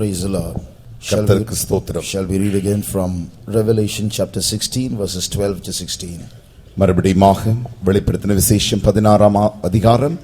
Praise the Lord. Shall we read again from Revelation chapter 16 verses 12 to 16? மறுபடியுமாக வெளிப்படுத்தின விசேஷம் 16ஆம் அதிகாரம்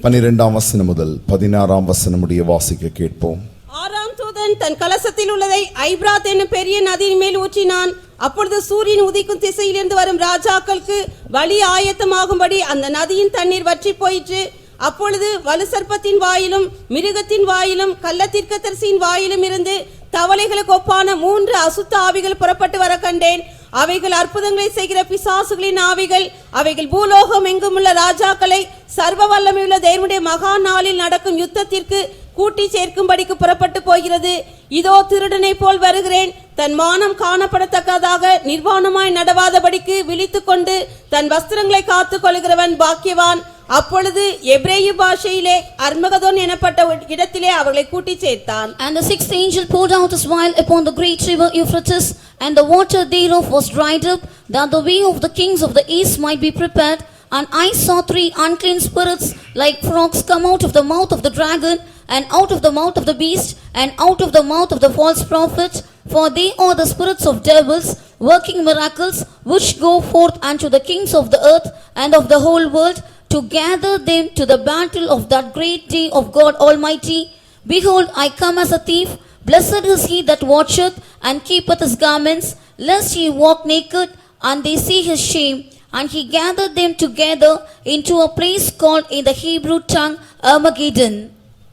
12ஆம் வசனம் முதல் 16ஆம் வசனம் முடிய வாசிக்க கேட்போம். ஆறாம் தூதன் தன் கலசத்தில் உள்ளதை ஐப்ராத் என்னும் பெரிய நதியின் மேல் ஊற்றினான். அப்பொழுது சூரியன் உதிக்கும் திசையிலிருந்து வரும் ராஜாக்களுக்கு வழி ஆயத்தமாகும்படி அந்த நதியின் தண்ணீர் வற்றி போயிற்று. அப்பொழுது வலுசர்ப்பத்தின் வாயிலும் மிருகத்தின் வாயிலும் கள்ளத்தீர்க்கதரிசியின் வாயிலும் இருந்து தவளைகளுக்கு ஒப்பான 3 அசுத்த ஆவிகள் புறப்பட்டு வர கண்டேன். அவைகள் அற்புதங்களை செய்கிற பிசாசுகளின் ஆவிகள். அவைகள் பூலோகம் எங்கும் உள்ள ராஜாக்களை சர்வ வல்லமையுள்ள தேவனுடைய மகா நாளில் நடக்கும் யுத்தத்திற்கு கூட்டி சேர்க்கும்படிக்கு புறப்பட்டு போகிறது. இதோ திருடனை போல் வருகிறேன். தன் மானம் காணப்படத்தக்கதாக நிர்வாணமாய் நடவாதபடிக்கு விழித்துக் கொண்டு தன் வஸ்திரங்களை காத்துக் கொள்கிறவன் பாக்கியவான். அப்பொழுது எபிரேய பாஷையிலே அர்மகதோன் எனப்பட்ட இடத்திலே அவர்களை கூட்டி சேர்த்தான். And the sixth angel poured out his vial upon the great river Euphrates, and the water thereof was dried up, that the way of the kings of the east might be prepared. And I saw 3 unclean spirits like frogs come out of the mouth of the dragon, and out of the mouth of the beast, and out of the mouth of the false prophet. For they are the spirits of devils, working miracles, which go forth unto the kings of the earth and of the whole world, to gather them to the battle of that great day of God Almighty. Behold, I come as a thief. Blessed is he that watcheth and keepeth his garments, lest he walk naked, and they see his shame. And he gathered them together into a place called in the Hebrew tongue Armageddon.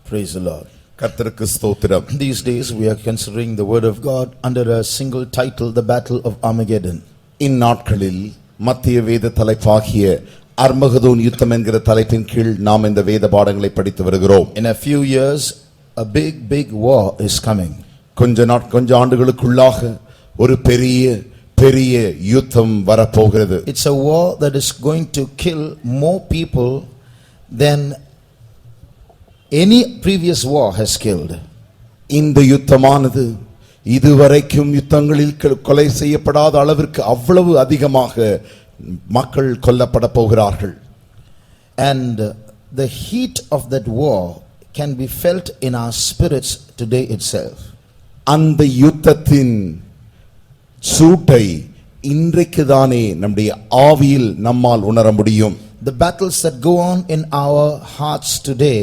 Praise the Lord. கர்த்தருக்கு ஸ்தோத்திரம். These days we are considering the word of God under a single title, the battle of Armageddon. இந்நாட்களில் மத்திய வேத தலைப்பாகிய அர்மகதோன் யுத்தம் என்கிற தலைப்பின் கீழ் நாம் இந்த வேத பாடங்களை படித்து வருகிறோம். In a few years a big war is coming. கொஞ்ச ஆண்டுகளுக்குள்ளாக ஒரு பெரிய யுத்தம் வரப்போகிறது. It's a war that is going to kill more people than any previous war has killed. இந்த யுத்தமானது இதுவரைக்கும் யுத்தங்களில் கொலை செய்யப்படாத அளவிற்கு அவ்வளவு அதிகமாக மக்கள் கொல்லப்பட போகிறார்கள். And the heat of that war can be felt in our spirits today itself. அந்த யுத்தத்தின் சூட்டை இன்றைக்கு தானே நம்முடைய ஆவியில் நம்மால் உணர முடியும். The battles that go on in our hearts today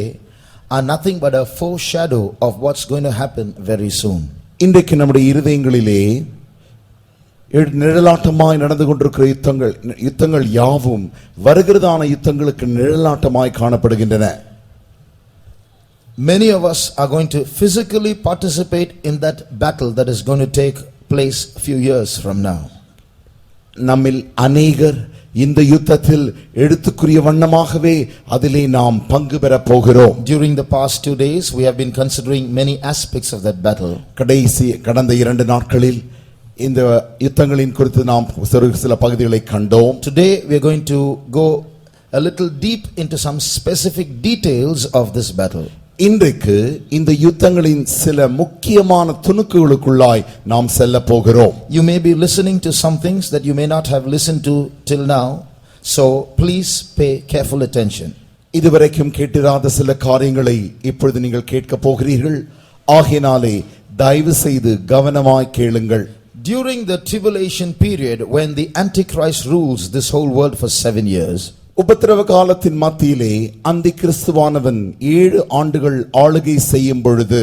are nothing but a foreshadow of what's going to happen very soon. இன்றைக்கு நம்முடைய இருதயங்களிலே நிழலாட்டமாய் நடந்து கொண்டிருக்கிற யுத்தங்கள் யாவும் வருகிறதான யுத்தங்களுக்கு நிழலாட்டமாய் காணப்படுகின்றன. Many of us are going to physically participate in that battle that is going to take place a few years from now. நம்மில் அநேகர் இந்த யுத்தத்தில் எடுத்துக்குரிய வண்ணமாகவே அதிலே நாம் பங்கு பெற போகிறோம். During the past 2 days we have been considering many aspects of that battle. கடந்த 2 நாட்களில் இந்த யுத்தங்களின் குறித்து நாம் சில பகுதிகளை கண்டோம். Today we are going to go a little deep into some specific details of this battle. இன்றைக்கு இந்த யுத்தங்களின் சில முக்கியமான துணுக்குகளுக்குள்ளாய் நாம் செல்ல போகிறோம். You may be listening to some things that you may not have listened to till now, so please pay careful attention. இதுவரைக்கும் கேட்டிராத சில காரியங்களை இப்பொழுது நீங்கள் கேட்க போகிறீர்கள். ஆகையினாலே தயவு செய்து கவனமாய் கேளுங்கள். During the tribulation period, when the Antichrist rules this whole world for 7 years, உபத்திரவ காலத்தின் மத்தியிலே அந்தி கிறிஸ்துவானவன் 7 ஆண்டுகள் ஆளுகை செய்யும் பொழுது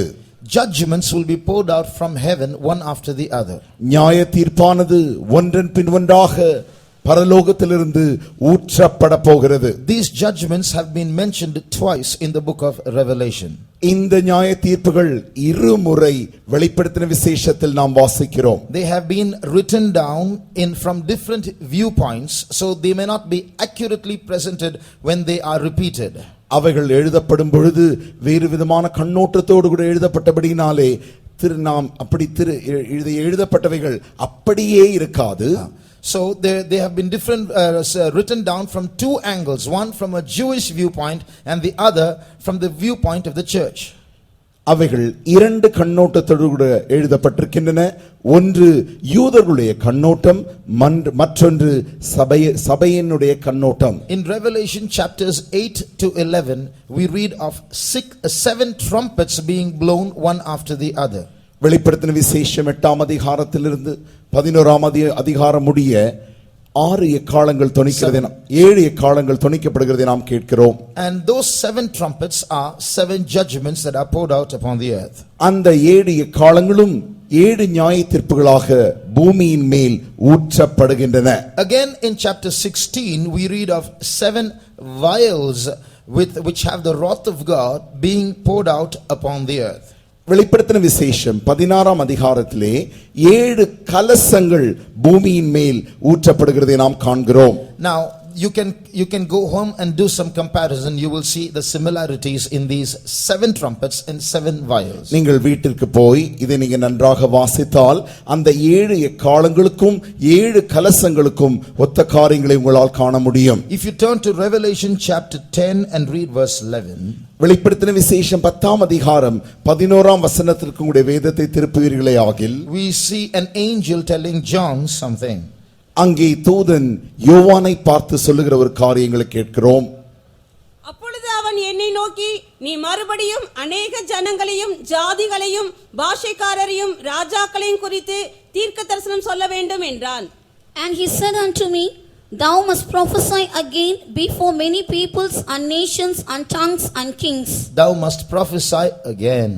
judgments will be poured out from heaven one after the other. நியாய தீர்ப்பானது ஒன்றன் பின் ஒன்றாக பரலோகத்திலிருந்து ஊற்றப்பட போகிறது. These judgments have been mentioned twice in the book of Revelation. இந்த நியாய தீர்ப்புகள் இருமுறை வெளிப்படுத்தின விசேஷத்தில் நாம் வாசிக்கிறோம். They have been written down in from different viewpoints, so they may not be accurately presented when they are repeated. அவைகள் எழுதப்படும் பொழுது வேறு விதமான கண்ணோட்டத்தோடு கூட எழுதப்பட்டபடியினாலே நாம் அப்படி எழுதப்பட்டவைகள் அப்படியே இருக்காது. So they have been different written down from 2 angles, one from a Jewish viewpoint and the other from the viewpoint of the church. அவைகள் இரண்டு கண்ணோட்டத்தோடு கூட எழுதப்பட்டிருக்கின்றன. ஒன்று யூதர்களுடைய கண்ணோட்டம், மற்றொன்று சபையினுடைய கண்ணோட்டம். In Revelation chapters 8 to 11 we read of 7 trumpets being blown one after the other. வெளிப்படுத்தின விசேஷம் 8ஆம் அதிகாரத்திலிருந்து 11ஆம் அதிகாரம் முடிய 6 எக்காளங்கள் தொனிக்கிறதை 7 எக்காளங்கள் தொனிக்கப்படுகிறதை நாம் கேட்கிறோம். And those 7 trumpets are 7 judgments that are poured out upon the earth. அந்த 7 எக்காளங்களும் 7 நியாய தீர்ப்புகளாக பூமியின் மேல் ஊற்றப்படுகின்றன. Again in chapter 16 we read of 7 vials which have the wrath of God being poured out upon the earth. வெளிப்படுத்தின விசேஷம் 16ஆம் அதிகாரத்திலே 7 கலசங்கள் பூமியின் மேல் ஊற்றப்படுகிறதை நாம் காண்கிறோம். Now you can go home and do some comparison. You will see the similarities in these 7 trumpets and 7 vials. நீங்கள் வீட்டிற்கு போய் இதை நீங்க நன்றாக வாசித்தால் அந்த 7 எக்காளங்களுக்கும் 7 கலசங்களுக்கும் ஒத்த காரியங்களை உங்களால் காண முடியும். If you turn to Revelation chapter 10 and read verse 11, வெளிப்படுத்தின விசேஷம் 10ஆம் அதிகாரம் 11ஆம் வசனத்திற்கு உங்களுடைய வேதத்தை திருப்புவீர்களே ஆகில், we see an angel telling John something. அங்கே தூதன் யோவானை பார்த்து சொல்லுகிற ஒரு காரியங்களை கேட்கிறோம். அப்பொழுது அவன் என்னை நோக்கி, நீ மறுபடியும் அநேக ஜனங்களையும் ஜாதிகளையும் பாஷைக்காரரையும் ராஜாக்களையும் குறித்து தீர்க்க தரிசனம் சொல்ல வேண்டும் என்றான். And he said unto me, thou must prophesy again before many peoples and nations and tongues and kings. Thou must prophesy again.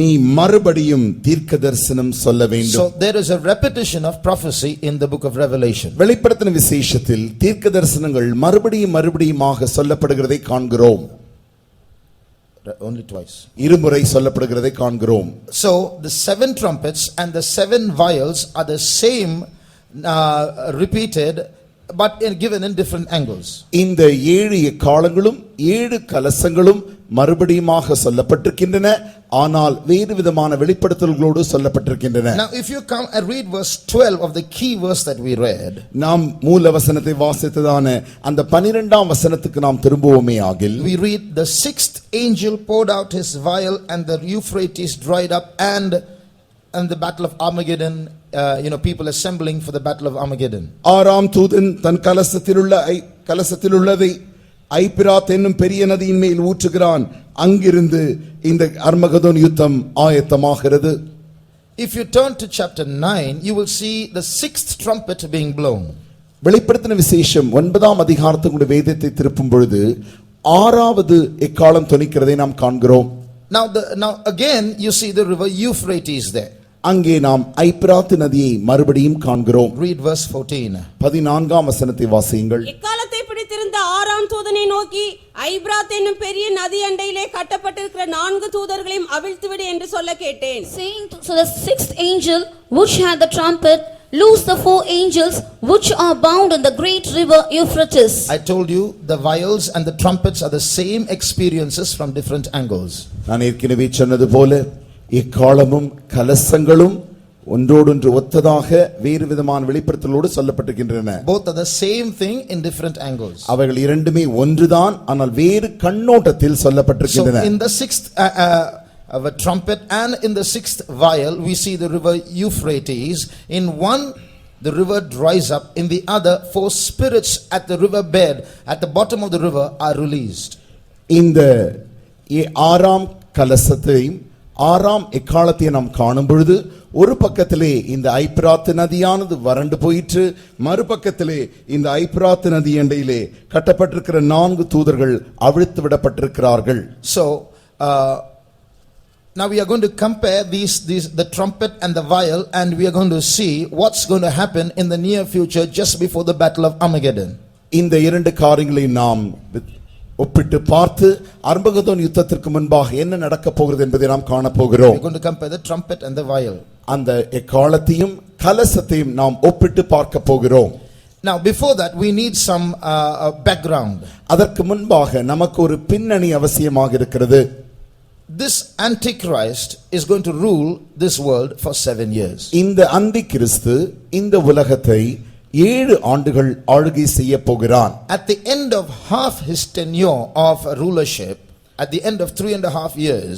நீ மறுபடியும் தீர்க்க தரிசனம் சொல்ல வேண்டும். So there is a repetition of prophecy in the book of Revelation. வெளிப்படுத்தின விசேஷத்தில் தீர்க்க தரிசனங்கள் மறுபடியுமாக சொல்லப்படுகிறதை காண்கிறோம். Only twice. இருமுறை சொல்லப்படுகிறதை காண்கிறோம். So the 7 trumpets and the 7 vials are the same repeated but given in different angles. இந்த 7 எக்காளங்களும் 7 கலசங்களும் மறுபடியுமாக சொல்லப்பட்டிருக்கின்றன, ஆனால் வேறு விதமான வெளிப்படுத்தல்களோடு சொல்லப்பட்டிருக்கின்றன. Now if you come and read verse 12 of the key verse that we read, நாம் மூல வசனத்தை வாசித்ததான அந்த 12ஆம் வசனத்துக்கு நாம் திரும்புவோமே ஆகில், we read the 6th angel poured out his vial and the Euphrates dried up and the battle of Armageddon, people assembling for the battle of Armageddon. ஆறாம் தூதன் தன் கலசத்திலுள்ளதை ஐபிராத் என்னும் பெரிய நதியின் மேல் ஊற்றுகிறான். அங்கிருந்து இந்த அர்மகதோன் யுத்தம் ஆயத்தமாகிறது. If you turn to chapter 9, you will see the 6th trumpet being blown. வெளிப்படுத்தின விசேஷம் 9ஆம் அதிகாரத்துடைய வேதத்தை திருப்பும் பொழுது 6வது எக்காளம் தொனிக்கிறதை நாம் காண்கிறோம். Now again you see the river Euphrates there. அங்கே நாம் ஐபிராத் நதியை மறுபடியும் காண்கிறோம். Read verse 14. 14ஆம் வசனத்தை வாசியுங்கள். எக்காலத்தை பிடித்திருந்த 6ஆம் தூதனை நோக்கி, ஐபிராத் என்னும் பெரிய நதி அண்டையிலே கட்டப்பட்டிருக்கிற 4 தூதர்களையும் அவிழ்த்துவிடு என்று சொல்ல கேட்டேன். Saying to the 6th angel which had the trumpet, loose the 4 angels which are bound in the great river Euphrates. I told you the vials and the trumpets are the same experiences from different angles. நான் ஏற்கனவே சொன்னது போல எக்காளமும் கலசங்களும் ஒன்றோடொன்று ஒத்ததாக வேறு விதமான வெளிப்படுத்தலோடு சொல்லப்பட்டிருக்கின்றன. Both are the same thing in different angles. அவைகள் இரண்டுமே ஒன்றுதான், ஆனால் வேறு கண்ணோட்டத்தில் சொல்லப்பட்டிருக்கின்றன. So in the 6th trumpet and in the 6th vial we see the river Euphrates. In one the river dries up, in the other 4 spirits at the river bed at the bottom of the river are released. இந்த 6ஆம் கலசத்தையும் 6ஆம் எக்காளத்தையும் நாம் காணும் பொழுது ஒரு பக்கத்திலே இந்த ஐபிராத் நதியானது வறண்டு போயிற்று, மறுபக்கத்திலே இந்த ஐபிராத் நதி அண்டையிலே கட்டப்பட்டிருக்கிற 4 தூதர்கள் அவிழ்த்து விடப்பட்டிருக்கிறார்கள். So now we are going to compare the trumpet and the vial, and we are going to see what's going to happen in the near future just before the battle of Armageddon. இந்த 2 காரியங்களை நாம் ஒப்பிட்டு பார்த்து அர்மகதோன் யுத்தத்திற்கு முன்பாக என்ன நடக்க போகிறது என்பதை நாம் காண போகிறோம். We are going to compare the trumpet and the vial. அந்த எக்காளத்தையும் கலசத்தையும் நாம் ஒப்பிட்டு பார்க்க போகிறோம். Now before that we need some background. அதற்கு முன்பாக நமக்கு ஒரு பின்னணி அவசியமாக இருக்கிறது. This antichrist is going to rule this world for 7 years. இந்த அந்திகிறிஸ்து இந்த உலகத்தை 7 ஆண்டுகள் ஆளுகை செய்ய போகிறான். At the end of half his tenure of rulership, at the end of 3.5 years,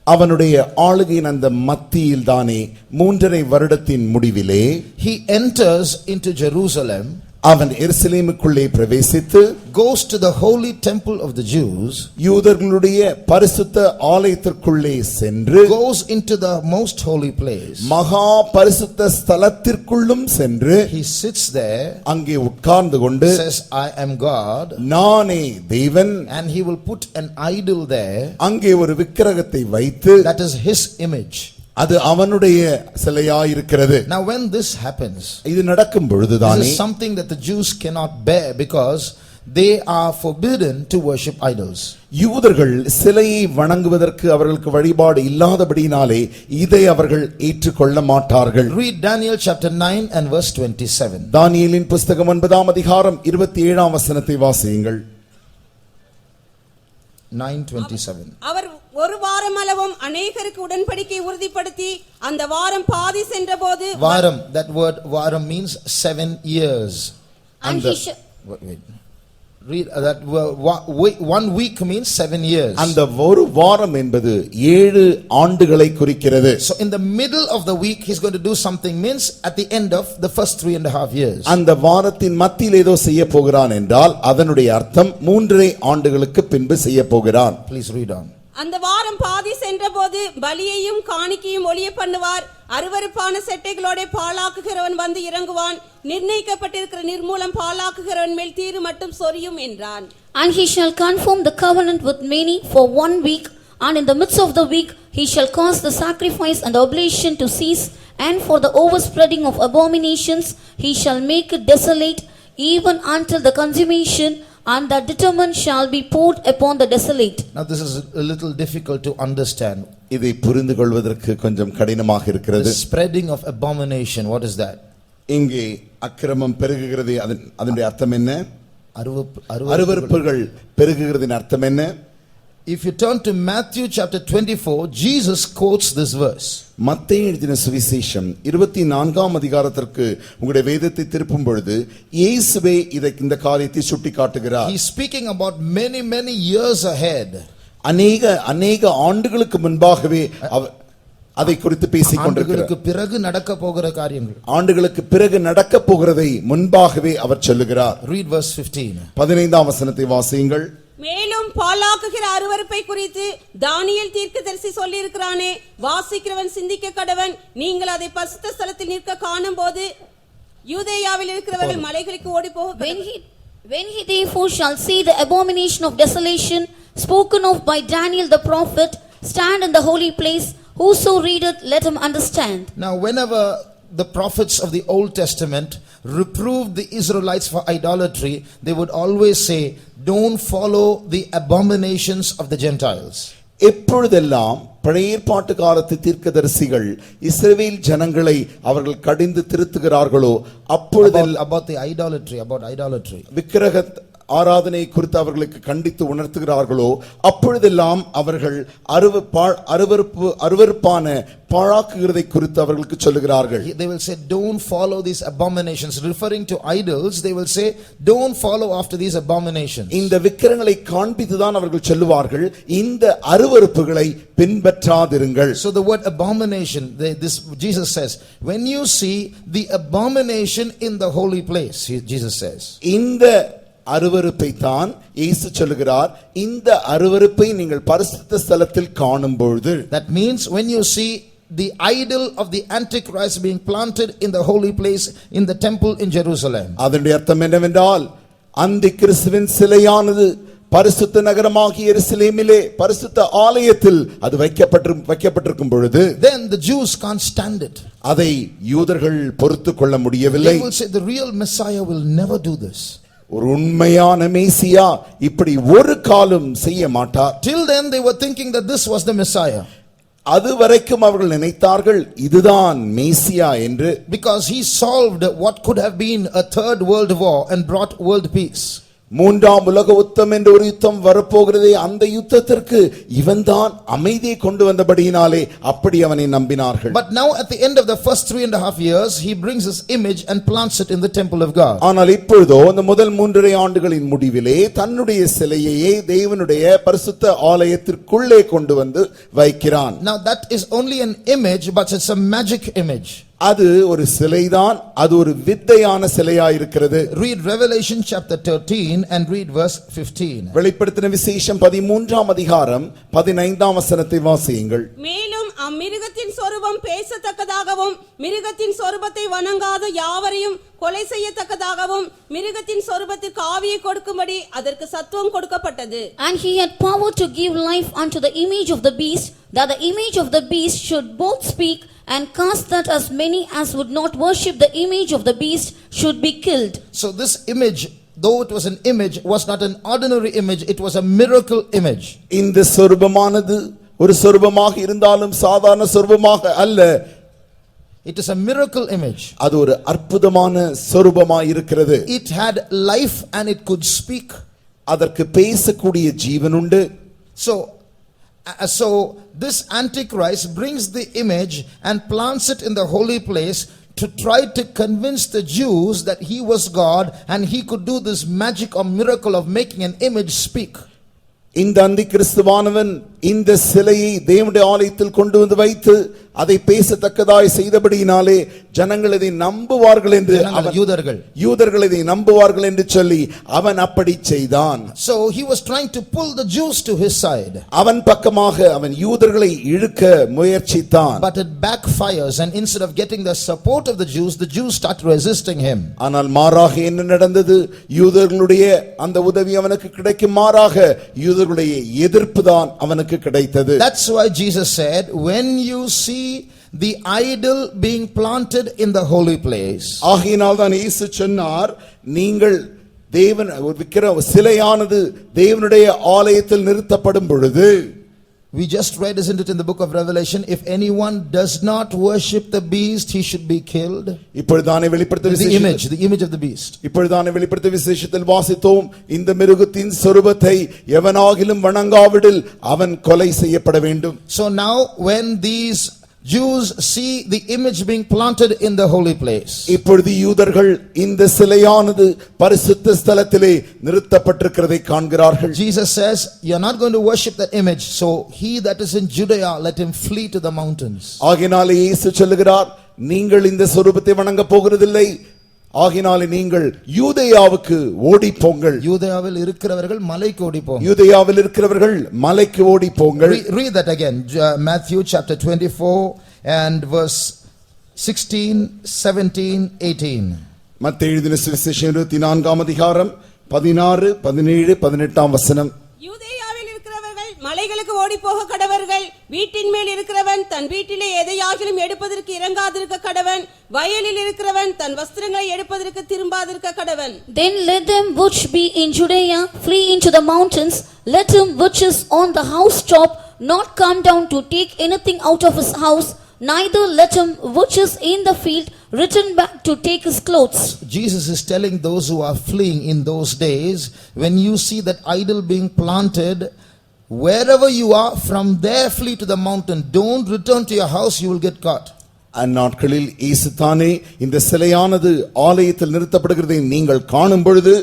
அவனுடைய ஆளுகையின் அந்த மத்தியில் தானே 3.5 வருடத்தின் முடிவிலே he enters into Jerusalem, அவன் எருசலேமுக்குள்ளே பிரவேசித்து goes to the holy temple of the Jews, யூதர்களுடைய பரிசுத்த ஆலயத்திற்குள்ளே சென்று goes into the most holy place, மகா பரிசுத்த ஸ்தலத்திற்குள்ளும் சென்று he sits there, அங்கே உட்கார்ந்து கொண்டு says, I am God, நானே தேவன், and he will put an idol there, அங்கே ஒரு விக்கிரகத்தை வைத்து that is his image. அது அவனுடைய சிலையாயிருக்கிறது. Now when this happens, இது நடக்கும் this பொழுதுதானே is something that the Jews cannot bear because they are forbidden to worship idols. யூதர்கள் சிலையை வணங்குவதற்கு அவர்களுக்கு வழிபாடு இல்லாதபடியினாலே இதை அவர்கள் ஏற்றுக்கொள்ள மாட்டார்கள். Read Daniel chapter 9 and verse 27. தானியேலின் புஸ்தகம் 9ஆம் அதிகாரம் 27ஆம் வசனத்தை வாசியுங்கள். 9:27. அவர் ஒரு வாரம் அளவும் அநேகருக்கு உடன்படிக்கை உறுதிப்படுத்தி அந்த வாரம் பாதி சென்றபோது Varam, that word varam means 7 years. And he shall Wait. Read that word, 1 week means 7 years. அந்த ஒரு வாரம் என்பது 7 ஆண்டுகளை குறிக்கிறது. So in the middle of the week he's going to do something means at the end of the first 3.5 years. அந்த வாரத்தின் மத்தியில் ஏதோ செய்ய போகிறான் என்றால் அதனுடைய அர்த்தம் 3.5 ஆண்டுகளுக்கு பின்பு செய்ய போகிறான். Please read on. அந்த வாரம் பாதி சென்றபோது பலியையும் காணிக்கையும் ஒளிய பண்ணுவார். அருவருப்பான செட்டைகளோட பாழாக்குகிறவன் வந்து இறங்குவான். நிர்ணயிக்கப்பட்டிருக்கிற நிர்மூலம் பாழாக்குகிறவன் மேல் தீரு மட்டும் சொரியும் என்றான். And he shall confirm the covenant with many for 1 week, and in the midst of the week he shall cause the sacrifice and the oblation to cease, and for the overspreading of abominations he shall make it desolate, even until the consummation, and that determined shall be poured upon the desolate. Now this is a little difficult to understand. இதை புரிந்து கொள்வதற்கு கொஞ்சம் கடினமாக இருக்கிறது. The spreading of abomination, what is that? இங்கே அக்கிரமம் பெருகுகிறது, அதனுடைய அர்த்தம் என்ன? அருவருப்புகள் பெருகுகிறதின் அர்த்தம் என்ன? If you turn to Matthew chapter 24, Jesus quotes this verse. மத்தேயு எழுதின சுவிசேஷம் 24ஆம் அதிகாரத்திற்கு உங்களுடைய வேதத்தை திருப்பும் பொழுது இயேசுவே இந்த காரியத்தை சுட்டிக்காட்டுகிறார். He is speaking about many years ahead. அநேக ஆண்டுகளுக்கு முன்பாகவே அதை குறித்து பேசிக் கொண்டிருக்கிறார். பிறகு நடக்க போகிற காரியங்கள், ஆண்டுகளுக்கு பிறகு நடக்க போகிறதை முன்பாகவே அவர் சொல்லுகிறார். Read verse 15. 15ஆம் வசனத்தை வாசியுங்கள். மேலும் பாழாக்குகிற அருவருப்பை குறித்து தானியேல் தீர்க்கதரிசி சொல்லி இருக்கிறானே, வாசிக்கிறவன் சிந்திக்க கடவன். நீங்கள் அதை பரிசுத்த ஸ்தலத்தில் நிற்க காணும்போது யூதேயாவில் இருக்கிறவர்கள் மலைகளுக்கு ஓடி போக. When he therefore shall see the abomination of desolation spoken of by Daniel the prophet stand in the holy place, whoso readeth, let him understand. Now whenever the prophets of the Old Testament reproved the Israelites for idolatry, they would always say, don't follow the abominations of the Gentiles. எப்பொழுதெல்லாம் பழைய ஏற்பாட்டு காலத்து தீர்க்கதரிசிகள் இஸ்ரவேல் ஜனங்களை அவர்கள் கடிந்து திருத்துகிறார்களோ அப்பொழுதெல்லாம் about idolatry விக்கிரக ஆராதனை குறித்து அவர்களுக்கு கண்டித்து உணர்த்துகிறார்களோ அப்பொழுதெல்லாம் அவர்கள் அருவருப்பான பாழாக்குகிறதை குறித்து அவர்களுக்கு சொல்லுகிறார்கள். They will say don't follow these abominations. Referring to idols, they will say don't follow after these abominations. இந்த விக்கிரங்களை காண்பித்துதான் அவர்கள் சொல்லுவார்கள், இந்த அருவருப்புகளை பின்பற்றாதிருங்கள். So the word abomination, this Jesus says, when you see the abomination in the holy place, Jesus says, இந்த அருவருப்பை தான் இயேசு சொல்லுகிறார், இந்த அருவருப்பை நீங்கள் பரிசுத்த ஸ்தலத்தில் காணும் பொழுது. That means when you see the idol of the Antichrist being planted in the holy place in the temple in Jerusalem. அதனுடைய அர்த்தம் என்னவென்றால், அந்தி கிறிஸ்துவின் சிலையானது பரிசுத்த நகரமாகிய எருசலேமிலே பரிசுத்த ஆலயத்தில் அது வைக்கப்பட்டிருக்கும் பொழுது, then the Jews can't stand it. அதை யூதர்கள் பொறுத்துக் கொள்ள முடியவில்லை. They will say the real Messiah will never do this. ஒரு உண்மையான மேசியா இப்படி ஒரு காலம் செய்ய மாட்டார். Till then they were thinking that this was the Messiah. அதுவரைக்கும் அவர்கள் நினைத்தார்கள் இதுதான் மேசியா என்று. Because he solved what could have been a third world war and brought world peace. மூன்றாம் உலக யுத்தம் என்ற ஒரு யுத்தம் வரப்போகிறதே, அந்த யுத்தத்திற்கு இவன்தான் அமைதியை கொண்டு வந்தபடியினாலே அப்படி அவனை நம்பினார்கள். But now at the end of the first 3.5 years, he brings his image and plants it in the temple of God. ஆனால் இப்பொழுதோ அந்த முதல் 3.5 ஆண்டுகளின் முடிவிலே தன்னுடைய சிலையையே தேவனுடைய பரிசுத்த ஆலயத்திற்குள்ளே கொண்டு வந்து வைக்கிறான். Now that is only an image, but it's a magic image. அது ஒரு சிலைதான், அது ஒரு வித்தையான சிலையாயிருக்கிறது. Read Revelation chapter 13 and read verse 15. வெளிப்படுத்தின விசேஷம் 13ஆம் அதிகாரம் 15ஆம் வசனத்தை வாசியுங்கள். மேலும் அம்மிருகத்தின் சொரூபம் பேசத்தக்கதாகவும் மிருகத்தின் சொரூபத்தை வணங்காத யாவரையும் கொலை செய்யத்தக்கதாகவும் மிருகத்தின் சொரூபத்திற்கு ஆவியை கொடுக்கும்படி அதற்கு சத்துவம் கொடுக்கப்பட்டது. And he had power to give life unto the image of the beast, that the image of the beast should both speak and cast that as many as would not worship the image of the beast should be killed. So this image, though it was an image, was not an ordinary image, it was a miracle image. இந்த சொரூபமானது ஒரு சொரூபமாக இருந்தாலும் சாதாரண சொரூபமாக அல்ல. It is a miracle image. அது ஒரு அற்புதமான சொரூபமாய் இருக்கிறது. It had life and it could speak. அதற்கு பேசக்கூடிய ஜீவன் உண்டு. So this Antichrist brings the image and plants it in the holy place to try to convince the Jews that he was God and he could do this magic or miracle of making an image speak. இந்த அந்தி கிறிஸ்துவானவன் இந்த சிலையை தேவனுடைய ஆலயத்தில் கொண்டு வந்து வைத்து அதை பேசத்தக்கதாய் செய்தபடியினாலே ஜனங்கள் இதை நம்புவார்கள் என்று, யூதர்கள் இதை நம்புவார்கள் என்று சொல்லி அவன் அப்படி செய்தான். So he was trying to pull the Jews to his side. அவன் பக்கமாக அவன் யூதர்களை இழுக்க முயற்சித்தான். But it backfires, and instead of getting the support of the Jews start resisting him. ஆனால் மாறாக என்ன நடந்தது? யூதர்களுடைய அந்த உதவி அவனுக்கு கிடைக்கும் மாறாக யூதர்களுடைய எதிர்ப்பு தான் அவனுக்கு கிடைத்தது. That's why Jesus said, when you see the idol being planted in the holy place. ஆகையினால் தான் இயேசு சொன்னார், நீங்கள் தேவன் விக்கிர சிலையானது தேவனுடைய ஆலயத்தில் நிறுத்தப்படும் பொழுது, we just read, isn't it, in the book of Revelation, if anyone does not worship the beast, he should be killed. இப்பொழுதானே வெளிப்படுத்தின the image of the beast. இப்பொழுதானே வெளிப்படுத்தின விசேஷத்தில் வாசித்தோம், இந்த மிருகத்தின் சொரூபத்தை எவனாகிலும் வணங்காவிடில் அவன் கொலை செய்யப்பட வேண்டும். So now when these Jews see the image being planted in the holy place, இப்பொழுது யூதர்கள் இந்த சிலையானது பரிசுத்த ஸ்தலத்திலே நிறுத்தப்பட்டிருக்கிறதை காண்கிறார்கள். Jesus says, you're not going to worship that image, so he that is in Judea, let him flee to the mountains. ஆகினாலே இயேசு சொல்லுகிறார், நீங்கள் இந்த சொரூபத்தை வணங்க போகிறதில்லை, ஆகினாலே நீங்கள் யூதேயாவுக்கு ஓடி போங்கள். யூதேயாவில் இருக்கிறவர்கள் மலைக்கு ஓடி போங்கள். யூதேயாவில் இருக்கிறவர்கள் மலைக்கு ஓடி போங்கள். Read that again. Matthew chapter 24 and verse 16, 17, 18. மத்தேயு எழுதின சுவிசேஷம் 24ஆம் அதிகாரம் 16, 17, 18ஆம் வசனம். மலைகளுக்கு ஓடி போக கடவர்கள், வீட்டின் மேல் இருக்கிறவன் தன் வீட்டிலே எதையாகிலும் எடுப்பதற்கு இறங்காதிருக்க கடவன், வயலில் இருக்கிறவன் தன் வஸ்திரங்களை எடுப்பதற்கு திரும்பாதிருக்க கடவன். Then let them which be in Judea flee into the mountains, let him which is on the housetop not come down to take anything out of his house, neither let him which is in the field return back to take his clothes. Jesus is telling those who are fleeing in those days, when you see that idol being planted, wherever you are, from there flee to the mountain. Don't return to your house, you will get caught. அந்நாட்களில் இயேசு தானே இந்த சிலையானது ஆலயத்தில் நிறுத்தப்படுகிறதை நீங்கள் காணும் பொழுது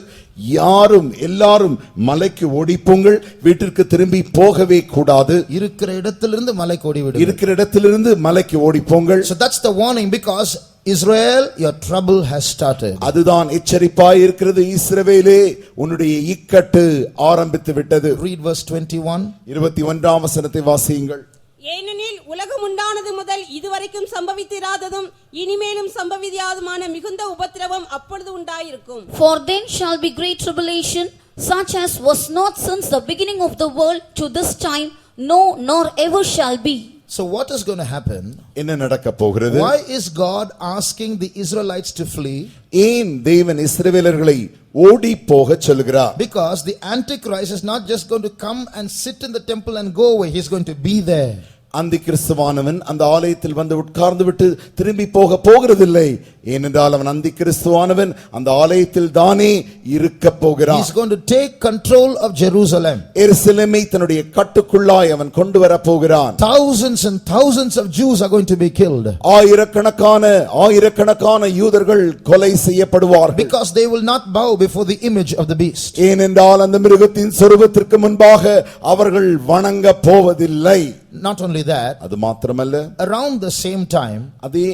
யாரும் எல்லாரும் மலைக்கு ஓடிப்போங்கள், வீட்டிற்கு திரும்பி போகவே கூடாது. இருக்கிற இடத்திலிருந்து மலைக்கு ஓடிவிடு. இருக்கிற இடத்திலிருந்து மலைக்கு ஓடிப்போங்கள். So that's the warning, because Israel, your trouble has started. அதுதான் எச்சரிப்பாய் இருக்கிறது. இஸ்ரவேலே, உன்னுடைய இக்கட்டு ஆரம்பித்து விட்டது. Read verse 21. 21ஆம் வசனத்தை வாசியுங்கள். ஏனெனில் உலகம் உண்டானது முதல் இதுவரைக்கும் சம்பவித்திராததும் இனிமேலும் சம்பவியாதுமான மிகுந்த உபத்திரவம் அப்பொழுது உண்டாயிருக்கும். For then shall be great tribulation, such as was not since the beginning of the world to this time, no, nor ever shall be. So what is going to happen? என்ன நடக்க போகிறது? Why is God asking the Israelites to flee? ஏன் தேவன் இஸ்ரவேலர்களை ஓடி போக சொல்கிறார்? Because the Antichrist is not just going to come and sit in the temple and go away. He is going to be there. அந்தி கிறிஸ்துவானவன் அந்த ஆலயத்தில் வந்து உட்கார்ந்து விட்டு திரும்பி போக போகிறதில்லை. ஏனென்றால் அவன் அந்தி கிறிஸ்துவானவன் அந்த ஆலயத்தில் தானே இருக்க போகிறான். He's going to take control of Jerusalem. எருசலேமை தன்னுடைய கட்டுக்குள்ளாய் அவன் கொண்டு வர போகிறான். Thousands and thousands of Jews are going to be killed. ஆயிரக்கணக்கான யூதர்கள் கொலை செய்யப்படுவார்கள். Because they will not bow before the image of the beast. ஏனென்றால் அந்த மிருகத்தின் சொரூபத்திற்கு முன்பாக அவர்கள் வணங்க போவதில்லை. Not only that, அது மாத்திரமல்ல, around the same time, அதே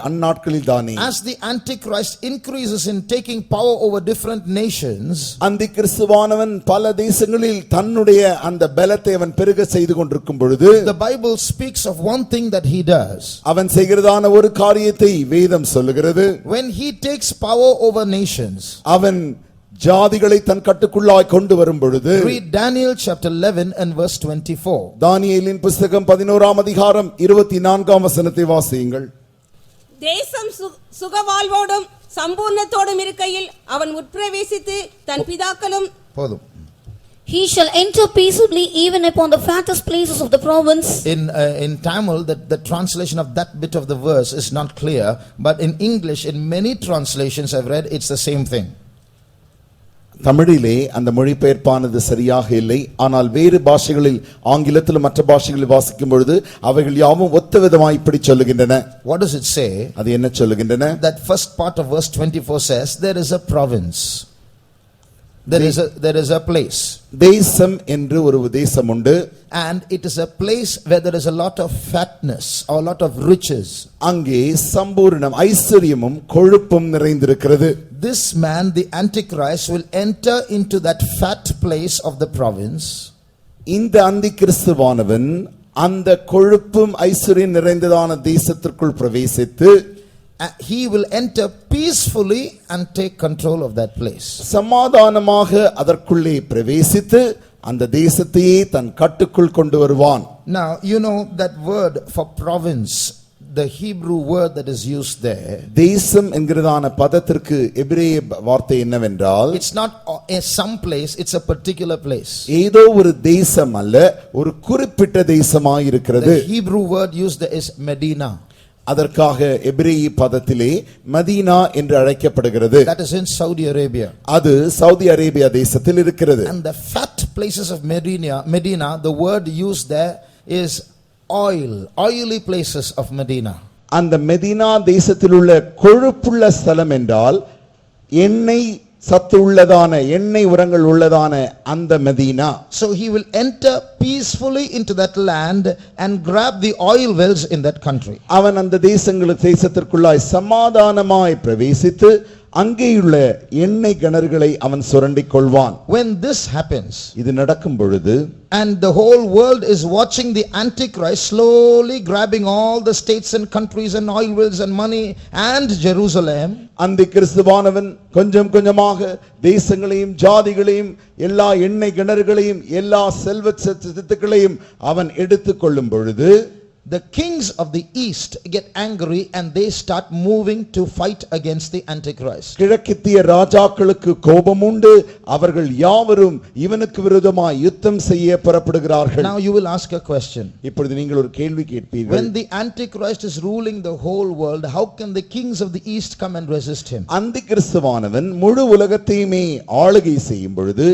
அந்நாட்களில் தானே, as the Antichrist increases in taking power over different nations, அந்தி கிறிஸ்துவானவன் பல தேசங்களில் தன்னுடைய அந்த பலத்தை அவன் பெருக செய்து கொண்டிருக்கும் பொழுது, the Bible speaks of one thing that he does. அவன் செய்கிறதான ஒரு காரியத்தை வேதம் சொல்லுகிறது. When he takes power over nations, அவன் ஜாதிகளை தன் கட்டுக்குள்ளாய் கொண்டு வரும் பொழுது, read Daniel chapter 11 and verse 24. தானியேலின் புத்தகம் 11ஆம் அதிகாரம் 24ஆம் வசனத்தை வாசியுங்கள். தேசம் சுகவாழ்வோடும் சம்பூர்ணத்தோடும் இருக்கையில் அவன் உட்பிரவேசித்து தன் பிதாக்களும் போதும். He shall enter peaceably even upon the fattest places of the province. In Tamil, the translation of that bit of the verse is not clear, but in English, in many translations I've read, it's the same thing. தமிழிலே அந்த மொழிபெயர்ப்பானது சரியாக இல்லை. ஆனால் வேறு பாஷைகளில், ஆங்கிலத்திலும் மற்ற பாஷைகளில் வாசிக்கும் பொழுது அவைகள் யாவும் ஒத்த விதமாய் இப்படி சொல்லுகின்றன. What does it say? அது என்ன சொல்லுகின்றன? That first part of verse 24 says there is a province. There is a place. தேசம் என்று ஒரு தேசம் உண்டு. And it is a place where there is a lot of fatness or a lot of riches. அங்கே சம்பூர்ணம், ஐஸ்வரியமும் கொழுப்பும் நிறைந்திருக்கிறது. This man, the Antichrist, will enter into that fat place of the province. இந்த அந்தி கிறிஸ்துவானவன் அந்த கொழுப்பும் ஐஸ்வரியம் நிறைந்ததான தேசத்திற்குள் பிரவேசித்து, he will enter peacefully and take control of that place. சமாதானமாக அதற்குள்ளே பிரவேசித்து அந்த தேசத்தையே தன் கட்டுக்குள் கொண்டு வருவான். Now you know that word for province, the Hebrew word that is used there, தேசம் என்கிறதான பதத்திற்கு எபிரேய வார்த்தை என்னவென்றால், it's not some place, it's a particular place. ஏதோ ஒரு தேசம் அல்ல, ஒரு குறிப்பிட்ட தேசமாய் இருக்கிறது. The Hebrew word used there is Medina. அதற்காக எபிரேய பதத்திலே மதீனா என்று அழைக்கப்படுகிறது. That is in Saudi Arabia. அது சவுதி அரேபியா தேசத்தில் இருக்கிறது. And the fat places of Medina, the word used there is oily places of Medina. அந்த மெதினா தேசத்தில் உள்ள கொழுப்புள்ள ஸ்தலம் என்றால் எண்ணெய் சத்து உள்ளதான, எண்ணெய் உரங்கள் உள்ளதான அந்த Medina. So he will enter peacefully into that land and grab the oil wells in that country. அவன் அந்த தேசத்திற்குள்ளாய் சமாதானமாய் பிரவேசித்து அங்கேயுள்ள எண்ணெய் கிணறுகளை அவன் சுரண்டிக் கொள்வான். When this happens, இது நடக்கும் பொழுது, and the whole world is watching the Antichrist slowly grabbing all the states and countries and oil wells and money and Jerusalem, அந்த கிறிஸ்துவானவன் கொஞ்சம் கொஞ்சமாக தேசங்களையும் ஜாதிகளையும் எல்லா எண்ணெய் கிணறுகளையும் எல்லா செல்வ சொத்துக்களையும் அவன் எடுத்துக் கொள்ளும் பொழுது, the kings of the east get angry and they start moving to fight against the Antichrist. கிழக்கித்திய ராஜாக்களுக்கு கோபம் உண்டு. அவர்கள் யாவரும் இவனுக்கு விரோதமாய் யுத்தம் செய்ய புறப்படுகிறார்கள். Now you will ask a question. இப்பொழுது நீங்கள் ஒரு கேள்வி கேட்பீர்கள். When the Antichrist is ruling the whole world, how can the kings of the east come and resist him? அந்தி கிறிஸ்துவானவன் முழு உலகத்தையுமே ஆளுகை செய்யும் பொழுது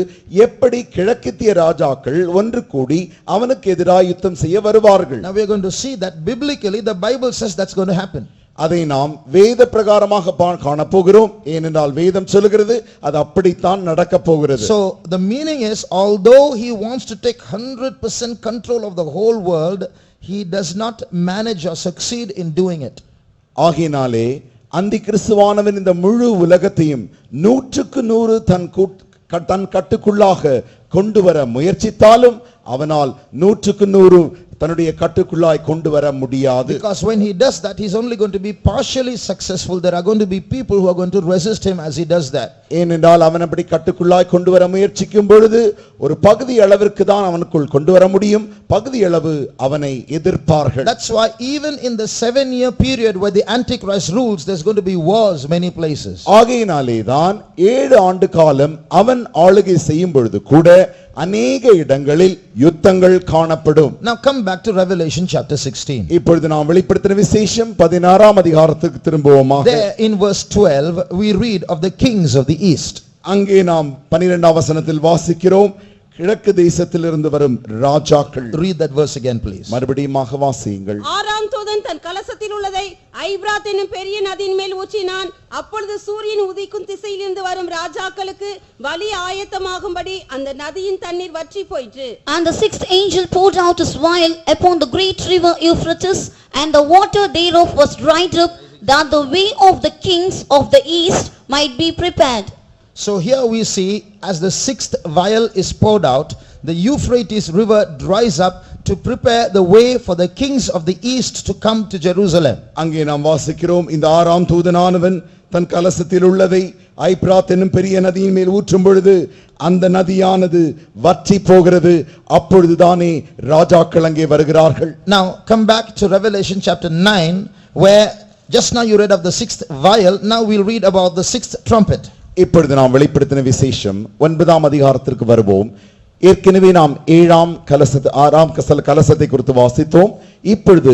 எப்படி கிழக்கித்திய ராஜாக்கள் ஒன்று கூடி அவனுக்கு எதிராக யுத்தம் செய்ய வருவார்கள்? Now we are going to see that biblically the Bible says that's going to happen. அதை நாம் வேத பிரகாரமாக காணப்போகிறோம். ஏனென்றால் வேதம் சொல்லுகிறது அது அப்படித்தான் நடக்க போகிறது. So the meaning is, although he wants to take 100% control of the whole world, he does not manage or succeed in doing it. ஆகினாலே அந்தி கிறிஸ்துவானவன் இந்த முழு உலகத்தையும் 100% தன் கட்டுக்குள்ளாக கொண்டு வர முயற்சித்தாலும் அவனால் 100% தன்னுடைய கட்டுக்குள்ளாய் கொண்டு வர முடியாது. Because when he does that, he is only going to be partially successful. There are going to be people who are going to resist him as he does that. ஏனென்றால் அவன் அப்படி கட்டுக்குள்ளாய் கொண்டு வர முயற்சிக்கும் பொழுது ஒரு பகுதி அளவிற்கு தான் அவனுக்குள் கொண்டு வர முடியும், பகுதி அளவு அவனை எதிர்ப்பார்கள். That's why even in the 7-year period where the Antichrist rules, there's going to be wars many places. ஆகையினாலே தான் 7 ஆண்டு காலம் அவன் ஆளுகை செய்யும் பொழுது கூட அநேக இடங்களில் யுத்தங்கள் காணப்படும். Now come back to Revelation chapter 16. இப்பொழுது நாம் வெளிப்படுத்தின விசேஷம் 16ஆம் அதிகாரத்துக்கு திரும்புவோமாக. There in verse 12 we read of the kings of the east. அங்கே நாம் 12ஆம் வசனத்தில் வாசிக்கிறோம், கிழக்கு தேசத்திலிருந்து வரும் ராஜாக்கள். Read that verse again please. மறுபடியுமாக வாசியுங்கள். ஆறாம் தூதன் தன் கலசத்தில் உள்ளதை ஐபிராத் என்னும் பெரிய நதியின் மேல் ஊற்றினான். அப்பொழுது சூரியன் உதிக்கும் திசையிலிருந்து வரும் ராஜாக்களுக்கு வழி ஆயத்தமாகும்படி அந்த நதியின் தண்ணீர் வற்றி போயிற்று. And the sixth angel poured out his vial upon the great river Euphrates, and the water thereof was dried up, that the way of the kings of the east might be prepared. So here we see as the sixth vial is poured out, the Euphrates river dries up to prepare the way for the kings of the east to come to Jerusalem. அங்கே நாம் வாசிக்கிறோம், இந்த ஆறாம் தூதனானவன் தன் கலசத்தில் உள்ளதை ஐபிராத் என்னும் பெரிய நதியின் மேல் ஊற்றும் பொழுது அந்த நதியானது வற்றி போகிறது. அப்பொழுதுதானே ராஜாக்கள் அங்கே வருகிறார்கள். Now come back to Revelation chapter 9 where just now you read of the sixth vial, now we'll read about the sixth trumpet. இப்பொழுது நாம் வெளிப்படுத்தின விசேஷம் 9ஆம் அதிகாரத்திற்கு வருவோம். ஏற்கனவே நாம் 6ஆம் கலசத்தை குறித்து வாசித்தோம். இப்பொழுது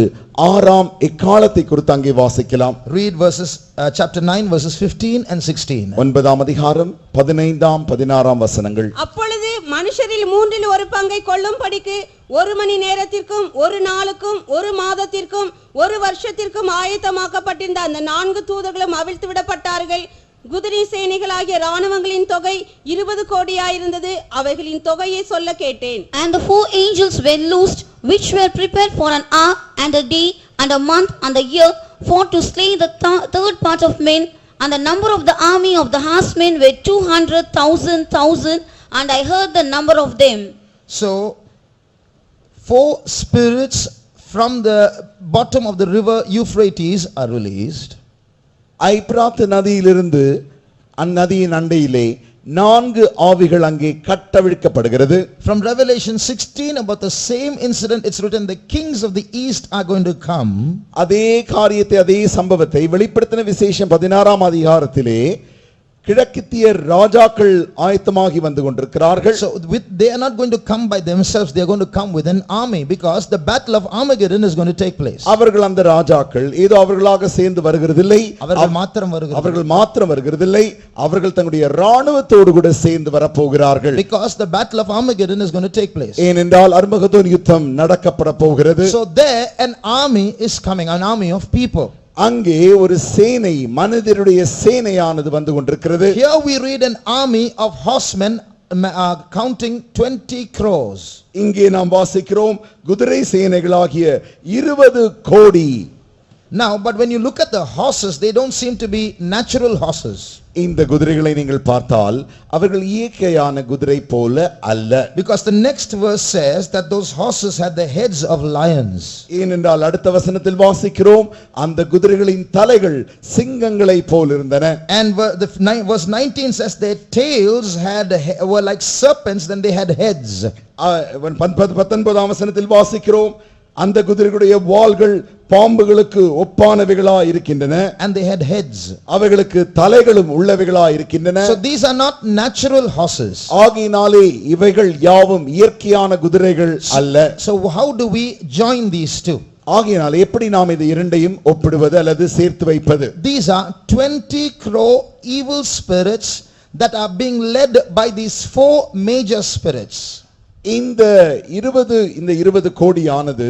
6ஆம் எக்காலத்தை குறித்து அங்கே வாசிக்கலாம். Read verses chapter 9 verses 15 and 16. 9ஆம் அதிகாரம் 15ஆம் 16ஆம் வசனங்கள். அப்பொழுது மனுஷரில் மூன்றில் ஒரு பங்கை கொள்ளும்படிக்கு ஒரு மணி நேரத்திற்கும் ஒரு நாளுக்கும் ஒரு மாதத்திற்கும் ஒரு வருஷத்திற்கும் ஆயத்தமாக்கப்பட்டிருந்த அந்த 4 தூதர்களும் அவிழ்த்து விடப்பட்டார்கள். குதிரை சேனைகளாகிய ராணுவங்களின் தொகை 20 கோடியாயிருந்தது. அவைகளின் தொகையை சொல்ல கேட்டேன். And the 4 angels were loosed, which were prepared for an hour and a day and a month and a year, for to slay the third part of men. And the number of the army of the horsemen were 200,000, and I heard the number of them. So 4 spirits from the bottom of the river Euphrates are released. ஐபிராத் நதியிலிருந்து அந்நதியின் அண்டையிலே 4 ஆவிகள் அங்கே கட்டவிழ்க்கப்படுகிறது. From Revelation 16 about the same incident it's written the kings of the east are going to come. அதே காரியத்தை அதே சம்பவத்தை வெளிப்படுத்தின விசேஷம் 16ஆம் அதிகாரத்திலே கிழக்கித்திய ராஜாக்கள் ஆயத்தமாகி வந்து கொண்டிருக்கிறார்கள். So they are not going to come by themselves, they are going to come with an army because the battle of Armageddon is going to take place. அவர்கள் அந்த ராஜாக்கள் ஏதோ அவர்களாக சேர்ந்து வருகிறதில்லை, அவர்கள் மாத்திரம் வருகிறதில்லை, அவர்கள் தங்களுடைய ராணுவத்தோடு கூட சேர்ந்து வரப்போகிறார்கள். Because the battle of Armageddon is going to take place. ஏனென்றால் அர்மகதோன் யுத்தம் நடக்கப்பட போகிறது. So there an army is coming, an army of people. அங்கே ஒரு சேனை, மனிதருடைய சேனையானது வந்து கொண்டிருக்கிறது. Here we read an army of horsemen counting 20 crores. இங்கே நாம் வாசிக்கிறோம் குதிரை சேனைகளாகிய 20 கோடி. Now but when you look at the horses, they don't seem to be natural horses. இந்த குதிரைகளை நீங்கள் பார்த்தால் அவர்கள் இயற்கையான குதிரை போல அல்ல. Because the next verse says that those horses had the heads of lions. ஏனென்றால் அடுத்த வசனத்தில் வாசிக்கிறோம் அந்த குதிரைகளின் தலைகள் சிங்கங்களை போல் இருந்தன. And verse 19 says their tails were like serpents, then they had heads. 19ஆம் வசனத்தில் வாசிக்கிறோம் அந்த குதிரைகளுடைய வாள்கள் பாம்புகளுக்கு ஒப்பானவைகளாய் இருக்கின்றன. And they had heads. அவைகளுக்கு தலைகளும் உள்ளவைகளாய் இருக்கின்றன. So these are not natural horses. ஆகையினாலே இவைகள் யாவும் இயற்கையான குதிரைகள் அல்ல. So how do we join these two? ஆகையினாலே எப்படி நாம் இந்த இரண்டையும் ஒப்பிடுவது அல்லது சேர்த்து வைப்பது? These are 20 crore evil spirits that are being led by these 4 major spirits. இந்த 20 கோடியானது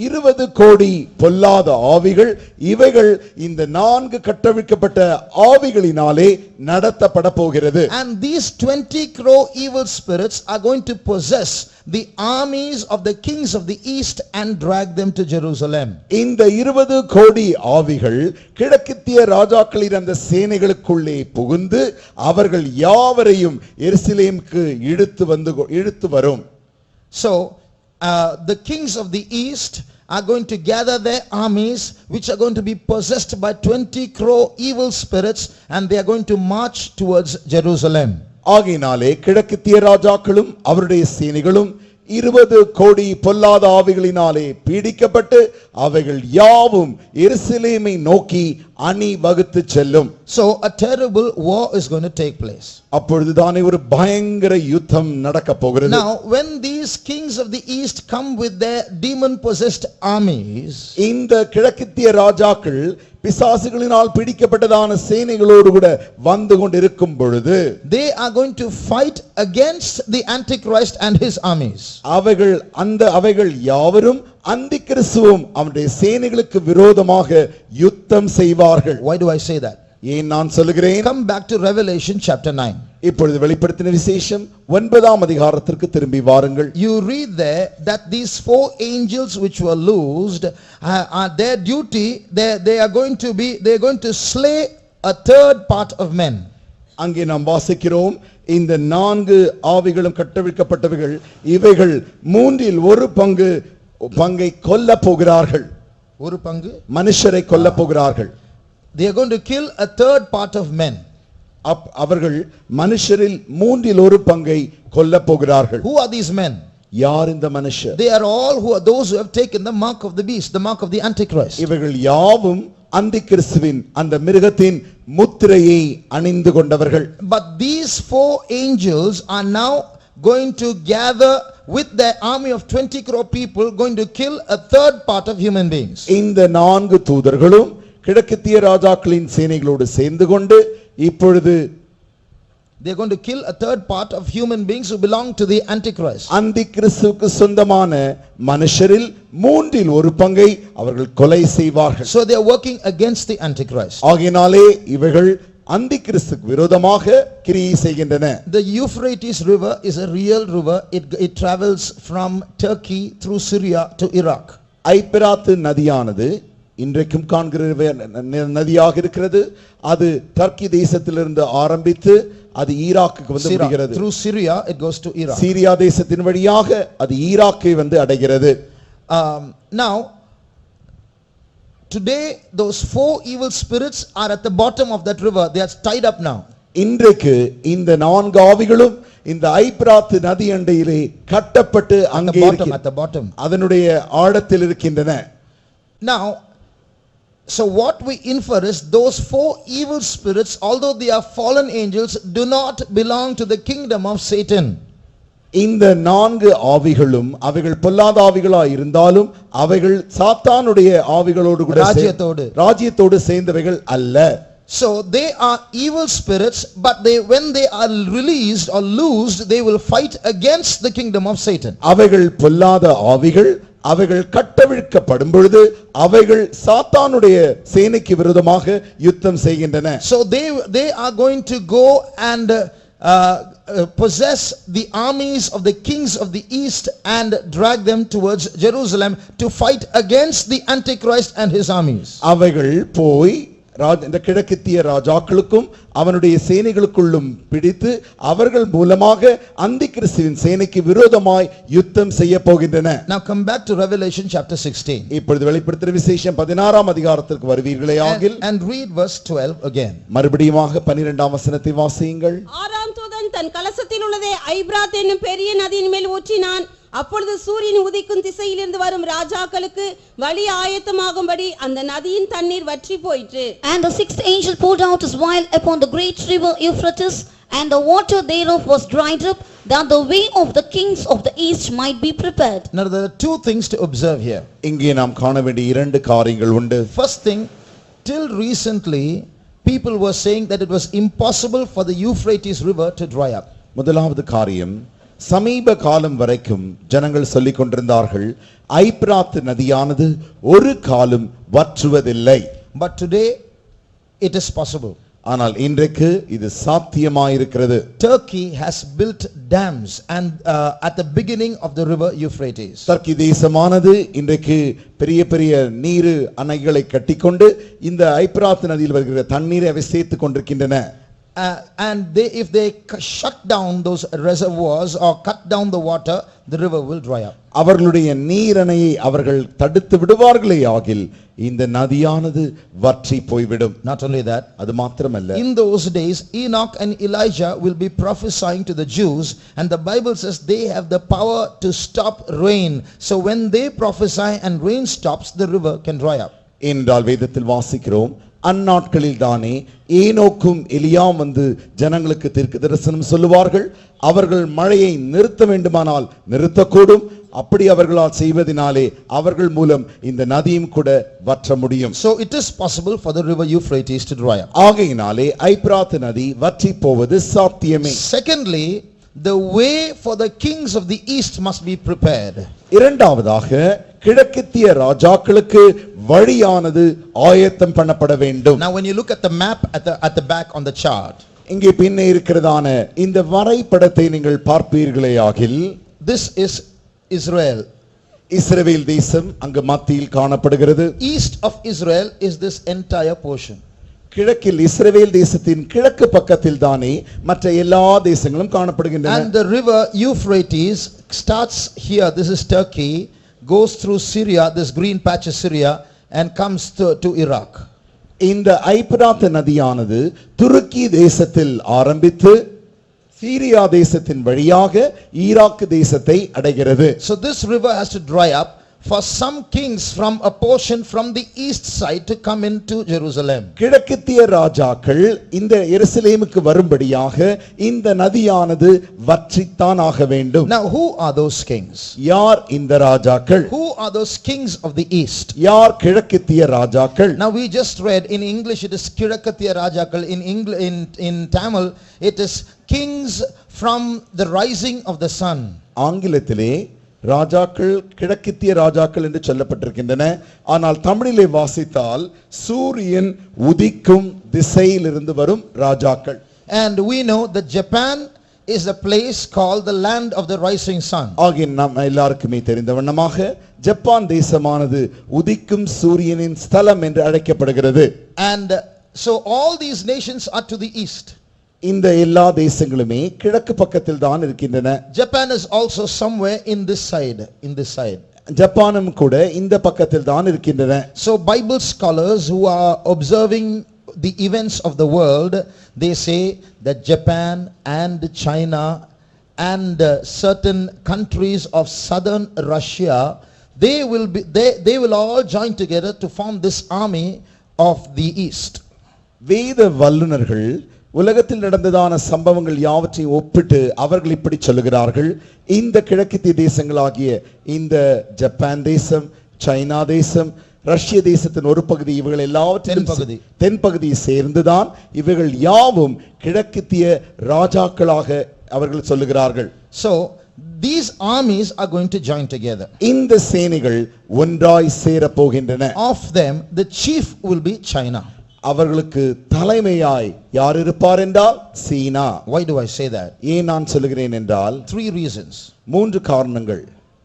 20 கோடி பொல்லாத ஆவிகள். இவைகள் இந்த 4 கட்டவிழ்க்கப்பட்ட ஆவிகளினாலே நடத்தப்பட போகிறது. And these 20 crore evil spirits are going to possess the armies of the kings of the east and drag them to Jerusalem. இந்த 20 கோடி ஆவிகள் கிழக்கித்திய ராஜாக்களின் அந்த சேனைகளுக்குள்ளே புகுந்து அவர்கள் யாவரையும் எருசலேமுக்கு இழுத்து வரும். So the kings of the east are going to gather their armies which are going to be possessed by 20 crore evil spirits, and they are going to march towards Jerusalem. ஆகையினாலே கிழக்கித்திய ராஜாக்களும் அவருடைய சேனைகளும் 20 கோடி பொல்லாத ஆவிகளினாலே பீடிக்கப்பட்டு அவைகள் யாவும் எருசலேமை நோக்கி அணி வகுத்து செல்லும். So a terrible war is going to take place. அப்பொழுதுதானே ஒரு பயங்கர யுத்தம் நடக்க போகிறது. Now when these kings of the east come with their demon possessed armies, இந்த கிழக்கித்திய ராஜாக்கள் பிசாசுகளினால் பிடிக்கப்பட்டதான சேனைகளோடு கூட வந்து கொண்டிருக்கும் பொழுது they are going to fight against the Antichrist and his armies. அவைகள் யாவரும் அந்திக்கிறிஸ்துவும் அவனுடைய சேனைகளுக்கு விரோதமாக யுத்தம் செய்வார்கள். Why do I say that? ஏன் நான் சொல்லுகிறேன்? Come back to Revelation chapter 9. இப்பொழுது வெளிப்படுத்தின விசேஷம் 9ஆம் அதிகாரத்திற்கு திரும்பி வாருங்கள். You read there that these 4 angels which were loosed their duty they are going to slay a third part of men. அங்கே நாம் வாசிக்கிறோம், இந்த 4 ஆவிகளும் கட்டவிழ்க்கப்பட்டவைகள் இவைகள் மூன்றில் ஒரு பங்கை கொல்ல போகிறார்கள். ஒரு பங்கு மனுஷரை கொல்ல போகிறார்கள். They are going to kill a third part of men. அவர்கள் மனுஷரில் மூன்றில் ஒரு பங்கை கொல்ல போகிறார்கள். Who are these men? யார் இந்த மனுஷர்? They are all those who have taken the mark of the beast, the mark of the Antichrist. இவர்கள் யாவும் அந்திக்கிறிஸ்துவின் அந்த மிருகத்தின் முத்திரையை அணிந்து கொண்டவர்கள். But these 4 angels are now going to gather with their army of 20 crore people, going to kill a third part of human beings. இந்த 4 தூதர்களும் கிழக்கித்திய ராஜாக்களின் சேனைகளோடு சேர்ந்து கொண்டு இப்பொழுது they are going to kill a third part of human beings who belong to the Antichrist. அந்திக்கிறிஸ்துவுக்கு சொந்தமான மனுஷரில் மூன்றில் ஒரு பங்கை அவர்கள் கொலை செய்வார்கள். So they are working against the Antichrist. ஆகையினாலே இவர்கள் அந்திக்கிறிஸ்துக்கு விரோதமாக கிரியை செய்கின்றன. The Euphrates river is a real river. It travels from Turkey through Syria to Iraq. ஐப்பிராத்து நதியானது இன்றைக்கும் காண்கிற நதியாக இருக்கிறது. அது டர்க்கி தேசத்திலிருந்து ஆரம்பித்து அது ஈராக்குக்கு வந்து முடிகிறது. Through Syria it goes to Iraq. Syria தேசத்தின் வழியாக அது ஈராக்கை வந்து அடைகிறது. Now today those 4 evil spirits are at the bottom of that river. They are tied up now. இன்றைக்கு இந்த 4 ஆவிகளும் இந்த ஐப்பிராத்து நதி அண்டையிலே கட்டப்பட்டு அங்கே at the bottom அதனுடைய ஆழத்தில் இருக்கின்றன. Now so what we infer is those 4 evil spirits, although they are fallen angels, do not belong to the kingdom of Satan. இந்த 4 ஆவிகளும் அவைகள் பொல்லாத ஆவிகளாய் இருந்தாலும் அவைகள் சாத்தானுடைய ஆவிகளோடு கூட ராஜ்யத்தோடு சேர்ந்தவைகள் அல்ல. So they are evil spirits, but when they are released or loosed, they will fight against the kingdom of Satan. அவைகள் பொல்லாத ஆவிகள், அவைகள் கட்டவிழ்க்கப்படும் பொழுது அவைகள் சாத்தானுடைய சேனைக்கு விரோதமாக யுத்தம் செய்கின்றன. So they are going to go and possess the armies of the kings of the east and drag them towards Jerusalem to fight against the Antichrist and his armies. அவைகள் போய் இந்த கிழக்கித்திய ராஜாக்களுக்கும் அவனுடைய சேனைகளுக்குள்ளும் பிடித்து அவர்கள் மூலமாக அந்திக்கிறிஸ்துவின் சேனைக்கு விரோதமாய் யுத்தம் செய்ய போகின்றன. Now come back to Revelation chapter 16. இப்பொழுது வெளிப்படுத்தின விசேஷம் 16ஆம் அதிகாரத்திற்கு வருவீர்களே ஆகில் and read verse 12 again. மறுபடியுமாக 12ஆம் வசனத்தை வாசியுங்கள். 6ஆம் தூதன் தன் கலசத்தில் உள்ளதை ஐபிராத் என்னும் பெரிய நதியின் மேல் ஊற்றினான். அப்பொழுது சூரியன் உதிக்கும் திசையிலிருந்து வரும் ராஜாக்களுக்கு வழி ஆயத்தமாகும்படி அந்த நதியின் தண்ணீர் வற்றி போயிற்று. And the 6th angel poured out his vial upon the great river Euphrates, and the water thereof was dried up, that the way of the kings of the east might be prepared. Now there are 2 things to observe here. இங்கே நாம் காண வேண்டிய 2 காரியங்கள் உண்டு. First thing, till recently people were saying that it was impossible for the Euphrates river to dry up. முதலாவது காரியம், சமீப காலம் வரைக்கும் ஜனங்கள் சொல்லிக் கொண்டிருந்தார்கள் ஐப்பிராத்து நதியானது ஒரு காலம் வற்றுவதில்லை. But today it is possible. ஆனால் இன்றைக்கு இது சாத்தியமாயிருக்கிறது. Turkey has built dams and at the beginning of the river Euphrates. Turkey தேசமானது இன்றைக்கு பெரிய பெரிய நீர் அணைகளை கட்டிக்கொண்டு இந்த ஐப்பிராத்து நதியில் வருகிற தண்ணீரை அவை சேர்த்துக் கொண்டிருக்கின்றன. and if they shut down those reservoirs or cut down the water, the river will dry up. அவர்களுடைய நீரணையை அவர்கள் தடுத்து விடுவார்களே ஆகில் இந்த நதியானது வற்றி போய்விடும். Not only that, அது மாத்திரமல்ல, in those days Enoch and Elijah will be prophesying to the Jews, and the Bible says they have the power to stop rain. So when they prophesy and rain stops, the river can dry up. என்றால் வேதத்தில் வாசிக்கிறோம், அந்நாட்களில் தானே ஏனோக்கும் எலியாம் வந்து ஜனங்களுக்கு தீர்க்க தரிசனம் சொல்லுவார்கள். அவர்கள் மழையை நிறுத்த வேண்டுமானால் நிறுத்தக்கூடும். அப்படி அவர்களால் செய்வதினாலே அவர்கள் மூலம் இந்த நதியும் கூட வற்ற முடியும். So it is possible for the river Euphrates to dry up. ஆகையினாலே ஐபிராத் நதி வற்றி போவது சாத்தியமே. Secondly, the way for the kings of the east must be prepared. இரண்டாவதாக கிழக்கித்திய ராஜாக்களுக்கு வழியானது ஆயத்தம் பண்ணப்பட வேண்டும். Now when you look at the map at the back on the chart, இங்கே பின்னே இருக்கிறதான இந்த வரைபடத்தை நீங்கள் பார்ப்பீர்களே ஆகில், this is Israel. இஸ்ரவேல் தேசம் அங்கு மத்தியில் காணப்படுகிறது. East of Israel is this entire portion. கிழக்கில் இஸ்ரவேல் தேசத்தின் கிழக்கு பக்கத்தில் தானே மற்ற எல்லா தேசங்களும் காணப்படுகின்றன. And the river Euphrates starts here, this is Turkey, goes through Syria, this green patch is Syria, and comes to Iraq. இந்த ஐபிராத் நதியானது துருக்கி தேசத்தில் ஆரம்பித்து சீரியா தேசத்தின் வழியாக ஈராக் தேசத்தை அடைகிறது. So this river has to dry up for some kings from a portion from the east side to come into Jerusalem. கிழக்கித்திய ராஜாக்கள் இந்த எருசலேமுக்கு வரும்படியாக இந்த நதியானது வற்றித்தான் ஆக வேண்டும். Now who are those kings? யார் இந்த ராஜாக்கள்? Who are those kings of the east? யார் கிழக்கித்திய ராஜாக்கள்? Now we just read in English it is Kirakathiya Rajakal, in Tamil it is kings from the rising of the sun. ஆங்கிலத்திலே ராஜாக்கள் கிழக்கித்திய ராஜாக்கள் என்று சொல்லப்பட்டிருக்கின்றன. ஆனால் தமிழிலே வாசித்தால் சூரியன் உதிக்கும் திசையிலிருந்து வரும் ராஜாக்கள். And we know that Japan is a place called the land of the rising sun. ஆகிய நாம் எல்லாருக்குமே தெரிந்த வண்ணமாக ஜப்பான் தேசமானது உதிக்கும் சூரியனின் ஸ்தலம் என்று அழைக்கப்படுகிறது. And so all these nations are to the east. இந்த எல்லா தேசங்களுமே கிழக்கு பக்கத்தில் தான் இருக்கின்றன. Japan is also somewhere in this side, ஜப்பானும் கூட இந்த பக்கத்தில் தான் இருக்கின்றன. So Bible scholars who are observing the events of the world, they say that Japan and China and certain countries of southern Russia, they will all join together to form this army of the east. வேத வல்லுனர்கள் உலகத்தில் நடந்ததான சம்பவங்கள் யாவற்றையும் ஒப்பிட்டு அவர்கள் இப்படி சொல்லுகிறார்கள், இந்த கிழக்கித்திய தேசங்களாகிய இந்த ஜப்பான் தேசம், சைனா தேசம், ரஷ்ய தேசத்தின் ஒரு பகுதி, இவர்கள் எல்லாவற்றிலும் தென்பகுதி சேர்ந்துதான் இவர்கள் யாவும் கிழக்கித்திய ராஜாக்களாக அவர்கள் சொல்லுகிறார்கள். So these armies are going to join together. இந்த சேனைகள் ஒன்றாய் சேர போகின்றன. Of them the chief will be China. அவர்களுக்கு தலைமையாய் யார் இருப்பார் என்றால் சீனா. Why do I say that? ஏன் நான் சொல்லுகிறேன் என்றால் 3 reasons. 3 காரணங்கள்.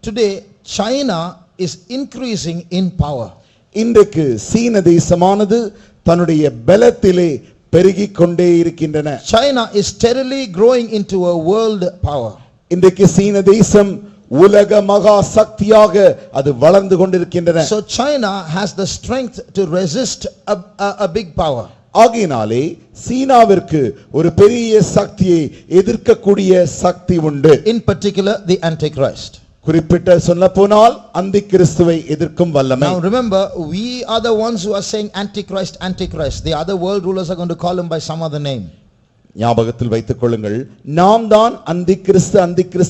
Today China is increasing in power. இன்றைக்கு சீன தேசமானது தன்னுடைய பலத்திலே பெருகிக் கொண்டே இருக்கின்றன. China is steadily growing into a world power. இன்றைக்கு சீன தேசம் உலக மகா சக்தியாக அது வளர்ந்து கொண்டிருக்கின்றன. So China has the strength to resist a big power. ஆகையினாலே சீனாவிற்கு ஒரு பெரிய சக்தியை எதிர்க்கக்கூடிய சக்தி உண்டு. In particular the Antichrist. குறிப்பிட்ட சொல்ல போனால் அந்தி கிறிஸ்துவை எதிர்க்கும் வல்லமை. Now remember, we are the ones who are saying Antichrist, Antichrist. The other world rulers are going to call him by some other name. ஞாபகத்தில் வைத்துக் கொள்ளுங்கள், நாம் தான் அந்தி கிறிஸ்து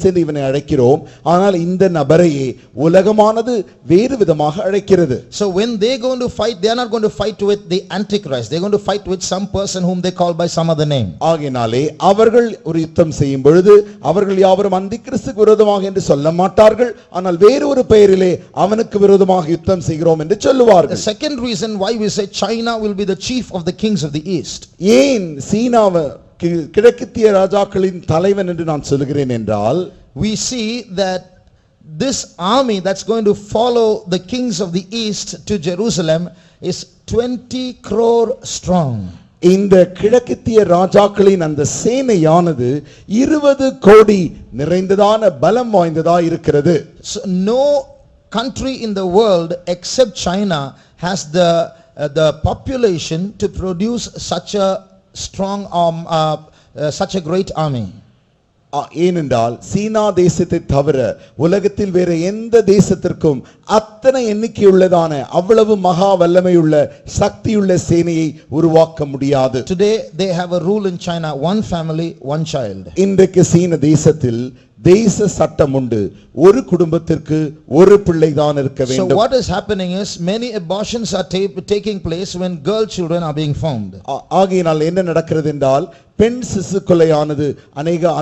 என்று இவனை அழைக்கிறோம். ஆனால் இந்த நபரையே உலகமானது வேறு விதமாக அழைக்கிறது. So when they going to fight, they are not going to fight with the Antichrist. They are going to fight with some person whom they call by some other name. ஆகையினாலே அவர்கள் ஒரு யுத்தம் செய்யும் பொழுது அவர்கள் யாவரும் அந்தி கிறிஸ்துக்கு விரோதமாக என்று சொல்ல மாட்டார்கள். ஆனால் வேறு ஒரு பெயரிலே அவனுக்கு விரோதமாக யுத்தம் செய்கிறோம் என்று சொல்லுவார்கள். The second reason why we say China will be the chief of the kings of the east. ஏன் சீனாவை கிழக்கித்திய ராஜாக்களின் தலைவன் என்று நான் சொல்கிறேன் என்றால், we see that this army that's going to follow the kings of the east to Jerusalem is 20 crore strong. இந்த கிழக்கித்திய ராஜாக்களின் அந்த சேனையானது 20 கோடி நிறைந்ததான பலம் வாய்ந்ததா இருக்கிறது. So no country in the world except China has the population to produce such a strong such a great army. ஏனென்றால் சீனா தேசத்தை தவிர உலகத்தில் வேற எந்த தேசத்திற்கும் அத்தனை எண்ணிக்கையுள்ளதான அவ்வளவு மகா வல்லமையுள்ள சக்தியுள்ள சேனையை உருவாக்க முடியாது. Today they have a rule in China, one family, one child. இன்றைக்கு சீன தேசத்தில் தேச சட்டம் உண்டு, ஒரு குடும்பத்திற்கு ஒரு பிள்ளை தான் இருக்க So வேண்டும். what is happening is many abortions are taking place when girl children are being found. ஆகையினால் என்ன நடக்கிறது என்றால் பெண் சிசு கொலையானது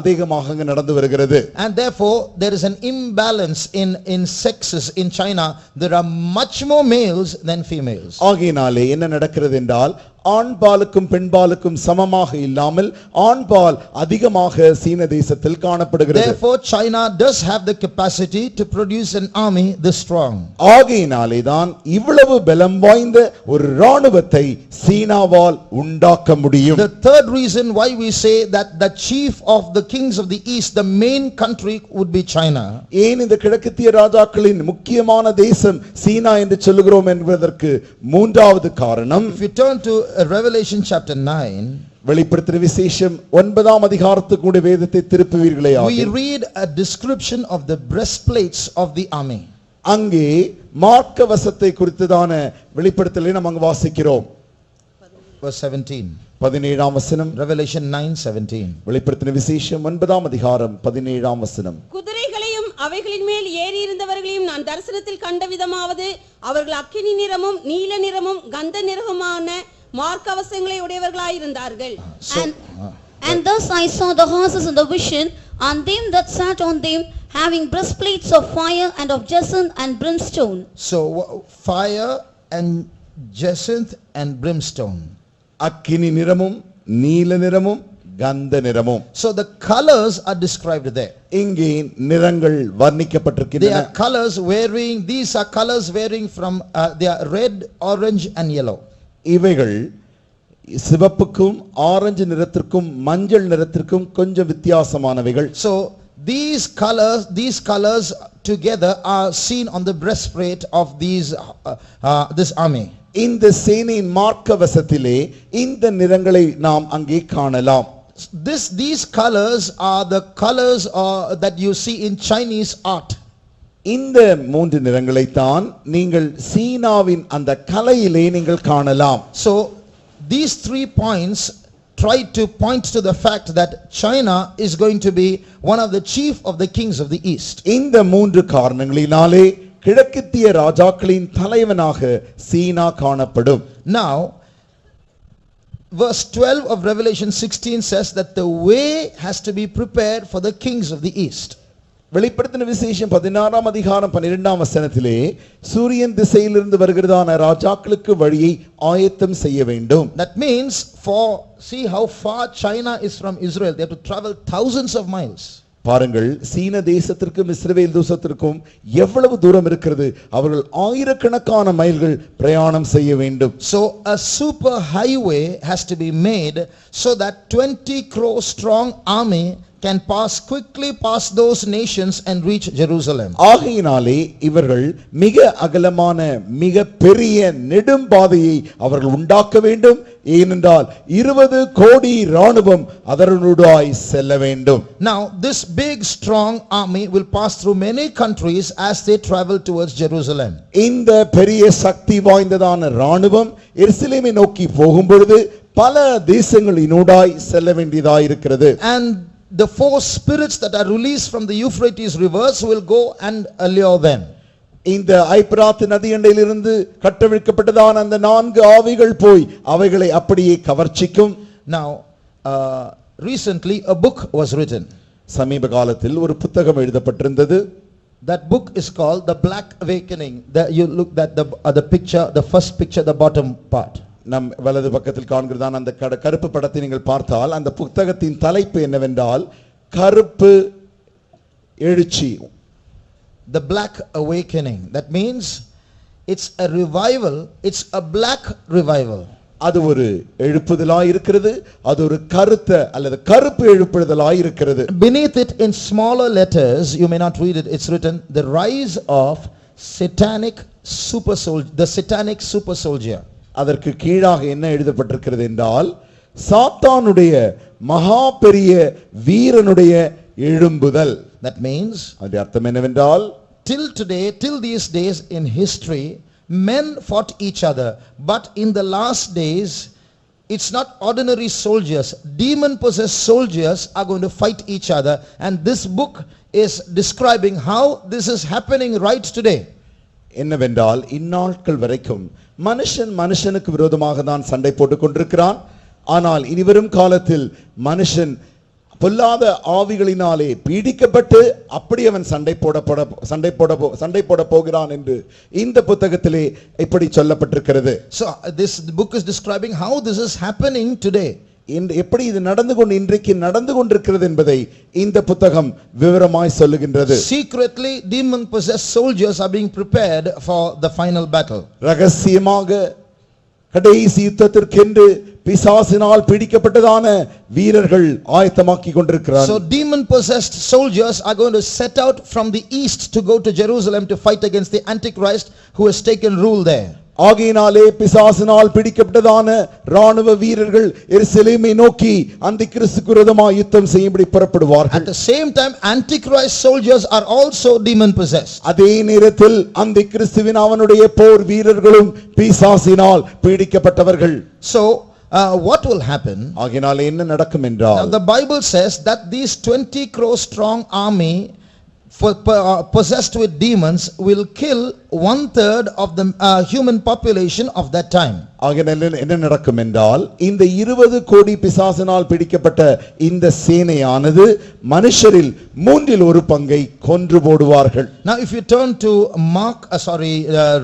அதிகமாக நடந்து வருகிறது. And therefore there is an imbalance in sexes in China. There are much more males than females. ஆகையினாலே என்ன நடக்கிறது என்றால் ஆண்பாலுக்கும் பெண்பாலுக்கும் சமமாக இல்லாமல் ஆண்பால் அதிகமாக சீன தேசத்தில் காணப்படுகிறது. Therefore China does have the capacity to produce an army this strong. ஆகையினாலே தான் இவ்வளவு பலம் வாய்ந்த ஒரு ராணுவத்தை சீனாவால் உண்டாக்க முடியும். The third reason why we say that the chief of the kings of the east, the main country would be China. ஏன் இந்த கிழக்கித்திய ராஜாக்களின் முக்கியமான தேசம் சீனா என்று சொல்லுகிறோம் என்பதற்கு மூன்றாவது காரணம், If you turn to Revelation chapter 9, வெளிப்படுத்தின விசேஷம் 9ஆம் அதிகாரத்துக்கு கூட வேதத்தை திருப்புவீர்களே, we read a description of the breastplates of the army. அங்கே மார்க்கவசத்தை குறித்ததான வெளிப்படுத்தலை நாம் அங்கு வாசிக்கிறோம். Verse 17. 17ஆம் வசனம். Revelation 9:17. வெளிப்படுத்தின விசேஷம் 9ஆம் அதிகாரம் 17ஆம் வசனம். குதிரைகளையும் அவைகளின் மேல் ஏறி இருந்தவர்களையும் நான் தரிசனத்தில் கண்ட விதமாவது அவர்கள் அக்கினி நிறமும் நீல நிறமும் கந்த நிறமுமான மார்க்கவசங்களை உடையவர்களாய் இருந்தார்கள். And thus I saw the horses in the vision, and them that sat on them having breastplates of fire and of jacinth and brimstone. So fire and jacinth and brimstone. அக்கினி நிறமும் நீல நிறமும் கந்த நிறமும். So the colors are described there. இங்கே நிறங்கள் They வர்ணிக்கப்பட்டிருக்கின்றன. are colors wearing, these are colors wearing from they are red, orange and yellow. இவைகள் சிவப்புக்கும் orange நிறத்திற்கும் மஞ்சள் நிறத்திற்கும் கொஞ்சம் வித்தியாசமானவைகள். So these colors together are seen on the breastplate of this army. இந்த சேனையின் மார்க்கவசத்திலே இந்த நிறங்களை நாம் அங்கே காணலாம். These colors are the colors that you see in Chinese art. இந்த மூன்று நிறங்களை தான் நீங்கள் சீனாவின் அந்த கலையிலே நீங்கள் காணலாம். So these 3 points try to point to the fact that China is going to be one of the chief of the kings of the east. இந்த மூன்று காரணங்களினாலே கிழக்கித்திய ராஜாக்களின் தலைவனாக சீனா காணப்படும். Now verse 12 of Revelation 16 says that the way has to be prepared for the kings of the east. வெளிப்படுத்தின விசேஷம் 16ஆம் அதிகாரம் 12ஆம் வசனத்திலே சூரியன் திசையிலிருந்து வருகிறதான ராஜாக்களுக்கு வழியை ஆயத்தம் செய்ய வேண்டும். That means see how far China is from Israel. They have to travel thousands of miles. பாருங்கள், சீன தேசத்திற்கும் இஸ்ரவேல் தேசத்திற்கும் எவ்வளவு தூரம் இருக்கிறது. அவர்கள் ஆயிரக்கணக்கான மைல்கள் பிரயாணம் செய்ய வேண்டும். So a super highway has to be made so that 20 crore strong army can quickly pass those nations and reach Jerusalem. ஆகையினாலே இவர்கள் மிக அகலமான மிக பெரிய நெடும் பாதையை அவர்கள் உண்டாக்க வேண்டும். ஏனென்றால் 20 கோடி ராணுவம் அதனுடாய் செல்ல வேண்டும். Now this big strong army will pass through many countries as they travel towards Jerusalem. இந்த பெரிய சக்தி வாய்ந்ததான ராணுவம் எருசலேமை நோக்கி போகும் பொழுது பல தேசங்களினூடாய் செல்ல வேண்டியதாய் இருக்கிறது. And the 4 spirits that are released from the Euphrates rivers will go and allure them. இந்த ஐபிராத் நதியண்டையிலிருந்து கட்டவிழ்க்கப்பட்டதான அந்த 4 ஆவிகள் போய் அவைகளை அப்படியே கவர்ச்சிக்கும். Now recently a book was written. சமீப காலத்தில் ஒரு புத்தகம் எழுதப்பட்டிருந்தது. That book is called The Black Awakening. You look at the picture, the first picture, the bottom part. நம் வலது பக்கத்தில் காண்கிறதான அந்த கருப்பு படத்தை நீங்கள் பார்த்தால் அந்த புத்தகத்தின் தலைப்பு என்னவென்றால் கருப்பு எழுச்சி. The Black Awakening. That means it's a revival. It's a black revival. அது ஒரு எழுப்புதலாய் இருக்கிறது, அது ஒரு கருத்த அல்லது கருப்பு எழுப்புதலாய் இருக்கிறது. Beneath it in smaller letters, you may not read it, it's written the rise of satanic super soldier, the satanic super soldier. அதற்கு கீழாக என்ன எழுதப்பட்டிருக்கிறது என்றால் சாத்தானுடைய மகா பெரிய வீரனுடைய எழும்புதல். That means அது அர்த்தம் என்னவென்றால் till today, till these days in history, men fought each other, but in the last days it's not ordinary soldiers, demon possessed soldiers are going to fight each other, and this book is describing how this is happening right today. என்னவென்றால் இந்நாட்கள் வரைக்கும் மனுஷனுக்கு விரோதமாக தான் சண்டை போட்டுக் கொண்டிருக்கிறான். ஆனால் இனிவரும் காலத்தில் மனுஷன் பொல்லாத ஆவிகளினாலே பீடிக்கப்பட்டு அப்படி அவன் சண்டை போட போகிறான் என்று இந்த புத்தகத்திலே இப்படி சொல்லப்பட்டிருக்கிறது. So this book is describing how this is happening today. எப்படி இது இன்றைக்கு நடந்து கொண்டிருக்கிறது என்பதை இந்த புத்தகம் விவரமாய் சொல்லுகின்றது. Secretly demon possessed soldiers are being prepared for the final battle. ரகசியமாக கடைசி யுத்தத்திற்கென்று பிசாசினால் பிடிக்கப்பட்டதான வீரர்கள் ஆயத்தமாக்கி கொண்டிருக்கிறார்கள். So demon possessed soldiers are going to set out from the east to go to Jerusalem to fight against the Antichrist who has taken rule there. ஆகையினாலே பிசாசினால் பிடிக்கப்பட்டதான ராணுவ வீரர்கள் எருசலேமை நோக்கி அந்திக்கிறிஸ்துக்கு விரோதமாய் யுத்தம் செய்யும்படி புறப்படுவார்கள். At the same time Antichrist soldiers are also demon possessed. அதே நேரத்தில் அந்திக்கிறிஸ்துவின் அவனுடைய போர் வீரர்களும் பிசாசினால் பீடிக்கப்பட்டவர்கள். So what will happen? ஆகையினாலே என்ன நடக்கும் என்றால் Now the Bible says that these 20 crore strong army possessed with demons will kill 1/3 of the human population of that time. ஆகையால் என்ன நடக்கும் என்றால் இந்த 20 கோடி பிசாசினால் பிடிக்கப்பட்ட இந்த சேனையானது மனுஷரில் 1/3 பங்கை கொன்று போடுவார்கள். Now if you turn to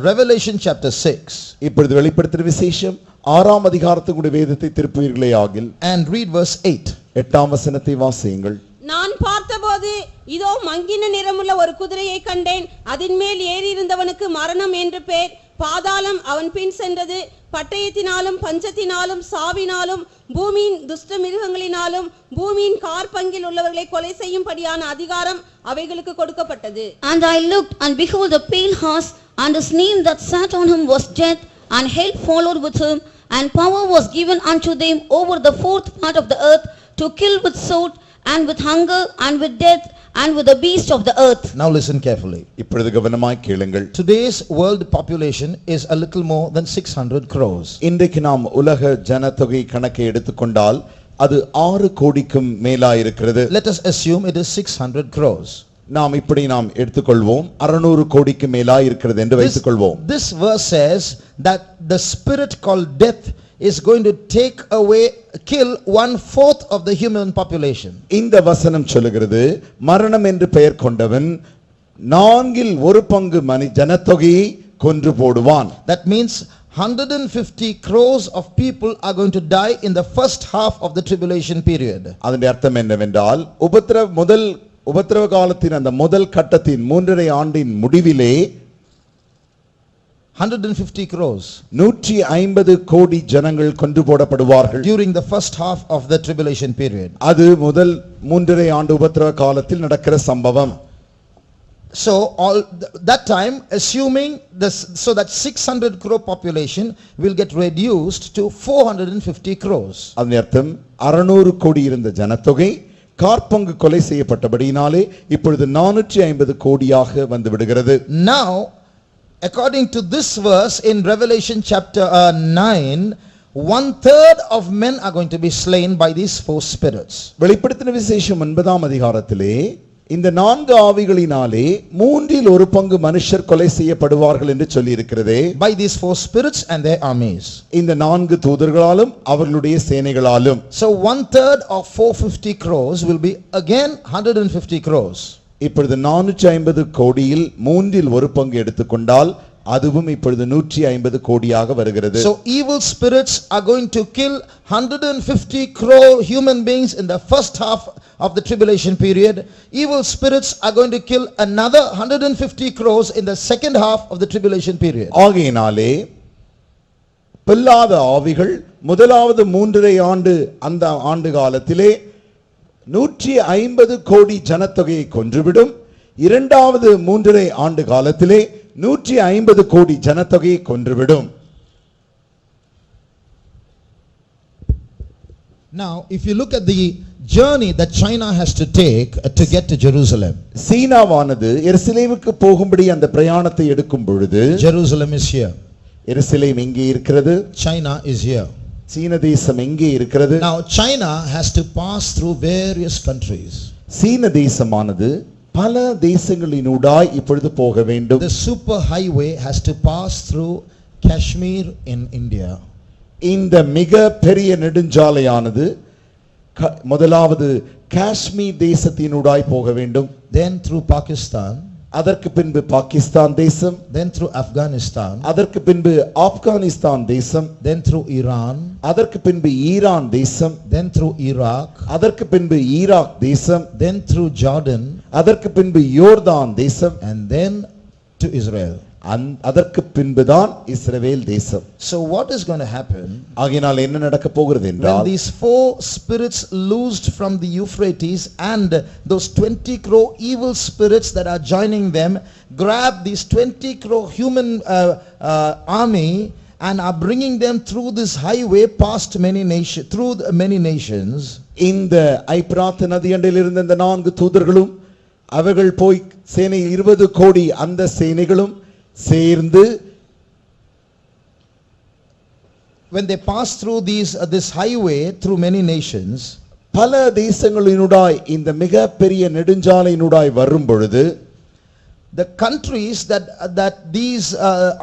Revelation chapter 6, இப்பொழுது வெளிப்படுத்தின விசேஷம் 6ஆம் அதிகாரத்துடைய வேதத்தை திருப்புவீர்களே ஆகில் and read verse 8. 8ஆம் வசனத்தை வாசியுங்கள். நான் பார்த்தபோது இதோ மங்கின நிறமுள்ள ஒரு குதிரையை கண்டேன். அதன் மேல் ஏறி இருந்தவனுக்கு மரணம் என்று பேர். பாதாளம் அவன் பின் சென்றது. பட்டயத்தினாலும் பஞ்சத்தினாலும் சாவினாலும் பூமியின் துஷ்ட மிருகங்களினாலும் பூமியின் கார்பங்கில் உள்ளவர்களை கொலை செய்யும்படியான அதிகாரம் அவைகளுக்கு கொடுக்கப்பட்டது. And I looked, and behold, a pale horse, and his name that sat on him was Death, and hell followed with him, and power was given unto them over the fourth part of the earth, to kill with sword, and with hunger, and with death, and with the beast of the earth. Now listen carefully. இப்பொழுது கவனமாய் கேளுங்கள். Today's world population is a little more than 600 crores. இன்றைக்கு நாம் உலக ஜனத்தொகை கணக்கை எடுத்துக்கொண்டால் அது 6 கோடிக்கும் மேலாய் இருக்கிறது. Let us assume it is 600 crores. நாம் எடுத்துக்கொள்வோம் 600 கோடிக்கு மேலாய் இருக்கிறது என்று வைத்துக்கொள்வோம். This verse says that the spirit called death is going to kill 1/4 of the human population. இந்த வசனம் சொல்லுகிறது மரணம் என்று பெயர் கொண்டவன் 4/1 பங்கு ஜனத்தொகையை கொன்று போடுவான். That means 150 crores of people are going to die in the first half of the tribulation period. அதனுடைய அர்த்தம் என்னவென்றால் உபத்திரவ காலத்தின் அந்த முதல் கட்டத்தின் 3.5 ஆண்டின் முடிவிலே 150 crores 150 கோடி ஜனங்கள் கொன்று போடப்படுவார்கள். during the first half of the tribulation period. அது முதல் 3.5 ஆண்டு உபத்திரவ காலத்தில் நடக்கிற சம்பவம். So that time assuming this, so that 600 crore population will get reduced to 450 crores. அதன் அர்த்தம் 600 கோடி இருந்த ஜனத்தொகை கார்பங்கு கொலை செய்யப்பட்டபடியினாலே இப்பொழுது 450 கோடியாக வந்து விடுகிறது. Now according to this verse in Revelation chapter 9, 1/3 of men are going to be slain by these 4 spirits. வெளிப்படுத்தின விசேஷம் 9ஆம் அதிகாரத்திலே இந்த 4 ஆவிகளினாலே 1/3 பங்கு மனுஷர் கொலை செய்யப்படுவார்கள் என்று சொல்லி இருக்கிறதே. By these 4 spirits and their armies. இந்த 4 தூதர்களாலும் அவர்களுடைய சேனைகளாலும். So 1/3 of 450 crores will be again 150 crores. இப்பொழுது 450 கோடியில் 1/3 பங்கு எடுத்துக்கொண்டால் அதுவும் இப்பொழுது 150 கோடியாக வருகிறது. So evil spirits are going to kill 150 crore human beings in the first half of the tribulation period. Evil spirits are going to kill another 150 crores in the second half of the tribulation period. ஆகையினாலே பொல்லாத ஆவிகள் முதலாவது 3.5 ஆண்டு அந்த ஆண்டு காலத்திலே 150 கோடி ஜனத்தொகையை கொன்றுவிடும். இரண்டாவது 3.5 ஆண்டு காலத்திலே 150 கோடி ஜனத்தொகையை கொன்றுவிடும். Now, if you look at the journey that China has to take to get to Jerusalem. சீனாவானது எருசலேமுக்கு போகும்படி அந்த பிரயாணத்தை எடுக்கும் பொழுது Jerusalem is here. எருசலேம் எங்கே இருக்கிறது? China is here. சீன தேசம் எங்கே இருக்கிறது? Now, China has to pass through various countries. சீன தேசமானது பல தேசங்களினூடாய் இப்பொழுது போக வேண்டும். The super highway has to pass through Kashmir in India. இந்த மிக பெரிய நெடுஞ்சாலையானது முதலாவது காஷ்மீர் தேசத்தினூடாய் போக வேண்டும். Then through Pakistan. அதற்கு பின்பு பாகிஸ்தான் தேசம். Then through Afghanistan. அதற்கு பின்பு ஆப்கானிஸ்தான் தேசம். Then through Iran. அதற்கு பின்பு ஈரான் தேசம். Then through Iraq. அதற்கு பின்பு ஈராக் தேசம். Then through Jordan. அதற்கு பின்பு யோர்தான் தேசம். And then to Israel. அதற்கு பின்புதான் இஸ்ரவேல் தேசம். So what is going to happen? ஆகையால் என்ன நடக்க போகிறது என்றால், when these 4 spirits loosed from the Euphrates and those 20 crore evil spirits that are joining them grab these 20 crore human army and are bringing them through this highway past many nations, through many nations. இந்த ஐப்ராத் நதியண்டையில் இருந்த இந்த 4 தூதர்களும் அவர்கள் போய் சேனை 20 கோடி அந்த சேனைகளும் சேர்ந்து when they pass through this highway through many nations, பல தேசங்களினூடாய் இந்த மிக பெரிய நெடுஞ்சாலையினூடாய் வரும் பொழுது the countries that these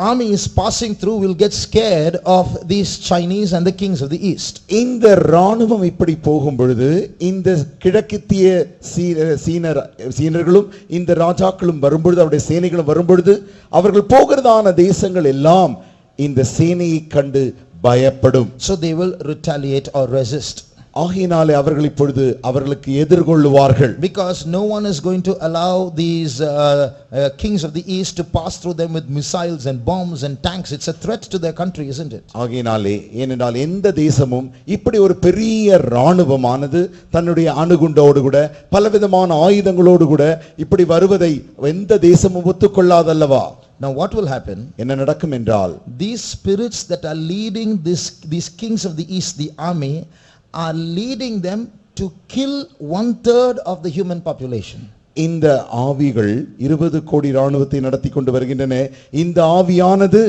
army is passing through will get scared of these Chinese and the kings of the east. இந்த ராணுவம் இப்படி போகும் பொழுது இந்த கிழக்கித்திய சீனர்களும் இந்த ராஜாக்களும் வரும்பொழுது அவருடைய சேனைகளும் வரும்பொழுது அவர்கள் போகிறதான தேசங்கள் எல்லாம் இந்த சேனையை கண்டு பயப்படும். So they will retaliate or resist. ஆகையினாலே அவர்கள் இப்பொழுது அவர்களுக்கு எதிர்கொள்ளுவார்கள். Because no one is going to allow these kings of the east to pass through them with missiles and bombs and tanks. It's a threat to their country, isn't it? ஆகையினாலே ஏனென்றால் எந்த தேசமும் இப்படி ஒரு பெரிய ராணுவமானது தன்னுடைய அணுகுண்டோடு கூட பலவிதமான ஆயுதங்களோடு கூட இப்படி வருவதை எந்த தேசமும் ஒத்துக்கொள்ளாதல்லவா? Now what will happen? என்ன நடக்கும் என்றால், these spirits that are leading these kings of the east, the army, are leading them to kill 1/3 of the human population. இந்த ஆவிகள் 20 கோடி ராணுவத்தை நடத்தி கொண்டு வருகின்றன. இந்த ஆவியானது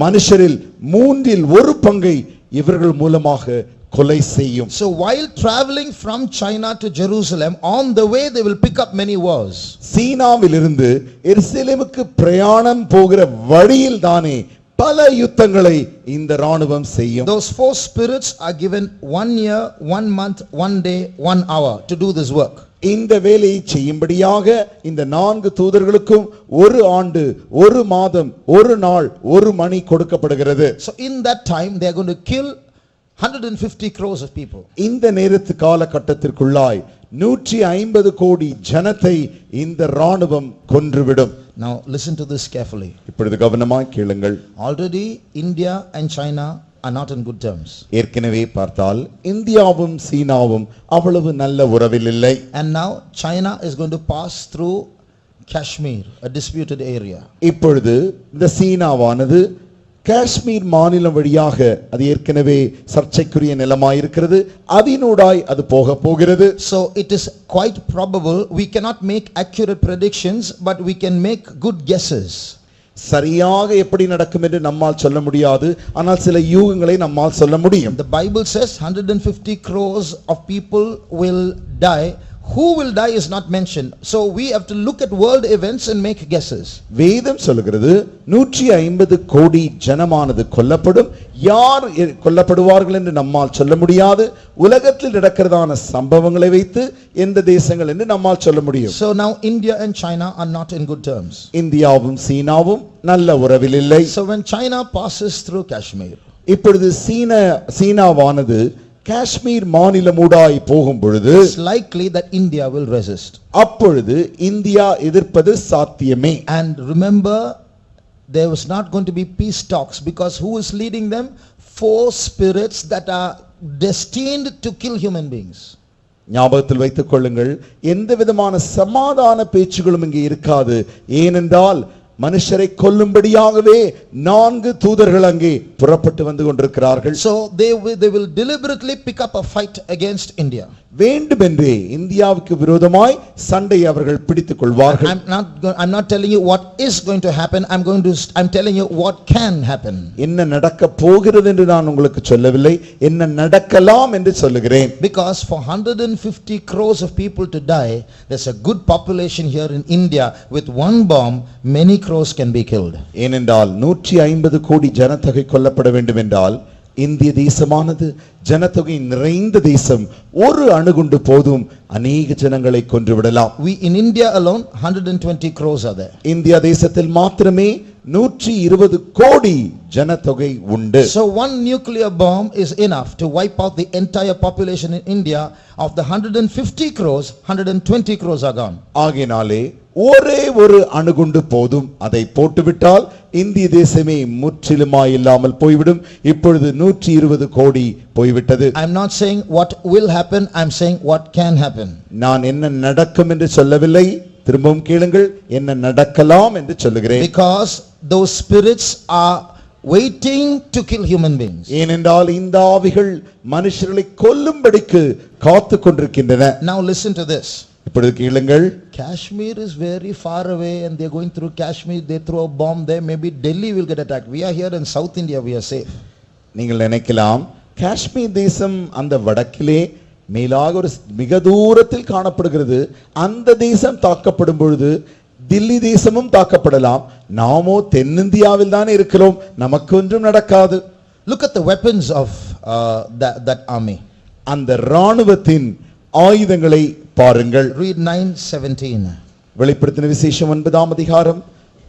மனுஷரில் 1/3 பங்கை இவர்கள் மூலமாக கொலை செய்யும். So while traveling from China to Jerusalem, on the way they will pick up many wars. சீனாவிலிருந்து எருசலேமுக்கு பிரயாணம் போகிற வழியில் தானே பல யுத்தங்களை இந்த ராணுவம் செய்யும். Those 4 spirits are given 1 year, 1 month, 1 day, 1 hour to do this work. இந்த வேலையை செய்யும்படியாக இந்த 4 தூதர்களுக்கும் 1 ஆண்டு, 1 மாதம், 1 நாள், 1 மணி கொடுக்கப்படுகிறது. So in that time they are going to kill 150 crores of people. இந்த நேரத்து காலகட்டத்திற்குள்ளாய் 150 கோடி ஜனத்தை இந்த ராணுவம் கொன்றுவிடும். Now listen to this carefully. இப்பொழுது கவனமாய் கேளுங்கள். Already India and China are not in good terms. ஏற்கனவே பார்த்தால் இந்தியாவும் சீனாவும் அவ்வளவு நல்ல உறவில் இல்லை. And now China is going to pass through Kashmir, a disputed area. இப்பொழுது இந்த சீனாவானது காஷ்மீர் மாநிலம் வழியாக அது ஏற்கனவே சர்ச்சைக்குரிய நிலமாயிருக்கிறது, அதனூடாய் அது போக போகிறது. So it is quite probable, we cannot make accurate predictions, but we can make good guesses. சரியாக எப்படி நடக்கும் என்று நம்மால் சொல்ல முடியாது, ஆனால் சில யூகங்களை நம்மால் சொல்ல முடியும். The Bible says 150 crores of people will die. Who will die is not mentioned. So we have to look at world events and make guesses. வேதம் சொல்கிறது 150 கோடி ஜனமானது கொல்லப்படும். யார் கொல்லப்படுவார்கள் என்று நம்மால் சொல்ல முடியாது. உலகத்தில் நடக்கிறதான சம்பவங்களை வைத்து எந்த தேசங்கள் என்று நம்மால் சொல்ல முடியும். So now India and China are not in good terms. இந்தியாவும் சீனாவும் நல்ல உறவில் இல்லை. So when China passes through Kashmir, இப்பொழுது சீனாவானது காஷ்மீர் மாநிலமூடாய் போகும் பொழுது it's likely that India will resist. அப்பொழுது இந்தியா எதிர்ப்பது சாத்தியமே. And remember, there was not going to be peace talks, because who is leading them? Four spirits that are destined to kill human beings. ஞாபகத்தில் வைத்துக் கொள்ளுங்கள், எந்த விதமான சமாதான பேச்சுகளும் இங்கே இருக்காது. ஏனென்றால் மனுஷரை கொல்லும்படியாகவே 4 தூதர்கள் அங்கே புறப்பட்டு வந்து கொண்டிருக்கிறார்கள். So they will deliberately pick up a fight against India. வேண்டுமென்றே இந்தியாவுக்கு விரோதமாய் சண்டை அவர்கள் பிடித்துக் கொள்வார்கள். I'm not telling you what is going to happen. I'm telling you what can happen. என்ன நடக்க போகிறது என்று நான் உங்களுக்கு சொல்லவில்லை, என்ன நடக்கலாம் என்று சொல்லுகிறேன். Because for 150 crores of people to die, there's a good population here in India. With one bomb, many crores can be killed. ஏனென்றால் 150 கோடி ஜனத்தொகை கொல்லப்பட வேண்டும் என்றால் இந்திய தேசமானது ஜனத்தொகை நிறைந்த தேசம். ஒரு அணுகுண்டு போதும் அநேக ஜனங்களை கொன்றுவிடலாம். We in India alone 120 crores are there. India தேசத்தில் மாத்திரமே 120 கோடி ஜனத்தொகை உண்டு. So one nuclear bomb is enough to wipe out the entire population in India. Of the 150 crores, 120 crores are gone. ஆகையினாலே ஒரே ஒரு அணுகுண்டு போதும், அதை போட்டுவிட்டால் இந்திய தேசமே முற்றிலுமாய் இல்லாமல் போய்விடும். இப்பொழுது 120 கோடி போய்விட்டது. I am not saying what will happen, I am saying what can happen. நான் என்ன நடக்கும் என்று சொல்லவில்லை, திரும்பவும் கேளுங்கள், என்ன நடக்கலாம் என்று சொல்லுகிறேன். Because those spirits are waiting to kill human beings. ஏனென்றால் இந்த ஆவிகள் மனுஷர்களை கொல்லும்படிக்கு காத்துக் கொண்டிருக்கின்றன. Now listen to this. இப்பொழுது கேளுங்கள். Kashmir is very far away and they are going through Kashmir. They throw a bomb there, maybe Delhi will get attacked. We are here in South India, we are safe. நீங்கள் நினைக்கலாம், காஷ்மீர் தேசம் அந்த வடக்கிலே மேலாக ஒரு மிக தூரத்தில் காணப்படுகிறது. அந்த தேசம் தாக்கப்படும் பொழுது தில்லி தேசமும் தாக்கப்படலாம். நாமோ தென்னிந்தியாவில் தான் இருக்கிறோம், நமக்கு ஒன்றும் நடக்காது. Look at the weapons of that army. அந்த ராணுவத்தின் ஆயுதங்களை பாருங்கள். Read 9:17. வெளிப்படுத்தின விசேஷம் 9ஆம் அதிகாரம்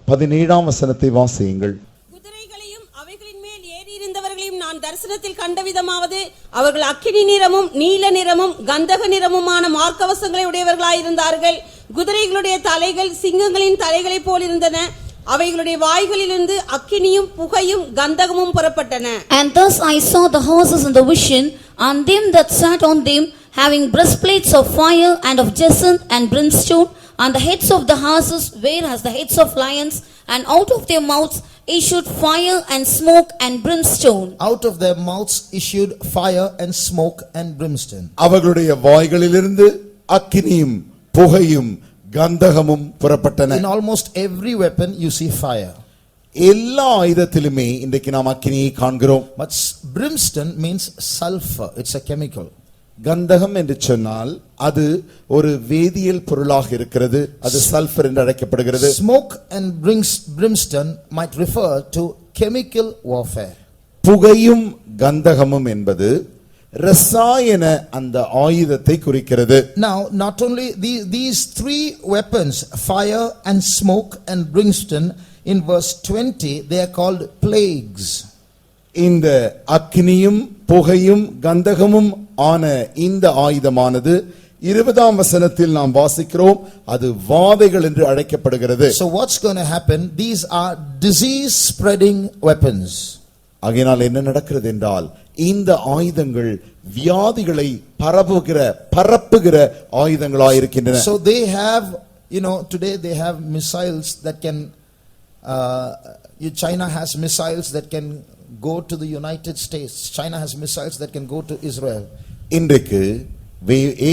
17ஆம் வசனத்தை வாசியுங்கள். குதிரைகளையும் அவைகளின் மேல் ஏறி இருந்தவர்களையும் நான் தரிசனத்தில் கண்ட விதமாவது, அவர்கள் அக்கினி நிறமும் நீல நிறமும் கந்தக நிறமுமான மார்க்கவசங்களை உடையவர்களாயிருந்தார்கள். குதிரைகளுடைய தலைகள் சிங்கங்களின் தலைகளை போல் இருந்தன. அவைகளுடைய வாய்களிலிருந்து அக்கினியும் புகையும் கந்தகமும் புறப்பட்டன. And thus I saw the horses in the vision, and them that sat on them, having breastplates of fire and of jacinth and brimstone, and the heads of the horses were as the heads of lions, and out of their mouths issued fire and smoke and brimstone. Out of their mouths issued fire and smoke and brimstone. அவர்களுடைய வாய்களிலிருந்து அக்கினியும் புகையும் கந்தகமும் புறப்பட்டன. In almost every weapon you see fire. எல்லா ஆயுதத்திலுமே இன்றைக்கு நாம் அக்கினியை காண்கிறோம். But brimstone means sulfur. It's a chemical. கந்தகம் என்று சொன்னால் அது ஒரு வேதியியல் பொருளாக இருக்கிறது. அது சல்பர் என்று அழைக்கப்படுகிறது. Smoke and brimstone might refer to chemical warfare. புகையும் கந்தகமும் என்பது ரசாயன அந்த ஆயுதத்தை குறிக்கிறது. Now not only these three weapons, fire and smoke and brimstone, in verse 20 they are called plagues. இந்த அக்னியும் புகையும் கந்தகமும் ஆன இந்த ஆயுதமானது 20ஆம் வசனத்தில் நாம் வாசிக்கிறோம், அது வாதைகள் என்று அழைக்கப்படுகிறது. So what's going to happen? These are disease spreading weapons. ஆகையால் என்ன நடக்கிறது என்றால் இந்த ஆயுதங்கள் வியாதிகளை பரப்புகிற ஆயுதங்களாயிருக்கின்றன. So they have, today they have missiles that can China has missiles that can go to the United States. China has missiles that can go to Israel. இன்றைக்கு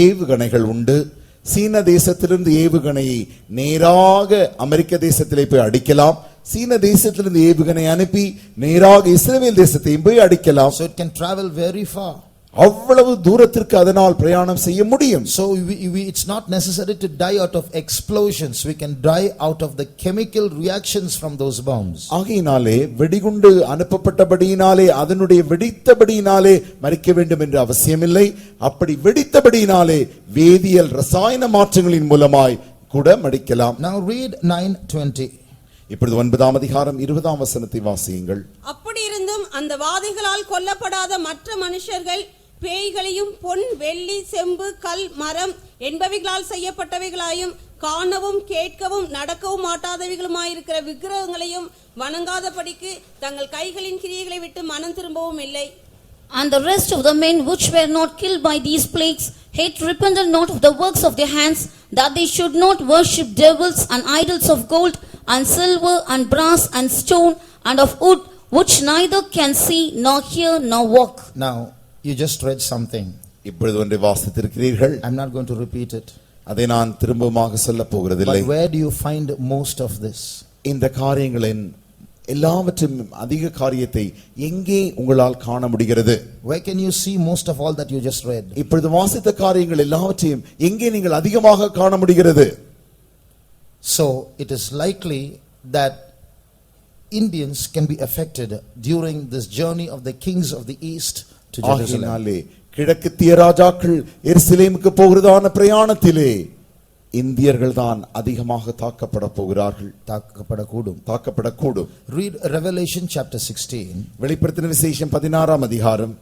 ஏவுகணைகள் உண்டு. சீன தேசத்திலிருந்து ஏவுகணையை நேராக அமெரிக்க தேசத்திலே போய் அடிக்கலாம். சீன தேசத்திலிருந்து ஏவுகணை அனுப்பி நேராக இஸ்ரவேல் தேசத்தையும் போய் அடிக்கலாம். So it can travel very far. அவ்வளவு தூரத்திற்கு அதனால் பிரயாணம் செய்ய முடியும். So it's not necessary to die out of explosions. We can die out of the chemical reactions from those bombs. ஆகையினாலே வெடிகுண்டு அனுப்பப்பட்டபடியினாலே அதனுடைய வெடித்தபடியினாலே மரிக்க வேண்டும் என்ற அவசியமில்லை. அப்படி வெடித்தபடியினாலே வேதியியல் ரசாயன மாற்றங்களின் மூலமாய் கூட மடிக்கலாம். Now read 9:20. இப்பொழுது 9ஆம் அதிகாரம் 20ஆம் வசனத்தை வாசியுங்கள். அப்படி இருந்தும் அந்த வாதைகளால் கொல்லப்படாத மற்ற மனுஷர்கள் பேய்களையும் பொன் வெள்ளி செம்பு கல் மரம் என்பவைகளால் செய்யப்பட்டவைகளாயும் காணவும் கேட்கவும் நடக்கவும் மாட்டாதவைகளுமாயிருக்கிற விக்கிரகங்களையும் வணங்காதபடிக்கு தங்கள் கைகளின் கிரியைகளை விட்டு மனம் திரும்பவும் இல்லை. And the rest of the men which were not killed by these plagues hate repented not of the works of their hands, that they should not worship devils and idols of gold and silver and brass and stone and of wood, which neither can see nor hear nor walk. Now, you just read something. இப்பொழுது ஒன்றை வாசித்திருக்கிறீர்கள். I'm not going to repeat it. அதை நான் திரும்பமாக சொல்லப் போகிறதில்லை. But where do you find most of this? இந்த காரியங்களின் எல்லாவற்றும் அதிக காரியத்தை எங்கே உங்களால் காண முடிகிறது? Where can you see most of all that you just read? இப்பொழுது வாசித்த காரியங்கள் எல்லாவற்றையும் எங்கே நீங்கள் அதிகமாக காண முடிகிறது? So it is likely that Indians can be affected during this journey of the kings of the east to Jerusalem. ஆகினாலே கிழக்கித்திய ராஜாக்கள் எருசலேமுக்கு போகிறதான பிரயாணத்திலே இந்தியர்கள் தான் அதிகமாக தாக்கப்பட போகிறார்கள். தாக்கப்படக்கூடும். Read Revelation chapter 16. வெளிப்படுத்தின விசேஷம் 16ஆம் அதிகாரம்.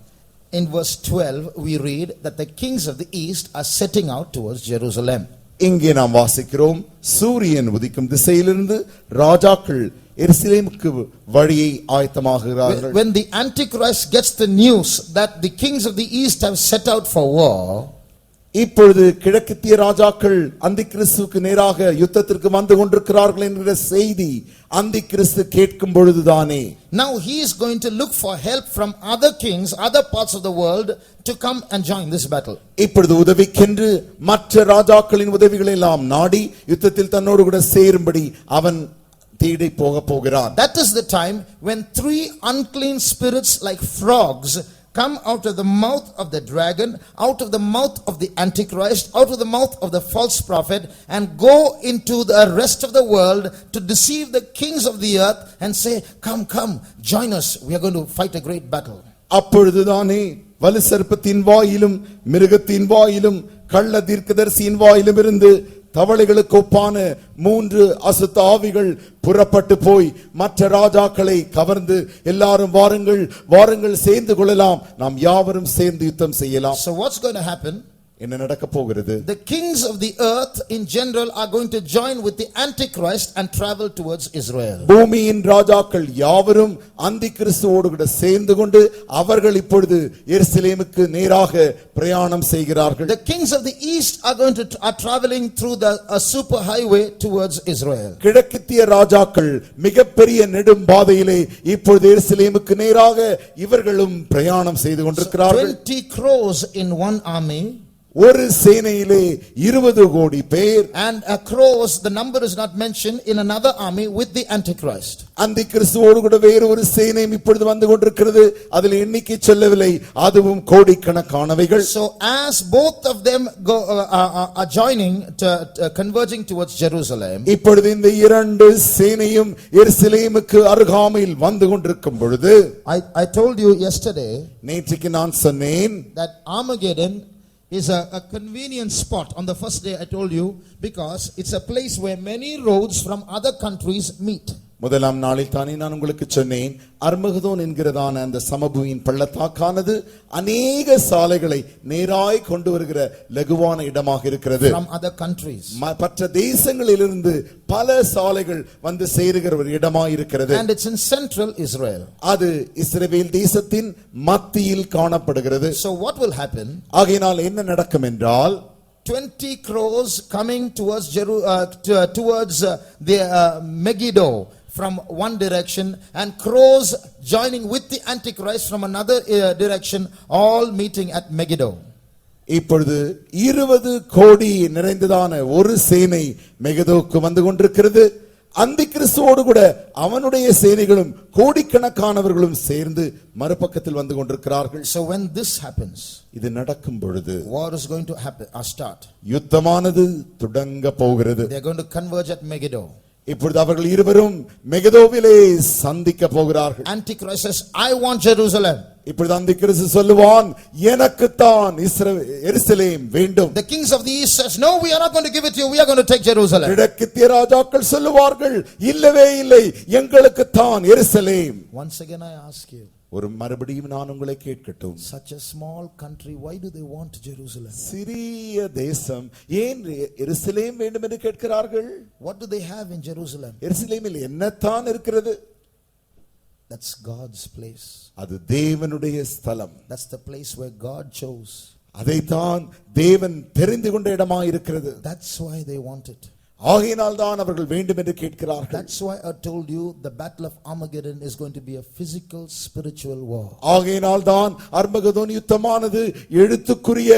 In verse 12 we read that the kings of the east are setting out towards Jerusalem. இங்கே நாம் வாசிக்கிறோம், சூரியன் உதிக்கும் திசையிலிருந்து ராஜாக்கள் எருசலேமுக்கு வழியை ஆயத்தமாகிறார்கள். When the Antichrist gets the news that the kings of the east have set out for war, இப்பொழுது கிழக்கித்திய ராஜாக்கள் அந்தி கிறிஸ்துவுக்கு நேராக யுத்தத்திற்கு வந்து கொண்டிருக்கிறார்கள் என்கிற செய்தி அந்தி கிறிஸ்து கேட்கும் பொழுதுதானே, now he is going to look for help from other kings, other parts of the world to come and join this battle. இப்பொழுது உதவிக்கென்று மற்ற ராஜாக்களின் உதவிகளை எல்லாம் நாடி யுத்தத்தில் தன்னோடு கூட சேரும்படி அவன் தேடி போகிறான். That is the time when 3 unclean spirits like frogs come out of the mouth of the dragon, out of the mouth of the Antichrist, out of the mouth of the false prophet, and go into the rest of the world to deceive the kings of the earth and say, come, join us, we are going to fight a great battle. அப்பொழுதுதானே வலு சர்ப்பத்தின் வாயிலும் மிருகத்தின் வாயிலும் கள்ள தீர்க்கதரிசியின் வாயிலும் இருந்து தவளைகளுக்கு ஒப்பான 3 அசுத்த ஆவிகள் புறப்பட்டு போய் மற்ற ராஜாக்களை கவர்ந்து எல்லாரும் வாருங்கள் சேர்ந்து கொள்ளலாம், நாம் யாவரும் சேர்ந்து யுத்தம் செய்யலாம். So what's going to happen? என்ன நடக்க போகிறது? The kings of the earth in general are going to join with the Antichrist and travel towards Israel. பூமியின் ராஜாக்கள் யாவரும் அந்தி கிறிஸ்துவோடு கூட சேர்ந்து கொண்டு அவர்கள் இப்பொழுது எருசலேமுக்கு நேராக பிரயாணம் செய்கிறார்கள். The kings of the east are traveling through the super highway towards Israel. கிழக்கித்திய ராஜாக்கள் மிகப்பெரிய நெடும் பாதையிலே இப்பொழுது எருசலேமுக்கு நேராக இவர்களும் பிரயாணம் செய்து கொண்டிருக்கிறார்கள். 20 crores in one army. ஒரு சேனையிலே 20 கோடி பேர். And across, the number is not mentioned, in another army with the Antichrist. அந்தி கிறிஸ்துவோடு கூட வேறு ஒரு சேனை இப்பொழுது வந்து கொண்டிருக்கிறது, அதில் எண்ணிக்கை சொல்லவில்லை, அதுவும் கோடிக்கணக்கானவைகள். So as both of them go are joining converging towards Jerusalem, இப்பொழுது இந்த 2 சேனையும் எருசலேமுக்கு அருகாமையில் வந்து கொண்டிருக்கும் பொழுது, I told you yesterday, நேற்றுக்கு நான் சொன்னேன், that Armageddon is a convenient spot on the first day. I told you, because it's a place where many roads from other countries meet. முதலாம் நாளில் தானே நான் உங்களுக்கு சொன்னேன், அர்மகதோன் என்கிறதான அந்த சமபூமியின் பள்ளத்தாக்கானது அநேக சாலைகளை நேராய் கொண்டு வருகிற லகுவான இடமாக இருக்கிறது. From other countries, மற்ற தேசங்களிலிருந்து பல சாலைகள் வந்து சேருகிற ஒரு இடமாய் இருக்கிறது. and it's in central Israel. அது இஸ்ரவேல் தேசத்தின் மத்தியில் காணப்படுகிறது. So what will happen? ஆகையினால் என்ன நடக்கும் என்றால், 20 crores coming towards the Megiddo from one direction, and crows joining with the Antichrist from another direction, all meeting at Megiddo. இப்பொழுது 20 கோடி நிறைந்ததான ஒரு சேனை மெகிதோவுக்கு வந்து கொண்டிருக்கிறது. அந்தி கிறிஸ்துவோடு கூட அவனுடைய சேனைகளும் கோடிக்கணக்கானவர்களும் சேர்ந்து மறுபக்கத்தில் வந்து கொண்டிருக்கிறார்கள். So when this happens, இது நடக்கும் பொழுது, war is going to happen or start. யுத்தமானது தொடங்க போகிறது. They are going to converge at Megiddo. இப்பொழுது அவர்கள் இருவரும் மெகிதோவிலே சந்திக்க போகிறார்கள். Antichrist says, I want Jerusalem. இப்பொழுது அந்தி கிறிஸ்து சொல்லுவான், எனக்குத்தான் எருசலேம் வேண்டும். The kings of the east says, no, we are not going to give it to you, we are going to take Jerusalem. கிழக்கித்திய ராஜாக்கள் சொல்லுவார்கள், இல்லவே இல்லை, எங்களுக்குத்தான் எருசலேம். Once again I ask you, ஒரு மறுபடியும் நான் உங்களை கேட்கட்டும், Such a small country, why do they want Jerusalem? சிறிய தேசம் ஏன் எருசலேம் வேண்டும் என்று கேட்கிறார்கள்? What do they have in Jerusalem? எருசலேமில் என்னத்தான் இருக்கிறது? That's God's place. அது தேவனுடைய ஸ்தலம். That's the place where God chose. அதைத்தான் தேவன் தெரிந்து கொண்ட இடமாக இருக்கிறது. That's why they want it. ஆகையினால் தான் அவர்கள் வேண்டும் என்று கேட்கிறார்கள். That's why I told you the battle of Armageddon is going to be a physical spiritual war. ஆகையினால் தான் அர்மகதோன் யுத்தமானது எழுத்துக்குரிய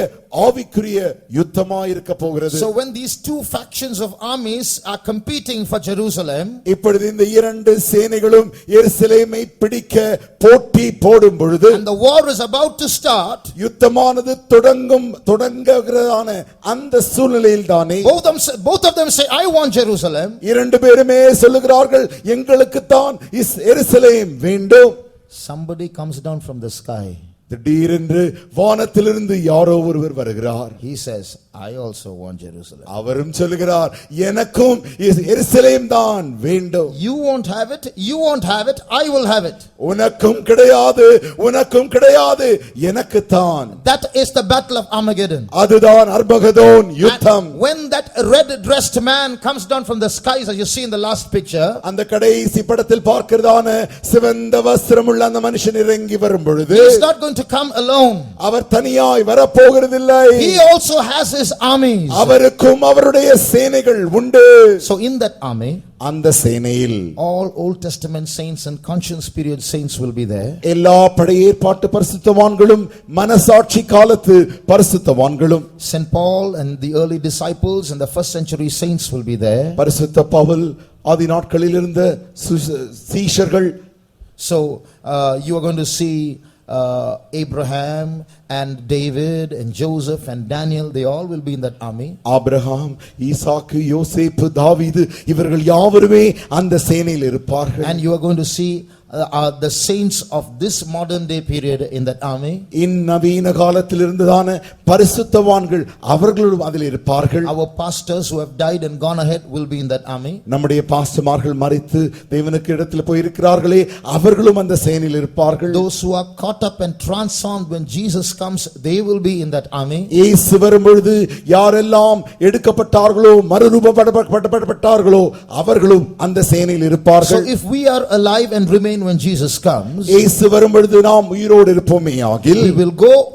ஆவிக்குரிய யுத்தமாய் இருக்க போகிறது. So when these two factions of armies are competing for Jerusalem, இப்பொழுது இந்த இரண்டு சேனைகளும் எருசலேமை பிடிக்க போட்டி போடும் பொழுது, and the war is about to start, யுத்தமானது தொடங்குகிறதான அந்த சூழ்நிலையில் தானே both of them say, I want Jerusalem. இரண்டு பேருமே சொல்லுகிறார்கள், எங்களுக்கு தான் எருசலேம் வேண்டும். Somebody comes down from the sky. திடீரென்று வானத்திலிருந்து யாரோ ஒருவர் வருகிறார். He says, I also want Jerusalem. அவரும் சொல்லுகிறார், எனக்கும் எருசலேம் தான் வேண்டும். You won't have it, you won't have it, I will have it. உனக்கும் கிடையாது, உனக்கும் கிடையாது, எனக்கு தான். That is the battle of Armageddon. அதுதான் அர்மகதோன் யுத்தம். And when that red dressed man comes down from the skies, as you see in the last picture, அந்த கடைசி படத்தில் பார்க்கிறதான சிவந்த வஸ்திரமுள்ள அந்த மனுஷன் இறங்கி வரும் பொழுது, he is not going to come alone. அவர் தனியாய் வர போகிறதில்லை. He also has his armies. அவருக்கும் அவருடைய சேனைகள் உண்டு. So in that army, அந்த சேனையில் all Old Testament saints and conscience period saints will be there. எல்லா பழைய ஏற்பாட்டு பரிசுத்தவான்களும் மனசாட்சி காலத்து பரிசுத்தவான்களும், St. Paul and the early disciples and the first century saints will be there. பரிசுத்த பவுல் ஆதி நாட்களில் இருந்த சீஷர்கள். So you are going to see Abraham and David and Joseph and Daniel, they all will be in that army. Abraham, ஈசாக்கு, யோசேப்பு, தாவீது இவர்கள் யாவருமே அந்த சேனையில் இருப்பார்கள். And you are going to see the saints of this modern day period in that army. நவீன காலத்தில் இருந்ததான பரிசுத்தவான்கள் அவர்களும் அதில் இருப்பார்கள். Our pastors who have died and gone ahead will be in that army. நம்முடைய பாஸ்டர்மார்கள் மரித்து தேவனுக்கு இடத்தில் போய் இருக்கிறார்களே, அவர்களும் அந்த சேனையில் இருப்பார்கள். Those who are caught up and transformed when Jesus comes, they will be in that army. இயேசு வரும் பொழுது யாரெல்லாம் எடுக்கப்பட்டார்களோ, மறுரூபப்பட்டார்களோ, அவர்களும் அந்த சேனையில் இருப்பார்கள். So if we are alive and remain when Jesus comes, இயேசு வரும் பொழுது நாம் உயிரோடு இருப்போமே ஆகில்,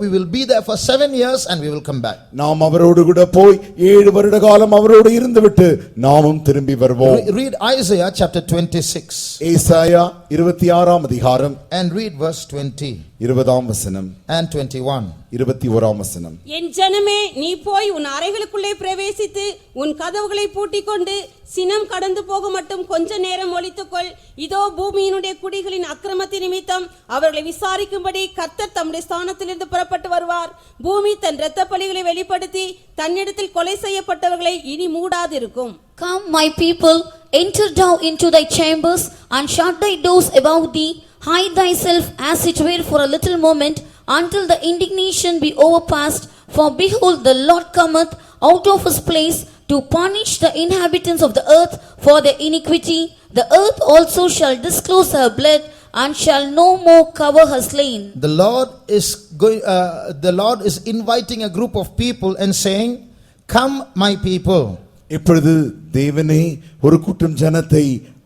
we will be there for 7 years and we will come back. நாம் அவரோடு கூட போய் 7 வருட காலம் அவரோடு இருந்துவிட்டு நாமும் திரும்பி வருவோம். Read Isaiah chapter 26. ஏசாயா 26ஆம் அதிகாரம் and read verse 20 20ஆம் வசனம் and 21. 21ஆம் வசனம். என் ஜனமே, நீ போய் உன் அறைகளுக்குள்ளே பிரவேசித்து உன் கதவுகளை பூட்டிக்கொண்டு சினம் கடந்து போக மட்டும் கொஞ்ச நேரம் ஒளித்துக்கொள். இதோ பூமியினுடைய குடிகளின் அக்கிரமத்தின் நிமித்தம் அவர்களை விசாரிக்கும்படி கர்த்தர் தம்முடைய ஸ்தானத்திலிருந்து புறப்பட்டு வருவார். பூமி தன் இரத்த பலிகளை வெளிப்படுத்தி தன்னிடத்தில் கொலை செய்யப்பட்டவர்களை இனி மூடாதிருக்கும். Come, my people, enter down into thy chambers and shut thy doors above thee. Hide thyself as it were for a little moment, until the indignation be overpast. For behold, the Lord cometh out of his place to punish the inhabitants of the earth for their iniquity. The earth also shall disclose her blood, and shall no more cover her slain. The Lord is inviting a group of people and saying, come my people. இப்பொழுது தேவனே ஒரு கூட்டம் ஜனத்தை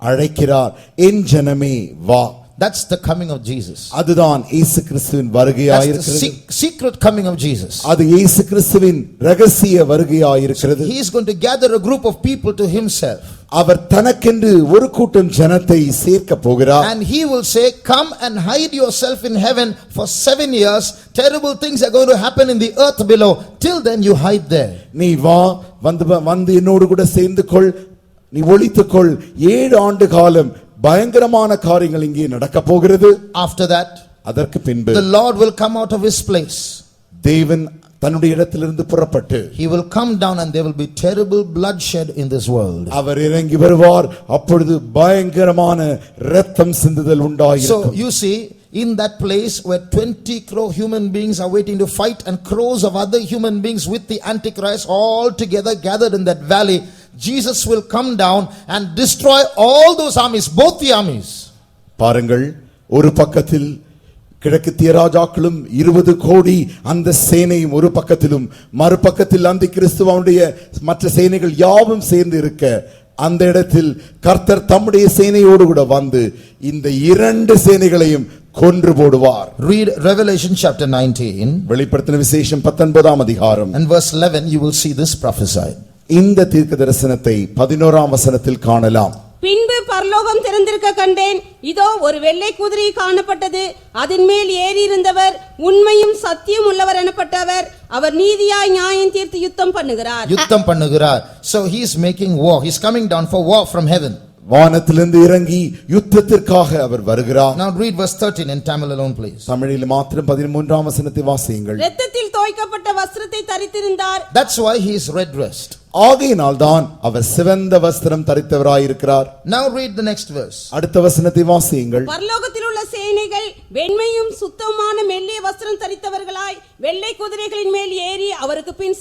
அழைக்கிறார். என் ஜனமே வா. That's the coming of Jesus. அதுதான் இயேசு கிறிஸ்துவின் வருகையாய் இருக்கிறது. That's the secret coming of Jesus. அது இயேசு கிறிஸ்துவின் ரகசிய வருகையாய் இருக்கிறது. He is going to gather a group of people to himself. அவர் தனக்கென்று ஒரு கூட்டம் ஜனத்தை சேர்க்க போகிறார். And he will say, come and hide yourself in heaven for 7 years. Terrible things are going to happen in the earth below. Till then you hide there. நீ வா, வந்து என்னோடு கூட சேர்ந்து கொள், நீ ஒளித்துக்கொள். 7 ஆண்டு காலம் பயங்கரமான காரியங்கள் இங்கே நடக்க போகிறது. After that, அதற்கு பின்பு the Lord will come out of his place. தேவன் தன்னுடைய இடத்திலிருந்து புறப்பட்டு he will come down and there will be terrible bloodshed in this world. அவர் இறங்கி வருவார். அப்பொழுது பயங்கரமான இரத்தம் சிந்துதல் உண்டாயிருக்கும். So you see, in that place where 20 crore human beings are waiting to fight and crores of other human beings with the Antichrist all together gathered in that valley, Jesus will come down and destroy all those armies, both the armies. பாருங்கள், ஒரு பக்கத்தில் கிழக்குத்திய ராஜாக்களும் 20 கோடி அந்த சேனையும் ஒரு பக்கத்திலும் மறுபக்கத்தில் அந்த கிறிஸ்துவனுடைய மற்ற சேனைகள் யாவும் சேர்ந்து இருக்க அந்த இடத்தில் கர்த்தர் தம்முடைய சேனையோடு கூட வந்து இந்த 2 சேனைகளையும் கொன்று போடுவார். Read Revelation chapter 19. வெளிப்படுத்தின விசேஷம் 19ஆம் அதிகாரம். And verse 11 you will see this prophesied. இந்த தீர்க்க தரிசனத்தை 11ஆம் வசனத்தில் காணலாம். பின்பு பரலோகம் திறந்திருக்க கண்டேன், இதோ ஒரு வெள்ளை குதிரை காணப்பட்டது, அதன் மேல் ஏறி இருந்தவர் உண்மையும் சத்தியம் உள்ளவர் எனப்பட்டவர், அவர் நீதியாய் நியாயம் தீர்த்து யுத்தம் பண்ணுகிறார். So he is making war, he is coming down for war from heaven. வானத்திலிருந்து இறங்கி யுத்தத்திற்காக அவர் வருகிறார். Now read verse 13 in Tamil alone please. தமிழில் மாத்திரம் 13ஆம் வசனத்தை வாசியுங்கள். இரத்தத்தில் தோய்க்கப்பட்ட வஸ்திரத்தை தரித்திருந்தார். That's why he is red dressed. ஆகையினால் தான் அவர் சிவந்த வஸ்திரம் தரித்தவராயிருக்கிறார். Now read the next verse. அடுத்த வசனத்தை வாசியுங்கள். பரலோகத்தில் உள்ள சேனைகள் வெண்மையும் சுத்தமான மெல்லிய வஸ்திரம் தரித்தவர்களாய் வெள்ளை குதிரைகளின் மேல் ஏறி அவருக்கு பின்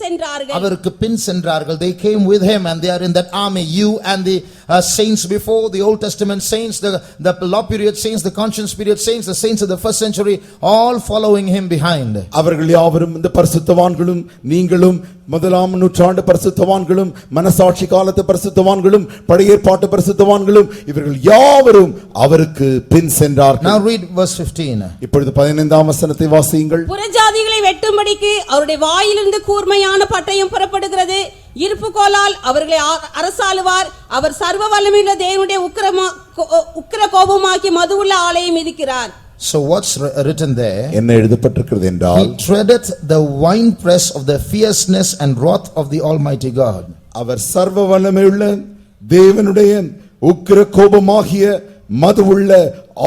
சென்றார்கள். They came with him and they are in that army. You and the saints before, the Old Testament saints, the law period saints, the conscience period saints, the saints of the first century, all following him behind. அவர்கள் யாவரும் இந்த பரிசுத்தவான்களும் நீங்களும் முதலாம் நூற்றாண்டு பரிசுத்தவான்களும் மனசாட்சி காலத்து பரிசுத்தவான்களும் பழைய ஏற்பாட்டு பரிசுத்தவான்களும் இவர்கள் யாவரும் அவருக்கு பின் சென்றார்கள். Now read verse 15. இப்பொழுது 15ஆம் வசனத்தை வாசியுங்கள். புறஜாதிகளை வெட்டும்படிக்கு அவருடைய வாயிலிருந்து கூர்மையான பட்டயம் புறப்படுகிறது, இருப்புக்கோலால் அவர்களை அரசாளுவார், அவர் சர்வ வல்லமையுள்ள தேவனுடைய உக்கிர கோபமாக்கி மதுவுள்ள ஆலையை மிதிக்கிறார். So what's written there? என்ன எழுதப்பட்டிருக்கிறது என்றால், he treadeth the winepress of the fierceness and wrath of the Almighty God. அவர் சர்வ வல்லமையுள்ள தேவனுடைய உக்கிர கோபமாகிய மதுவுள்ள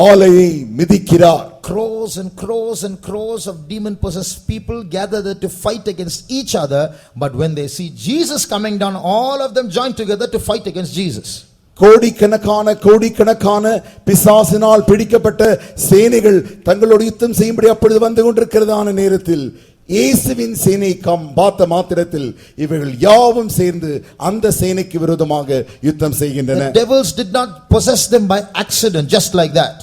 ஆலையை மிதிக்கிறார். Crores and crores and crores of demon possessed people gather there to fight against each other, but when they see Jesus coming down, all of them join together to fight against Jesus. கோடிக்கணக்கான பிசாசினால் பிடிக்கப்பட்ட சேனைகள் தங்களோடு யுத்தம் செய்யும்படி அப்பொழுது வந்து கொண்டிருக்கிறதான நேரத்தில் இயேசுவின் சேனை பார்த்த மாத்திரத்தில் இவர்கள் யாவும் சேர்ந்து அந்த சேனைக்கு விரோதமாக யுத்தம் செய்கின்றனர். The devils did not possess them by accident, just like that.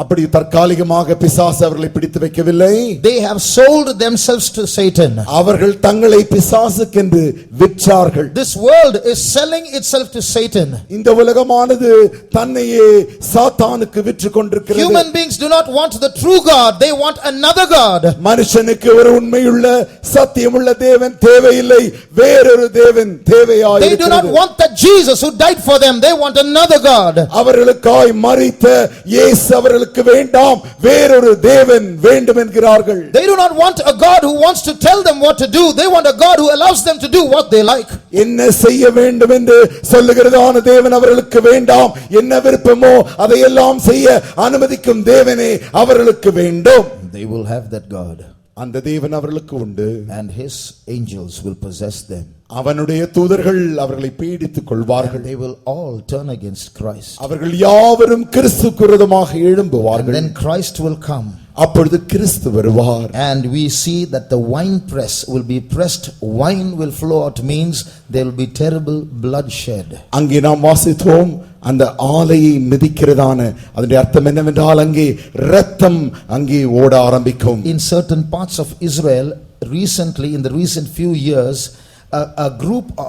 அப்படி தற்காலிகமாக பிசாசு அவர்களை பிடித்து வைக்கவில்லை. They have sold themselves to Satan. அவர்கள் தங்களை பிசாசுக்கென்று விற்றார்கள். This world is selling itself to Satan. இந்த உலகமானது தன்னையே சாத்தானுக்கு விற்று கொண்டிருக்கிறது. Human beings do not want the true God, they want another God. மனுஷனுக்கு ஒரு உண்மையுள்ள சத்தியமுள்ள தேவன் தேவையில்லை, வேறொரு தேவன் தேவையாய் இருக்கிறது. They do not want that Jesus who died for them, they want another God. அவர்களுக்காய் மரித்த இயேசு அவர்களுக்கு வேண்டாம், வேறொரு தேவன் வேண்டும் என்கிறார்கள். They do not want a God who wants to tell them what to do, they want a God who allows them to do what they like. என்ன செய்ய வேண்டும் என்று சொல்லுகிறதான தேவன் அவர்களுக்கு வேண்டாம், என்ன விருப்பமோ அதையெல்லாம் செய்ய அனுமதிக்கும் தேவனே அவர்களுக்கு வேண்டும். They will have that God. அந்த தேவன் அவர்களுக்கு உண்டு. And his angels will possess them. அவனுடைய தூதர்கள் அவர்களை பீடித்துக் கொள்வார்கள். They will all turn against Christ. அவர்கள் யாவரும் கிறிஸ்துவுக்கு விரோதமாக எழும்புவார்கள். And then Christ will come. அப்பொழுது கிறிஸ்து வருவார். And we see that the wine press will be pressed, wine will flow out, means there will be terrible bloodshed. அங்கே நாம் வாசித்தோம், அந்த ஆலையை மிதிக்கிறதான அதனுடைய அர்த்தம் என்னவென்றால் அங்கே இரத்தம் அங்கே ஓட ஆரம்பிக்கும். In certain parts of Israel recently, in the recent few years,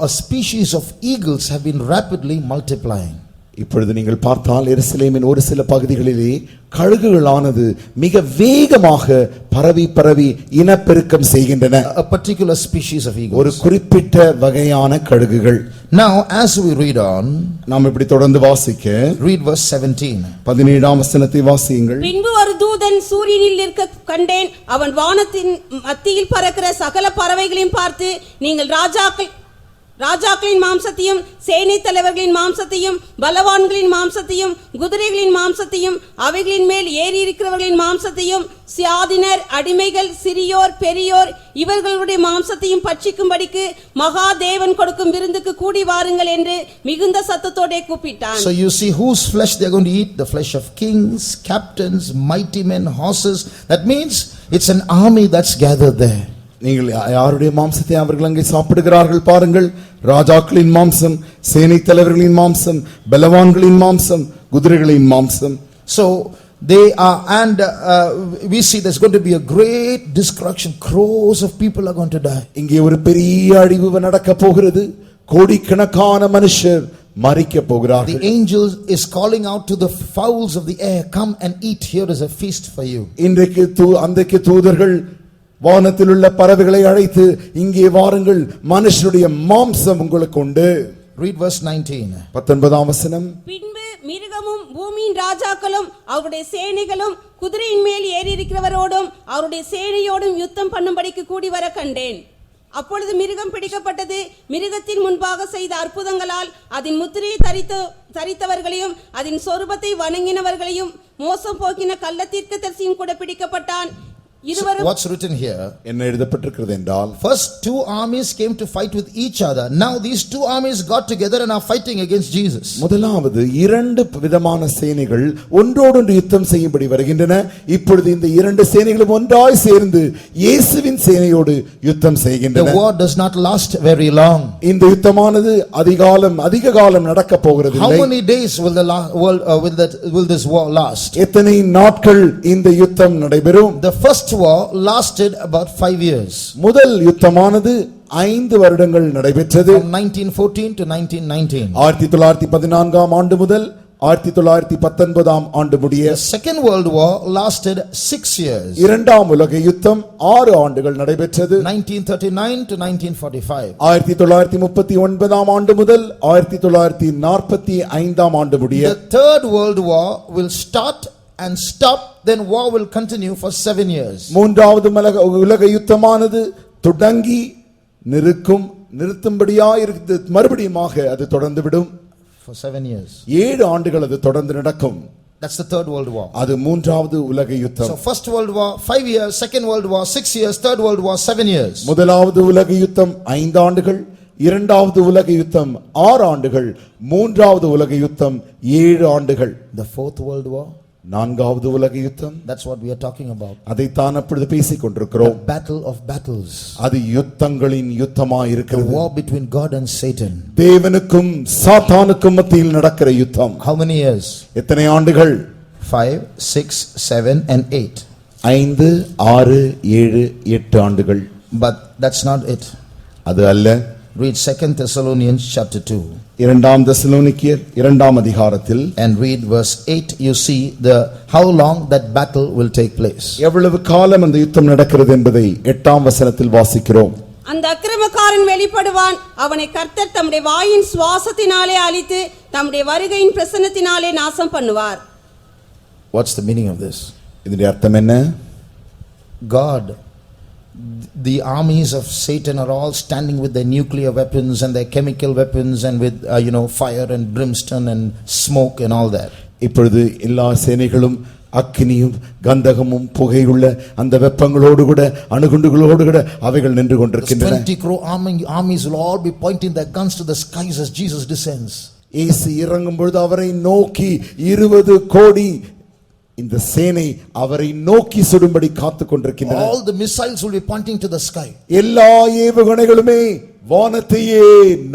a species of eagles have been rapidly multiplying. இப்பொழுது நீங்கள் பார்த்தால் எருசலேமின் ஒரு சில பகுதிகளிலே கழுகுகளானது மிக வேகமாக பரவி இனப்பெருக்கம் செய்கின்றன. A particular species of eagles. ஒரு குறிப்பிட்ட வகையான கழுகுகள். Now as we read on, நாம் இப்படி தொடர்ந்து வாசிக்க, read verse 17. 17ஆம் வசனத்தை வாசியுங்கள். பின்பு ஒரு தூதன் சூரியனில் நிற்க கண்டேன், அவன் வானத்தின் மத்தியில் பறக்கிற சகல பறவைகளையும் பார்த்து, நீங்கள் ராஜாக்களின் மாம்சத்தையும் சேனை தலைவர்களின் மாம்சத்தையும் பலவான்களின் மாம்சத்தையும் குதிரைகளின் மாம்சத்தையும் அவைகளின் மேல் ஏறி இருக்கிறவர்களின் மாம்சத்தையும் சுயாதீனர் அடிமைகள் சிறியோர் பெரியோர் இவர்களுடைய மாம்சத்தையும் பட்சிக்கும்படிக்கு மகா தேவன் கொடுக்கும் விருந்துக்கு கூடி வாருங்கள் என்று மிகுந்த சத்தத்தோடே கூப்பிட்டான். So you see whose flesh they are going to eat? The flesh of kings, captains, mighty men, horses. That means it's an army that's gathered there. நீங்கள் யாருடைய மாம்சத்தை அவர்கள் அங்கே சாப்பிடுகிறார்கள் பாருங்கள். ராஜாக்களின் மாம்சம், சேனை தலைவர்களின் மாம்சம், பலவான்களின் மாம்சம், குதிரைகளின் மாம்சம். So They are, and we see there's going to be a great destruction. Crores of people are going to die. இங்கே ஒரு பெரிய அழிவு நடக்க போகிறது. கோடிக்கணக்கான மனுஷர் மரிக்க போகிறார்கள். The angel is calling out to the fowls of the air, come and eat, here is a feast for you. இன்றைக்கு அன்றைக்கு தூதர்கள் வானத்தில் உள்ள பறவைகளை அழைத்து, இங்கே வாருங்கள், மனுஷனுடைய மாம்சம் உங்களுக்கு உண்டு. Read verse 19. 19ஆம் வசனம். பின்பு மிருகமும் பூமியின் ராஜாக்களும் அவருடைய சேனைகளும் குதிரையின் மேல் ஏறி இருக்கிறவரோடும் அவருடைய சேனையோடும் யுத்தம் பண்ணும்படிக்கு கூடி வர கண்டேன். அப்பொழுது மிருகம் பிடிக்கப்பட்டது. மிருகத்தின் முன்பாக செய்த அற்புதங்களால் அதன் முத்திரையை தரித்தவர்களையும் அதன் சொரூபத்தை வணங்கினவர்களையும் மோசம் போக்கின கள்ள தீர்க்கதரிசியும் கூட பிடிக்கப்பட்டான். What's written here? என்ன எழுதப்பட்டிருக்கிறது என்றால், first two armies came to fight with each other. Now these two armies got together and are fighting against Jesus. முதலாவது இரண்டு விதமான சேனைகள் ஒன்றோடொன்று யுத்தம் செய்யும்படி வருகின்றன. இப்பொழுது இந்த இரண்டு சேனைகளும் ஒன்றாய் சேர்ந்து இயேசுவின் சேனையோடு யுத்தம் செய்கின்றன. The war does not last very long. இந்த யுத்தமானது அதிக காலம் நடக்க போகிறது இல்லை. How many days will this war last? எத்தனை நாட்கள் இந்த யுத்தம் நடைபெறும்? The first war lasted about 5 years. முதல் யுத்தமானது 5 வருடங்கள் நடைபெற்றது. From 1914 to 1919. 1914ஆம் ஆண்டு முதல் 1919ஆம் ஆண்டு முடிய. The second world war lasted 6 years. இரண்டாம் உலக யுத்தம் 6 ஆண்டுகள் நடைபெற்றது. 1939 to 1945. 1939ஆம் ஆண்டு முதல் 1945ஆம் ஆண்டு முடிய. The third world war will start and stop, then war will continue for 7 years. மூன்றாவது உலக யுத்தமானது தொடங்கி நிறுத்தும்படியாக மறுபடியுமாக அது தொடர்ந்து விடும். For 7 years. 7 ஆண்டுகள் அது தொடர்ந்து நடக்கும். That's the third world war. அது மூன்றாவது உலக யுத்தம். So first world war 5 years, second world war 6 years, third world war 7 years. முதலாவது உலக யுத்தம் 5 ஆண்டுகள், இரண்டாவது உலக யுத்தம் 6 ஆண்டுகள், மூன்றாவது உலக யுத்தம் 7 ஆண்டுகள். The fourth world war, நான்காவது உலக யுத்தம், that's what we are talking about. அதைத்தான் அப்பொழுது பேசிக் கொண்டிருக்கிறோம். The battle of battles. அது யுத்தங்களின் யுத்தமாய் இருக்கிறது. The war between God and Satan. தேவனுக்கும் சாத்தானுக்கும் மத்தியில் நடக்கிற யுத்தம். How many years? எத்தனை ஆண்டுகள்? 5, 6, 7 and 8. 5, 6, 7, 8 ஆண்டுகள். But that's not it. அது அல்ல. Read 2 Thessalonians chapter 2. இரண்டாம் தெசலோனிக்கேயர் 2ஆம் அதிகாரத்தில் and read verse 8. You see how long that battle will take place. எவ்வளவு காலம் அந்த யுத்தம் நடக்கிறது என்பதை 8ஆம் வசனத்தில் வாசிக்கிறோம். அந்த அக்கிரமக்காரன் வெளிப்படுவான், அவனை கர்த்தர் தம்முடைய வாயின் சுவாசத்தினாலே அழித்து தம்முடைய வருகையின் பிரசன்னத்தினாலே நாசம் பண்ணுவார். What's the meaning of this? இதனுடைய அர்த்தம் என்ன? God, the armies of Satan are all standing with their nuclear weapons and their chemical weapons and with fire and brimstone and smoke and all that. இப்பொழுது எல்லா சேனைகளும் அக்கினியும் கந்தகமும் புகையுள்ள அந்த வெப்பங்களோடு கூட அணுகுண்டுகளோடு கூட அவைகள் நின்று கொண்டிருக்கின்றன. 20 crore armies will all be pointing their guns to the skies as Jesus descends. இயேசு இறங்கும் பொழுது அவரை நோக்கி 20 கோடி இந்த சேனை அவரை நோக்கி சுடும்படி காத்துக் கொண்டிருக்கின்றன. All the missiles will be pointing to the sky. எல்லா ஏவுகணைகளுமே வானத்தையே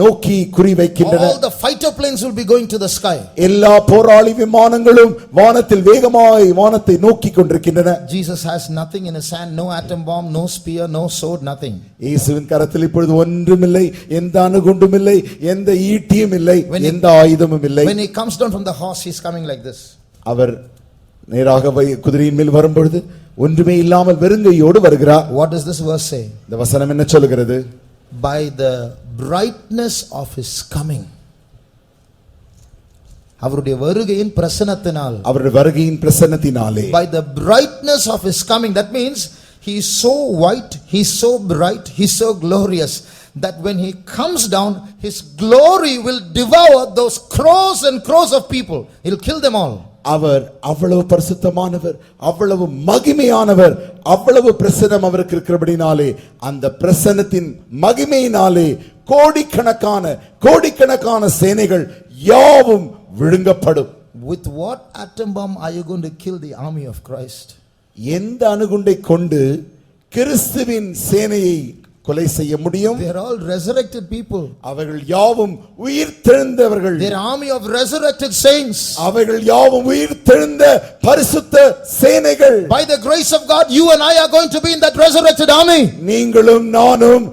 நோக்கி குறிவைக்கின்றன. All the fighter planes will be going to the sky. எல்லா போராளி விமானங்களும் வானத்தில் வேகமாய் வானத்தை நோக்கி கொண்டிருக்கின்றன. Jesus has nothing in his hand, no atom bomb, no spear, no sword, nothing. இயேசுவின் கரத்தில் இப்பொழுது ஒன்றுமில்லை, எந்த அணுகுண்டும் இல்லை, எந்த ஈட்டியும் இல்லை, எந்த ஆயுதமும் இல்லை. When he comes down from the horse, he is coming like this. அவர் நேராக குதிரையின் மேல் வரும்பொழுது ஒன்றுமே இல்லாமல் வெறுங்கையோடு வருகிறார். What does this verse say? இந்த வசனம் என்ன சொல்கிறது? By the brightness of his coming. அவருடைய வருகையின் பிரசன்னத்தினால். அவருடைய வருகையின் பிரசன்னத்தினாலே. By the brightness of his coming, that means he is so white, he is so bright, he is so glorious that when he comes down, his glory will devour those crores and crores of people. He'll kill them all. அவர் அவ்வளவு பரிசுத்தமானவர், அவ்வளவு மகிமையானவர், அவ்வளவு பிரசன்னம் அவருக்கு இருக்கிறபடினாலே அந்த பிரசன்னத்தின் மகிமையினாலே கோடிக்கணக்கான சேனைகள் யாவும் விழுங்கப்படும். With what atom bomb are you going to kill the army of Christ? எந்த அணுகுண்டை கொண்டு கிறிஸ்துவின் சேனையை கொலை செய்ய முடியும். They are all resurrected people. அவர்கள் யாவும் உயிர்த்தெழுந்தவர்கள். They are army of resurrected saints. அவர்கள் யாவும் உயிர்த்தெழுந்த பரிசுத்த சேனைகள். By the grace of God, you and I are going to be in that resurrected army. நீங்களும் நானும்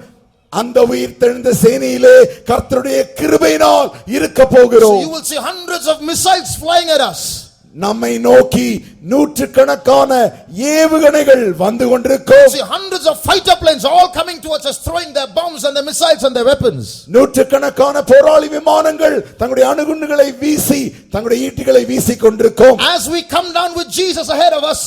அந்த உயிர்த்தெழுந்த சேனையிலே கர்த்தருடைய கிருபையினால் இருக்க போகிறோம். So you will see hundreds of missiles flying at us. நம்மை நோக்கி நூற்றுக்கணக்கான ஏவுகணைகள் வந்து கொண்டிருக்கும். See hundreds of fighter planes all coming towards us, throwing their bombs and their missiles and their weapons. நூற்றுக்கணக்கான போராளி விமானங்கள் தங்களுடைய அணுகுண்டுகளை வீசி தங்களுடைய ஈட்டிகளை வீசி கொண்டிருக்கும். As we come down with Jesus ahead of us,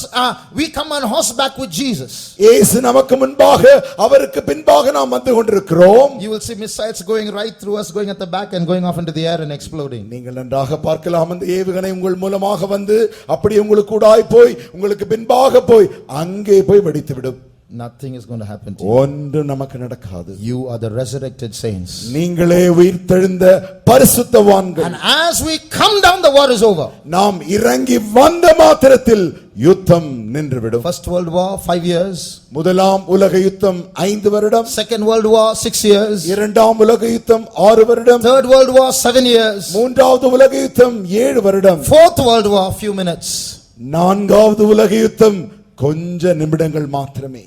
we come on horseback with Jesus. இயேசு நமக்கு முன்பாக அவருக்கு பின்பாக நாம் வந்து கொண்டிருக்கிறோம். You will see missiles going right through us, going at the back and going off into the air and exploding. நீங்கள் நன்றாக பார்க்கலாம், அந்த ஏவுகணை உங்கள் மூலமாக வந்து அப்படி உங்களுக்கு கூடாய் போய் உங்களுக்கு பின்பாக போய் அங்கே போய் வெடித்து விடும். Nothing is going to happen to you. ஒன்று நமக்கு நடக்காது. You are the resurrected saints. நீங்களே உயிர்த்தெழுந்த பரிசுத்தவான்கள். And as we come down, the war is over. நாம் இறங்கி வந்த மாத்திரத்தில் யுத்தம் நின்றுவிடும். First World War 5 years. முதலாம் உலக யுத்தம் 5 வருடம். Second World War 6 years. இரண்டாம் உலக யுத்தம் 6 வருடம். Third World War 7 years. மூன்றாவது உலக யுத்தம் 7 வருடம். Fourth World War few minutes. நான்காவது உலக யுத்தம் கொஞ்ச நிமிடங்கள் மாத்திரமே.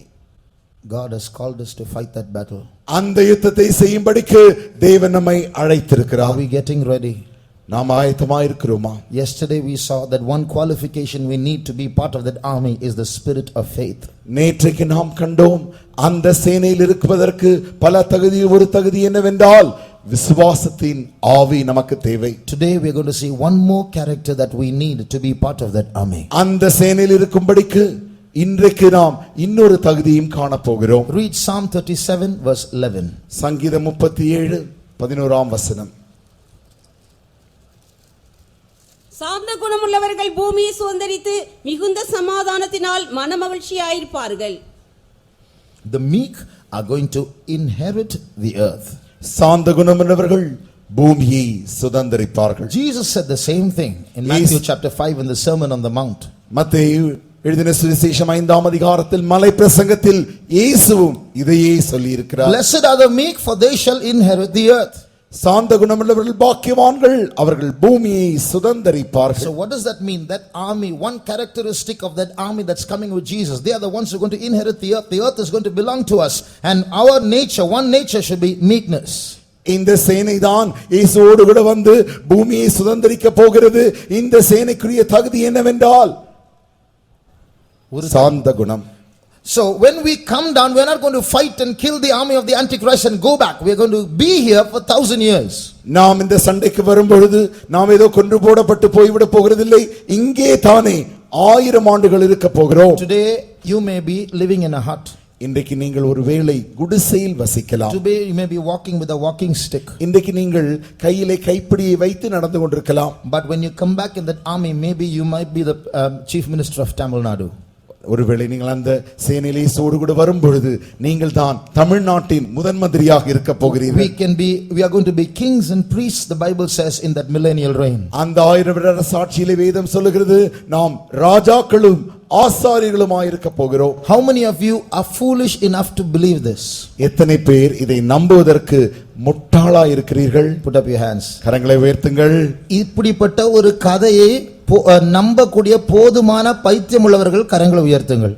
God has called us to fight that battle. அந்த யுத்தத்தை செய்யும்படிக்கு தேவன் நம்மை அழைத்திருக்கிறார். Are we getting ready? நாம் ஆயத்தமாக இருக்கிறோமா? Yesterday we saw that one qualification we need to be part of that army is the spirit of faith. நேற்றைக்கு நாம் கண்டோம், அந்த சேனையில் இருப்பதற்கு பல தகுதியில் ஒரு தகுதி என்னவென்றால் விசுவாசத்தின் ஆவி நமக்கு தேவை. Today we are going to see one more character that we need to be part of that army. அந்த சேனையில் இருக்கும்படிக்கு இன்றைக்கு நாம் இன்னொரு தகுதியும் காண போகிறோம். Read Psalm 37 verse 11. சங்கீதம் 37 11ஆம் வசனம். சாந்த குணமுள்ளவர்கள் பூமியை சுதந்தரித்து மிகுந்த சமாதானத்தினால் மனமகிழ்ச்சியாயிருப்பார்கள். The meek are going to inherit the earth. சாந்த குணமுள்ளவர்கள் பூமியை சுதந்தரிப்பார்கள். Jesus said the same thing in Matthew chapter 5 in the Sermon on the Mount. மத்தேயு எழுதின சுவிசேஷம் 5ஆம் அதிகாரத்தில் மலை பிரசங்கத்தில் இயேசுவும் இதையே சொல்லி இருக்கிறார். Blessed are the meek, for they shall inherit the earth. சாந்த குணமுள்ளவர்கள் பாக்கியவான்கள், அவர்கள் பூமியை சுதந்தரிப்பார்கள். So what does that mean? That army, one characteristic of that army that's coming with Jesus, they are the ones who are going to inherit the earth. The earth is going to belong to us, and our nature, one nature should be meekness. இந்த சேனை தான் இயேசுவோடு கூட வந்து பூமியை சுதந்தரிக்க போகிறது. இந்த சேனைக்குரிய தகுதி என்னவென்றால் சாந்த குணம். So when we come down, we are not going to fight and kill the army of the Antichrist and go back. We are going to be here for 1,000 years. நாம் இந்த சண்டைக்கு வரும்பொழுது நாம் ஏதோ கொன்று போடப்பட்டு போய்விட போகிறதில்லை. இங்கே தானே 1000 ஆண்டுகள் இருக்க போகிறோம். Today you may be living in a hut. இன்றைக்கு நீங்கள் ஒருவேளை குடிசையில் வசிக்கலாம். Today you may be walking with a walking stick. இன்றைக்கு நீங்கள் கையிலே கைப்பிடியை வைத்து நடந்து கொண்டிருக்கலாம். But when you come back in that army, maybe you might be the chief minister of Tamil Nadu. ஒருவேளை நீங்கள் அந்த சேனையிலே சோடு கூட வரும்பொழுது நீங்கள் தான் தமிழ்நாட்டின் முதன் மந்திரியாக இருக்க போகிறீர்கள். We are going to be kings and priests, the Bible says, in that millennial reign. அந்த 1000 வருட சாட்சியிலே வேதம் சொல்லுகிறது நாம் ராஜாக்களும் ஆசாரியர்களுமாய் இருக்க போகிறோம். How many of you are foolish enough to believe this? எத்தனை பேர் இதை நம்புவதற்கு முட்டாளா இருக்கிறீர்கள்? Put up your hands. கரங்களை உயர்த்துங்கள். இப்படிப்பட்ட ஒரு கதையை நம்பக்கூடிய போதுமான பைத்தியம் உள்ளவர்கள் கரங்களை உயர்த்துங்கள்.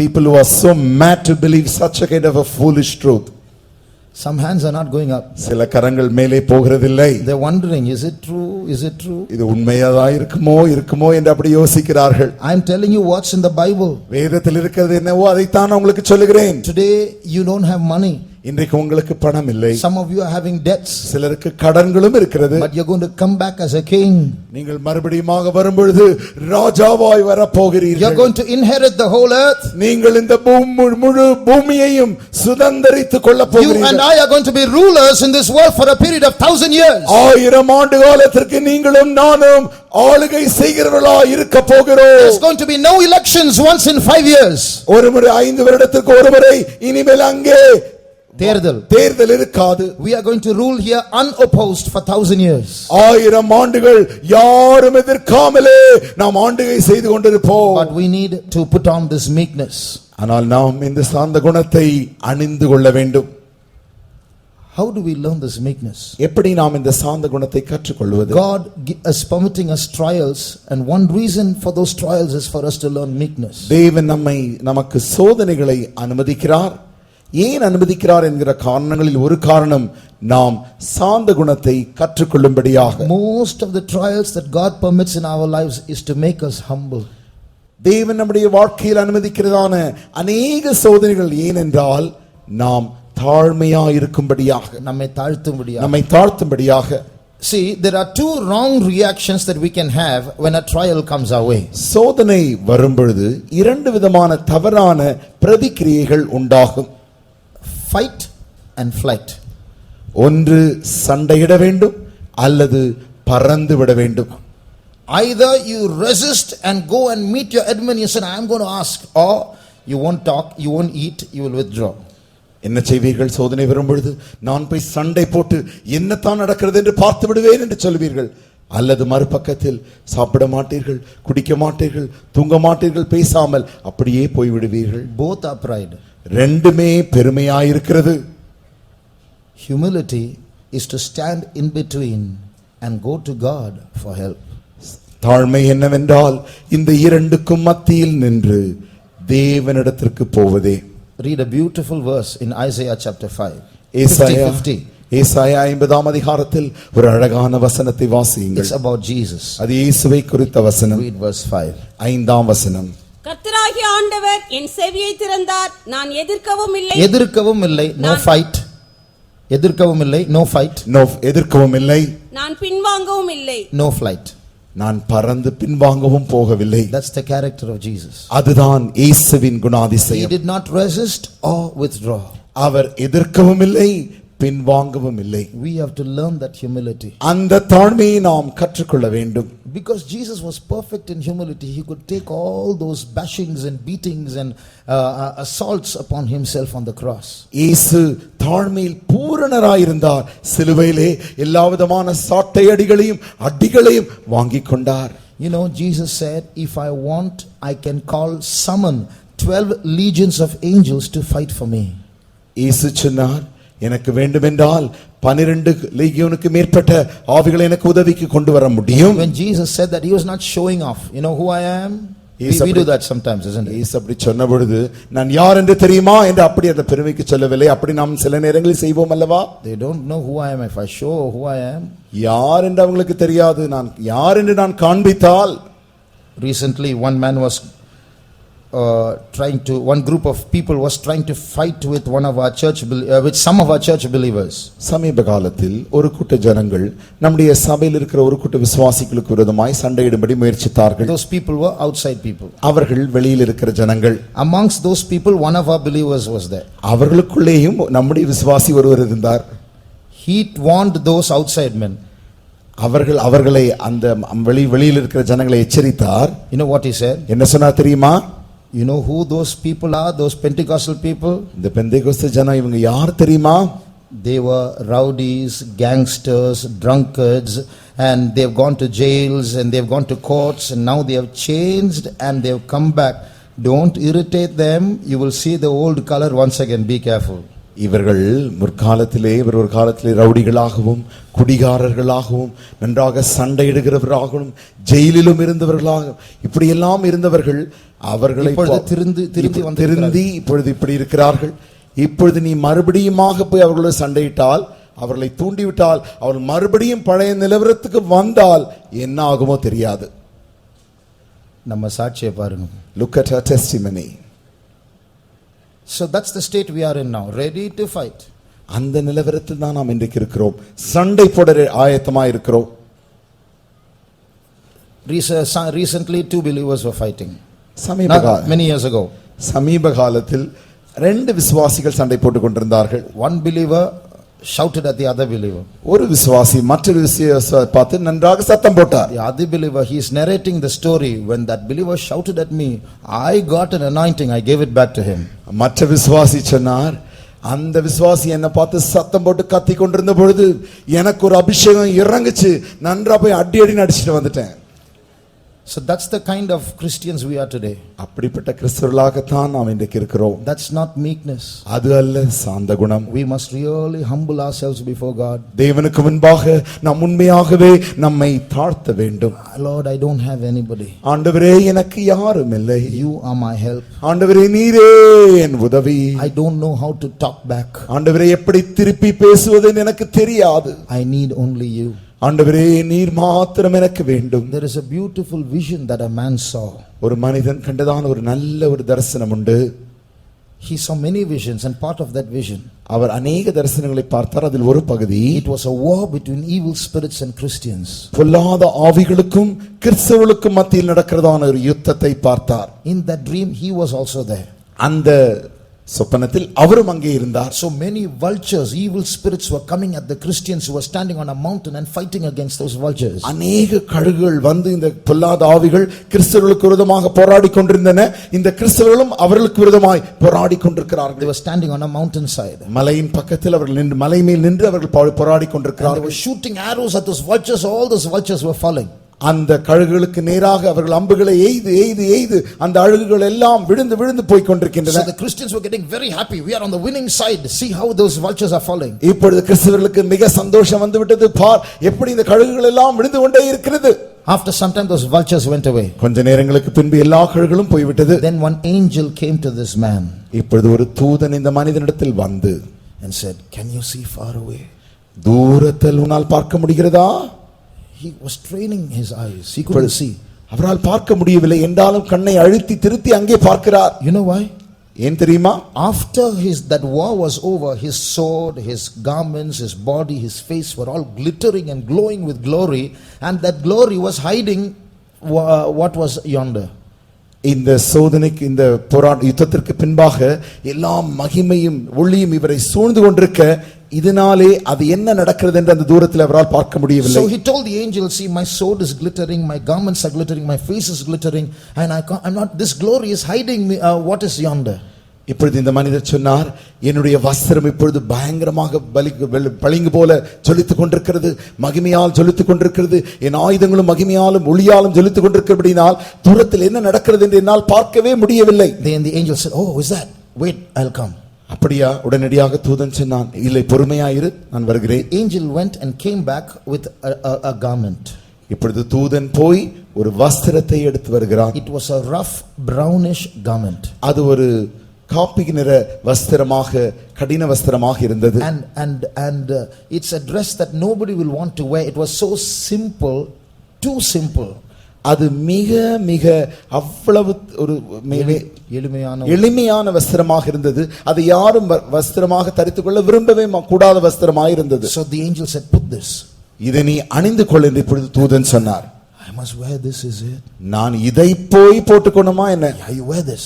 People who are so mad to believe such a kind of a foolish truth. Some hands are not going up. சில கரங்கள் மேலே போகிறதில்லை. They are wondering, is it true? Is it true? இது உண்மையாதா இருக்குமோ என்று அப்படி யோசிக்கிறார்கள். I am telling you what's in the Bible. வேதத்தில் இருக்கிறது என்னவோ அதைத்தான் உங்களுக்கு சொல்லுகிறேன். Today you don't have money. இன்றைக்கு உங்களுக்கு பணம் இல்லை. Some of you are having debts. சிலருக்கு கடன்களும் இருக்கிறது. But you're going to come back as a king. நீங்கள் மறுபடியுமாக வரும்பொழுது ராஜாவாய் வரப் போகிறீர்கள். You're going to inherit the whole earth. நீங்கள் இந்த முழு பூமியையும் சுதந்தரித்துக் கொள்ள போகிறீர்கள். You and I are going to be rulers in this world for a period of 1,000 years. 1000 ஆண்டு காலத்திற்கு நீங்களும் நானும் ஆளுகை செய்கிறவர்களாய் இருக்க போகிறோம். There's going to be no elections once in 5 years. ஒருமுறை 5 வருடத்துக்கு ஒருமுறை இனிமேல் அங்கே தேர்தல் இருக்காது. We are going to rule here unopposed for 1,000 years. 1000 ஆண்டுகள் யாரும் எதிர்க்காமலே நாம் ஆண்டுகை செய்து கொண்டிருப்போம். But we need to put on this meekness. ஆனால் நாம் இந்த சாந்த குணத்தை அணிந்து கொள்ள வேண்டும். How do we learn this meekness? எப்படி நாம் இந்த சாந்த குணத்தை கற்றுக்கொள்வது? God is permitting us trials, and one reason for those trials is for us to learn meekness. தேவன் நமக்கு சோதனைகளை அனுமதிக்கிறார். ஏன் அனுமதிக்கிறார் என்கிற காரணங்களில் ஒரு காரணம் நாம் சாந்த குணத்தை கற்றுக்கொள்ளும்படியாக. Most of the trials that God permits in our lives is to make us humble. தேவன் நம்முடைய வாழ்க்கையில் அனுமதிக்கிறதான அநேக சோதனைகள் ஏனென்றால் நாம் தாழ்மையா இருக்கும்படியாக, நம்மை தாழ்த்தும்படியாக. See, there are two wrong reactions that we can have when a trial comes our way. சோதனை வரும்பொழுது இரண்டு விதமான தவறான பிரதிக்கிரியைகள் உண்டாகும். Fight and flight. ஒன்று சண்டையிட வேண்டும் அல்லது பறந்து விட வேண்டும். Either you resist and go and meet your enemy and you say, I am going to ask, or you won't talk, you won't eat, you will withdraw. என்ன செய்வீர்கள்? சோதனை வரும்பொழுது நான் போய் சண்டை போட்டு என்னத்தான் நடக்கிறது என்று பார்த்து விடுவேன் என்று சொல்வீர்கள். அல்லது மறுபக்கத்தில் சாப்பிட மாட்டீர்கள், குடிக்க மாட்டீர்கள், தூங்க மாட்டீர்கள், பேசாமல் அப்படியே போய் விடுவீர்கள். Both are pride. ரெண்டுமே பெருமையாயிருக்கிறது. Humility is to stand in between and go to God for help. தாழ்மை என்னவென்றால் இந்த இரண்டுக்கும் மத்தியில் நின்று தேவனிடத்திற்கு போவதே. Read a beautiful verse in Isaiah chapter 5. ஏசாயா 50ஆம் அதிகாரத்தில் ஒரு அழகான வசனத்தை வாசியுங்கள். It's about Jesus. அது இயேசுவை குறித்த வசனம். Read verse 5. 5ஆம் வசனம். கர்த்தராகிய ஆண்டவர் என் செவியை திறந்தார், நான் எதிர்க்கவும் இல்லை. No fight. எதிர்க்கவும் இல்லை. No fight. No எதிர்க்கவும் இல்லை. நான் பின்வாங்கவும் இல்லை. No flight. நான் பறந்து பின்வாங்கவும் போகவில்லை. That's the character of Jesus. அதுதான் இயேசுவின் குணாதிசயம். He did not resist or withdraw. அவர் எதிர்க்கவும் இல்லை, பின்வாங்கவும் இல்லை. We have to learn that humility. அந்த தாழ்மையை நாம் கற்றுக்கொள்ள வேண்டும். Because Jesus was perfect in humility, he could take all those bashings and beatings and assaults upon himself on the cross. இயேசு தாழ்மையில் பூரணராயிருந்தார். சிலுவையிலே எல்லாவிதமான சாட்டையடிகளையும் அடிகளையும் வாங்கிக் கொண்டார். You know, Jesus said, if I want, I can summon 12 legions of angels to fight for me. இயேசு சொன்னார், எனக்கு வேண்டுமென்றால் 12 லீகியோனுக்கு மேற்பட்ட ஆவிகளை எனக்கு உதவிக்கு கொண்டு வர முடியும். When Jesus said that, he was not showing off. You know who I am? We do that sometimes, isn't it? இயேசு அப்படி சொன்ன பொழுது நான் யார் என்று தெரியுமா என்று அப்படி அந்த பெருமைக்கு சொல்லவில்லை. அப்படி நாம் சில நேரங்களில் செய்வோம் அல்லவா? They don't know who I am. If I show who I am, யார் என்று அவங்களுக்கு தெரியாது. நான் யார் என்று நான் காண்பித்தால். Recently one man was one group of people was trying to fight with with some of our church believers. சமீப காலத்தில் ஒரு கூட்ட ஜனங்கள் நம்முடைய சபையில் இருக்கிற ஒரு கூட்ட விசுவாசிகளுக்கு விரோதமாய் சண்டையிடும்படி முயற்சித்தார்கள். Those people were outside people. அவர்கள் வெளியில் இருக்கிற ஜனங்கள். Amongst those people, one of our believers was there. அவர்களுக்குள்ளேயும் நம்முடைய விசுவாசி ஒருவர் இருந்தார். He warned those outside men. அவர்களை அந்த வெளியில் இருக்கிற ஜனங்களை எச்சரித்தார். You know what he said? என்ன சொன்னார் தெரியுமா? You know who those people are? Those Pentecostal people? இந்த பெந்தேகோஸ்து ஜனம் இவங்க யார் தெரியுமா? They were rowdies, gangsters, drunkards, and they've gone to jails and they've gone to courts, and now they have changed and they've come back. Don't irritate them. You will see the old color once again. Be careful. இவர்கள் ஒரு காலத்திலே ரவுடிகளாகவும் குடிகாரர்களாகவும் நன்றாக சண்டையிடுகிறவர்களாகவும் ஜெயிலிலும் இருந்தவர்களாகவும் இப்படி எல்லாம் இருந்தவர்கள் அவர்களை திருந்தி இப்பொழுது இப்படி இருக்கிறார்கள். இப்பொழுது நீ மறுபடியுமாக போய் அவர்களோடு சண்டையிட்டால், அவர்களை தூண்டிவிட்டால், அவர்கள் மறுபடியும் பழைய நிலவரத்துக்கு வந்தால் என்ன ஆகுமோ தெரியாது. நம்ம சாட்சியை பாருங்க. Look at her testimony. So that's the state we are in now, ready to fight. அந்த நிலவரத்தில் தான் நாம் இன்றைக்கு இருக்கிறோம். சண்டை போட ஆயத்தமாக இருக்கிறோம். Recently 2 believers were fighting. Many years ago. சமீப காலத்தில் 2 விசுவாசிகள் சண்டை போட்டுக் கொண்டிருந்தார்கள். One believer shouted at the other believer. ஒரு விசுவாசி மற்றொரு விசுவாசியை பார்த்து நன்றாக சத்தம் போட்டார். The other believer, he is narrating the story. When that believer shouted at me, I got an anointing, I gave it back to him. மற்ற விசுவாசி சொன்னார், அந்த விசுவாசி என்ன பார்த்து சத்தம் போட்டு கத்தி கொண்டிருந்த பொழுது எனக்கு ஒரு அபிஷேகம் இறங்குச்சு, நன்றா போய் அடி அடிச்சிட்டு வந்துட்டேன். So that's the kind of Christians we are today. அப்படிப்பட்ட கிறிஸ்தவர்களாகத்தான் நாம் இன்றைக்கு இருக்கிறோம். That's not meekness. அது அல்ல சாந்த குணம். We must really humble ourselves before God. தேவனுக்கு முன்பாக நாம் உண்மையாகவே நம்மை தாழ்த்த வேண்டும். Lord, I don't have anybody. ஆண்டவரே எனக்கு யாரும் இல்லை. You are my help. ஆண்டவரே நீரே என் உதவி. I don't know how to talk back. ஆண்டவரே எப்படி திருப்பி பேசுவது எனக்கு தெரியாது. I need only you. ஆண்டவரே நீர் மாத்திரம் எனக்கு வேண்டும். There is a beautiful vision that a man saw. ஒரு மனிதன் கண்டதான ஒரு நல்ல ஒரு தரிசனம் உண்டு. He saw many visions, and part of that vision, அவர் அநேக தரிசனங்களை பார்த்தார். அதில் ஒரு பகுதி, it was a war between evil spirits and Christians. பொல்லாத ஆவிகளுக்கும் கிறிஸ்தவர்களுக்கும் மத்தியில் நடக்கிறதான ஒரு யுத்தத்தை பார்த்தார். In that dream he was also there. அந்த சொப்பனத்தில் அவரும் அங்கே இருந்தார். So many vultures, evil spirits were coming at the Christians who were standing on a mountain and fighting against those vultures. அநேக கழுகுகள் வந்து இந்த பொல்லாத ஆவிகள் கிறிஸ்தவர்களுக்கு விரோதமாக போராடி கொண்டிருந்தன. இந்த கிறிஸ்தவர்களும் அவர்களுக்கு விரோதமாய் போராடி கொண்டிருக்கிறார்கள். They were standing on a mountain side. மலையின் பக்கத்தில் அவர்கள் நின்று மலை மேல் நின்று அவர்கள் போராடி கொண்டிருக்கிறார்கள். They were shooting arrows at those vultures. All those vultures were falling. அந்த கழுகுகளுக்கு நேராக அவர்கள் அம்புகளை எய்து அந்த அழுகுகள் எல்லாம் விழுந்து விழுந்து போய் கொண்டிருக்கின்றன. So the Christians were getting very happy. We are on the winning side. See how those vultures are falling. இப்பொழுது கிறிஸ்தவர்களுக்கு மிக சந்தோஷம் வந்து விட்டது. பார் எப்படி இந்த கழுகுகள் எல்லாம் விழுந்து கொண்டே இருக்கிறது. After some time those vultures went away. கொஞ்ச நேரங்களுக்கு பின்பு எல்லா கழுகுகளும் போய் விட்டது. Then one angel came to this man. இப்பொழுது ஒரு தூதன் இந்த மனிதனிடத்தில் வந்து and said, "Can you see far away?" தூரத்தில் உன்னால் பார்க்க முடிகிறதா? He was straining his eyes. He couldn't see. அவரால் பார்க்க முடியவில்லை என்றாலும் கண்ணை அழுத்தி திருத்தி அங்கே பார்க்கிறார். You know why? ஏன் தெரியுமா? After that war was over, his sword, his garments, his body, his face were all glittering and glowing with glory, and that glory was hiding what was yonder. இந்த சோதனைக்கு இந்த போராட்ட யுத்தத்திற்கு பின்பாக எல்லா மகிமையும் ஒளியும் இவரை சூழ்ந்து கொண்டிருக்க இதனாலே அது என்ன நடக்கிறது என்று அந்த தூரத்தில் அவரால் பார்க்க முடியவில்லை. So he told the angel, "See, my sword is glittering, my garments are glittering, my face is glittering, and I'm not, this glory is hiding me, what is yonder?" இப்பொழுது இந்த மனிதர் சொன்னார், என்னுடைய வஸ்திரம் இப்பொழுது பயங்கரமாக பளிங்கு போல ஜொலித்துக் கொண்டிருக்கிறது, மகிமையால் ஜொலித்துக் கொண்டிருக்கிறது, என் ஆயுதங்களும் மகிமையாலும் ஒளியாலும் ஜொலித்துக் கொண்டிருக்கிறபடினால் தூரத்தில் என்ன நடக்கிறது என்று என்னால் பார்க்கவே முடியவில்லை. Then the angel said, "Oh, is that? Wait, I'll come." அப்படியா? உடனடியாக தூதன் சொன்னான், இல்லை பொறுமையாயிரு, நான் வருகிறேன். The angel went and came back with a garment. இப்பொழுது தூதன் போய் ஒரு வஸ்திரத்தை எடுத்து வருகிறான். It was a rough brownish garment. அது ஒரு காப்பி நிற வஸ்திரமாக கடின வஸ்திரமாக இருந்தது. And it's a dress that nobody will want to wear. It was so simple, too simple. அது மிக மிக அவ்வளவு ஒரு எளிமையான வஸ்திரமாக இருந்தது. அது யாரும் வஸ்திரமாக தரித்துக் கொள்ள விரும்பவே கூடாத வஸ்திரமாக இருந்தது. So the angel said, "Put this." இதை நீ அணிந்து கொள் என்று இப்பொழுது தூதன் சொன்னார். I must wear this, is it? நான் இதை போய் போட்டுக்கணுமா என்ன? Yeah, you wear this.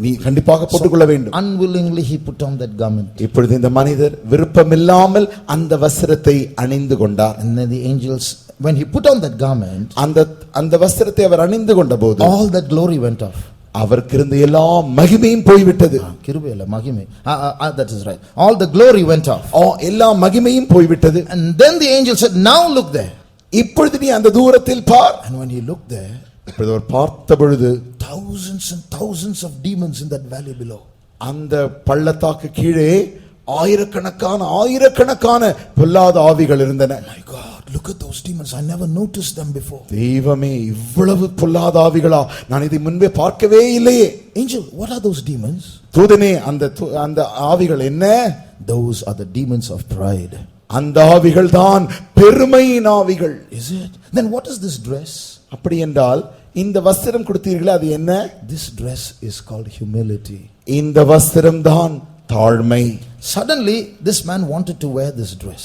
நீ கண்டிப்பாக போட்டுக்கொள்ள வேண்டும். Unwillingly he put on that garment. இப்பொழுது இந்த மனிதர் விருப்பமில்லாமல் அந்த வஸ்திரத்தை அணிந்து கொண்டார். And then the angels, when he put on that garment, அந்த வஸ்திரத்தை அவர் அணிந்து கொண்டபோது all that glory went off. அவருக்கு இருந்த எல்லா மகிமையும் போய்விட்டது. கிருபையில மகிமை, that is right. All the glory went off. எல்லா மகிமையும் போய்விட்டது. And then the angel said, "Now look there." இப்பொழுது நீ அந்த தூரத்தில் பார். And when he looked there, இப்பொழுது அவர் பார்த்த பொழுது thousands and thousands of demons in that valley below. அந்த பள்ளத்தாக்கு கீழே ஆயிரக்கணக்கான பொல்லாத ஆவிகள் இருந்தன. My God, look at those demons. I never noticed them before. தெய்வமே, இவ்வளவு பொல்லாத ஆவிகளா? நான் இதை முன்பே பார்க்கவே இல்லையே. Angel, what are those demons? தூதனே, அந்த ஆவிகள் என்ன? Those are the demons of pride. அந்த ஆவிகள் தான் பெருமையின் ஆவிகள். Is it? Then what is this dress? அப்படி என்றால் இந்த வஸ்திரம் கொடுத்தீர்களே அது என்ன? This dress is called humility. இந்த வஸ்திரம் தான் தாழ்மை. Suddenly this man wanted to wear this dress.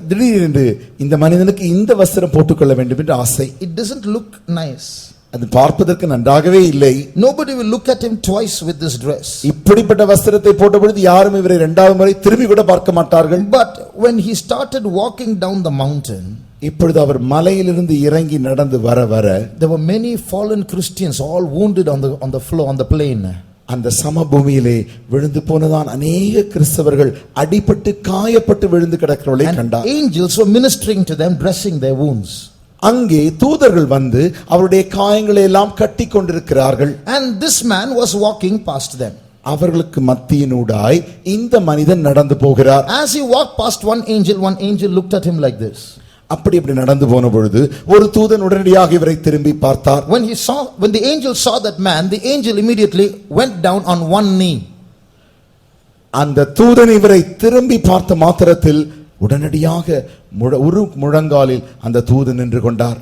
திடீரென்று இந்த மனிதனுக்கு இந்த வஸ்திரம் போட்டுக்கொள்ள வேண்டும் என்று ஆசை. It doesn't look nice. அது பார்ப்பதற்கு நன்றாகவே இல்லை. Nobody will look at him twice with this dress. இப்படிப்பட்ட வஸ்திரத்தை போட்டபொழுது யாரும் இவரை இரண்டாவது முறை திரும்பி கூட பார்க்க மாட்டார்கள். But when he started walking down the mountain, இப்பொழுது அவர் மலையிலிருந்து இறங்கி நடந்து வர there were many fallen Christians, all wounded on the floor, on the plain. அந்த சமபூமியிலே விழுந்து போனதான் அநேக கிறிஸ்தவர்கள் அடிபட்டு காயப்பட்டு விழுந்து கிடக்கிறவர்களை கண்டார். Angels were ministering to them, dressing their wounds. அங்கே தூதர்கள் வந்து அவருடைய காயங்களை எல்லாம் கட்டி கொண்டிருக்கிறார்கள். And this man was walking past them. அவர்களுக்கு மத்தியினூடாய் இந்த மனிதன் நடந்து போகிறார். As he walked past one angel looked at him like this. அப்படி நடந்து போன பொழுது ஒரு தூதன் உடனடியாக இவரை திரும்பி பார்த்தார். When the angel saw that man, the angel immediately went down on one knee. அந்த தூதன் இவரை திரும்பி பார்த்த மாத்திரத்தில் உடனடியாக ஒரு முழங்காலில் அந்த தூதன் நின்று கொண்டார்.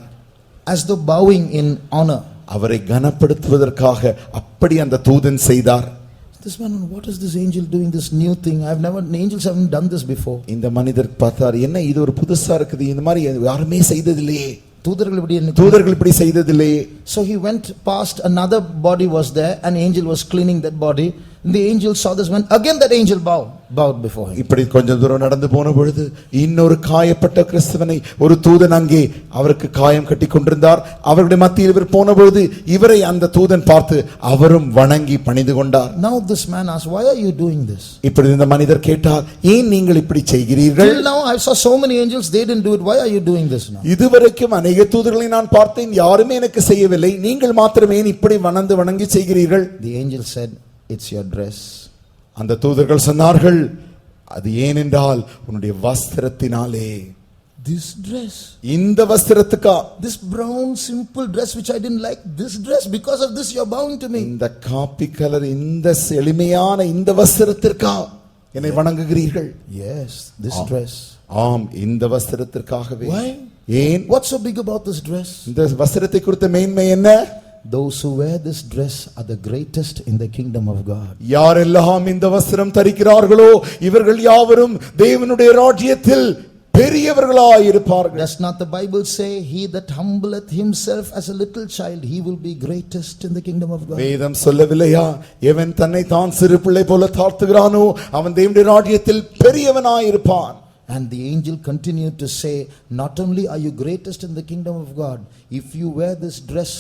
As though bowing in honor. அவரை கனப்படுத்துவதற்காக அப்படி அந்த தூதன் செய்தார். This man, what is this angel doing, this new thing? Angels haven't done this before. இந்த மனிதர் பார்த்தார், என்ன இது ஒரு புதுசா இருக்குது, இந்த மாதிரி யாருமே செய்ததில்லையே, தூதர்கள் இப்படி செய்ததில்லையே. So he went past, another body was there, an angel was cleaning that body. The angel saw this man, again that angel bowed before him. இப்படி கொஞ்சம் தூரம் நடந்து போன பொழுது இன்னொரு காயப்பட்ட கிறிஸ்தவனை ஒரு தூதன் அங்கே அவருக்கு காயம் கட்டி கொண்டிருந்தார். அவருடைய மத்தியில் இவர் போன பொழுது இவரை அந்த தூதன் பார்த்து அவரும் வணங்கி பணிந்து கொண்டார். Now this man asked, why are you doing this? இப்படி இந்த மனிதர் கேட்டார், ஏன் நீங்கள் இப்படி செய்கிறீர்கள்? Till now I saw so many angels, they didn't do it. Why are you doing this now? இதுவரைக்கும் अनेक தூதர்களை நான் பார்த்தேன், யாருமே எனக்கு செய்யவில்லை, நீங்கள் மாத்திரமே இப்படி வணங்கி செய்கிறீர்கள். The angel said, it's your dress. அந்த தூதர்கள் சொன்னார்கள், அது ஏனென்றால் உன்னுடைய வஸ்திரத்தினாலே. This dress, இந்த வஸ்திரத்துக்கா, this brown simple dress which I didn't like, this dress, because of this you are bowing to me. இந்த காப்பி கலர் இந்த எளிமையான இந்த வஸ்திரத்திற்கா என்னை வணங்குகிறீர்கள்? Yes, this dress. ஆம், இந்த வஸ்திரத்திற்காகவே. Why? ஏன்? What's so big about this dress? இந்த வஸ்திரத்தை குறித்த மேன்மை என்ன? Those who wear this dress are the greatest in the kingdom of God. யாரெல்லாம் இந்த வஸ்திரம் தரிக்கிறார்களோ இவர்கள் யாவரும் தேவனுடைய ராஜ்யத்தில் பெரியவர்களாய் இருப்பார்கள். Does not the Bible say, he that humbleth himself as a little child, he will be greatest in the kingdom of God? வேதம் சொல்லவில்லையா, எவன் தன்னை தான் சிறு பிள்ளை போல தாழ்த்துகிறானோ அவன் தேவனுடைய ராஜ்யத்தில் பெரியவனாய் இருப்பான். And the angel continued to say, not only are you greatest in the kingdom of God, if you wear this dress,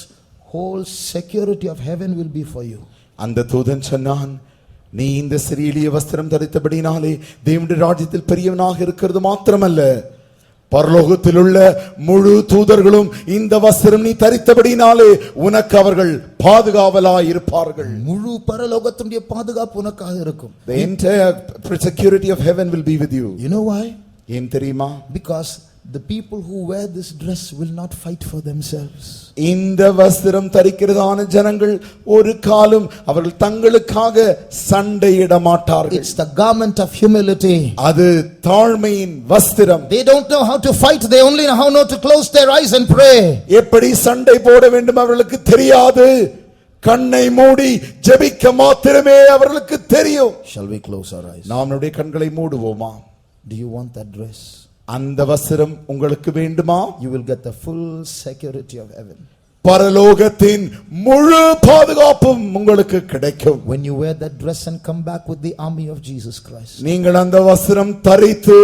whole security of heaven will be for you. அந்த தூதன் சொன்னான், நீ இந்த சிறிய வஸ்திரம் தரித்தபடினாலே தேவனுடைய ராஜ்யத்தில் பெரியவனாக இருக்கிறது மாத்திரமல்ல, பரலோகத்தில் உள்ள முழு தூதர்களும் இந்த வஸ்திரம் நீ தரித்தபடினாலே உனக்கு அவர்கள் பாதுகாவலாய் இருப்பார்கள். முழு பரலோகத்துடைய பாதுகாப்பு உனக்காக இருக்கும். The entire security of heaven will be with you. You know why? ஏன் தெரியுமா? Because the people who wear this dress will not fight for themselves. இந்த வஸ்திரம் தரிக்கிறதான ஜனங்கள் ஒரு காலம் அவர்கள் தங்களுக்காக சண்டையிட மாட்டார்கள். It's the garment of humility. அது தாழ்மையின் வஸ்திரம். They don't know how to fight, they only know how to close their eyes and pray. எப்படி சண்டை போட வேண்டும் அவர்களுக்கு தெரியாது, கண்ணை மூடி ஜெபிக்க மாத்திரமே அவர்களுக்கு தெரியும். Shall we close our eyes? நாம் நம்முடைய கண்களை மூடுவோமா? Do you want that dress? அந்த வஸ்திரம் உங்களுக்கு வேண்டுமா? You will get the full security of heaven. பரலோகத்தின் முழு பாதுகாப்பும் உங்களுக்கு கிடைக்கும். When you wear that dress and come back with the army of Jesus Christ. நீங்கள் அந்த வஸ்திரம் தரித்து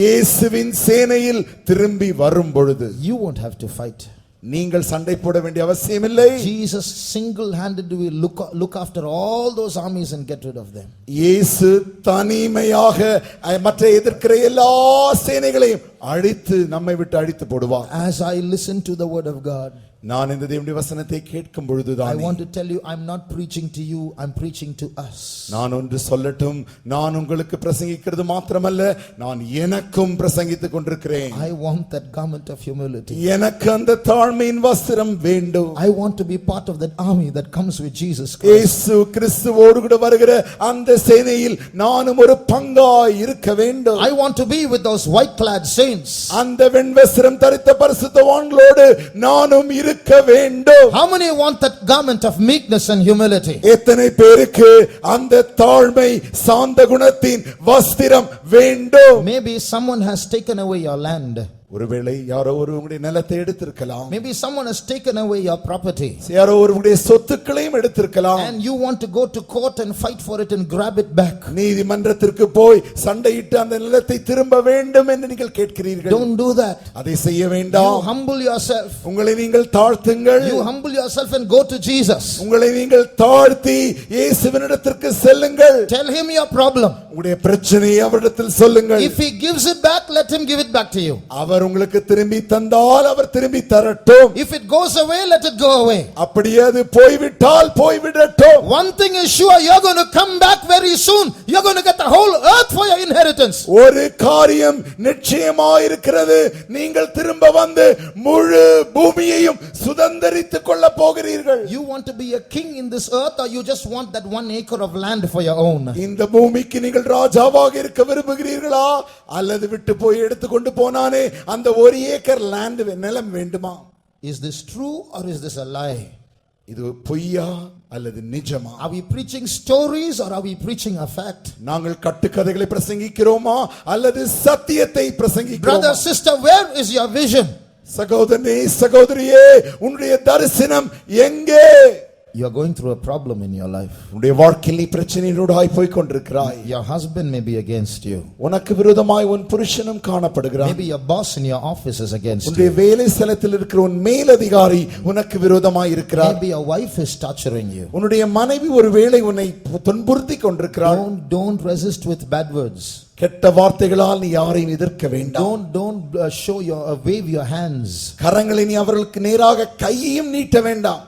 இயேசுவின் சேனையில் திரும்பி வரும் பொழுது you won't have to fight. நீங்கள் சண்டை போட வேண்டிய அவசியம் இல்லை. Jesus single-handedly will look after all those armies and get rid of them. இயேசு தனிமையாக மற்ற எதிர்க்கிற எல்லா சேனைகளையும் அழித்து நம்மை விட்டு அழித்து போடுவார். As I listen to the word of God, நான் இந்த தேவனுடைய வசனத்தை கேட்கும் பொழுதுதான் I want to tell you, I'm not preaching to you, I'm preaching to us. நான் ஒன்று சொல்லட்டும், நான் உங்களுக்கு பிரசங்கிக்கிறது மாத்திரமல்ல, நான் எனக்கும் பிரசங்கித்துக் கொண்டிருக்கிறேன். I want that garment of humility. எனக்கு அந்த தாழ்மையின் வஸ்திரம் வேண்டும். I want to be part of that army that comes with Jesus Christ. இயேசு கிறிஸ்துவோடு கூட வருகிற அந்த சேனையில் நானும் ஒரு பங்காய் இருக்க வேண்டும். I want to be with those white clad saints. அந்த வெண்வஸ்திரம் தரித்த பரிசுத்தவான்களோடு நானும் இருக்க வேண்டும். How many want that garment of meekness and humility? எத்தனை பேருக்கு அந்த தாழ்மை சாந்த குணத்தின் வஸ்திரம் வேண்டும்? Maybe someone has taken away your land. ஒருவேளை யாரோ ஒருவருடைய நிலத்தை எடுத்திருக்கலாம். Maybe someone has taken away your property. யாரோ ஒருவருடைய சொத்துக்களையும் எடுத்திருக்கலாம். And you want to go to court and fight for it and grab it back. நீதிமன்றத்திற்கு போய் சண்டையிட்டு அந்த நிலத்தை திரும்ப வேண்டும் என்று நீங்கள் கேட்கிறீர்கள். Don't do that. அதை செய்ய வேண்டாம். You humble yourself. உங்களை நீங்கள் தாழ்த்துங்கள். You humble yourself and go to Jesus. உங்களை நீங்கள் தாழ்த்தி இயேசுவினிடத்திற்கு செல்லுங்கள். Tell him your problem. உங்களுடைய பிரச்சனையை அவரிடத்தில் சொல்லுங்கள். If he gives it back, let him give it back to you. அவர் அவர் உங்களுக்கு திரும்பி தந்தால் அவர் திரும்பி தரட்டும். If it goes away, let it go away. அப்படியே அது போய்விட்டால் போய்விடட்டும். One thing is sure, you're going to come back very soon. You're going to get the whole earth for your inheritance. ஒரு காரியம் நிச்சயமாய் இருக்கிறது, நீங்கள் திரும்ப வந்து முழு பூமியையும் சுதந்தரித்துக் கொள்ள போகிறீர்கள். You want to be a king in this earth, or you just want that 1 acre of land for your own? இந்த பூமிக்கு நீங்கள் ராஜாவாக இருக்க விரும்புகிறீர்களா, அல்லது விட்டு போய் எடுத்துக்கொண்டு போனானே அந்த 1 ஏக்கர் லேண்ட் நிலம் வேண்டுமா? Is this true or is this a lie? இது பொய்யா அல்லது நிஜமா? Are we preaching stories or are we preaching a fact? நாங்கள் கட்டுக்கதைகளை பிரசங்கிக்கிறோமா அல்லது சத்தியத்தை பிரசங்கிக்கிறோமா? Brother, sister, where is your vision? சகோதரனே சகோதரியே, உன்னுடைய தரிசனம் எங்கே? You are going through a problem in your life. உன்னுடைய வாழ்க்கையில் நீ பிரச்சனையோடாய் போய் கொண்டிருக்கிறாய். Your husband may be against you. உனக்கு விரோதமாய் உன் புருஷனும் காணப்படுகிறான். Maybe your boss in your office is against you. உன்னுடைய வேலை ஸ்தலத்தில் இருக்கிற உன் மேலதிகாரி உனக்கு விரோதமாய் இருக்கிறார். Maybe your wife is torturing you. உன்னுடைய மனைவி ஒருவேளை உன்னை துன்புறுத்தி கொண்டிருக்கிறாள். Don't resist with bad words. கெட்ட வார்த்தைகளால் நீ யாரையும் எதிர்க்க வேண்டாம். Don't show wave your hands. கரங்களை நீ அவர்களுக்கு நேராக கையையும் நீட்ட வேண்டாம்.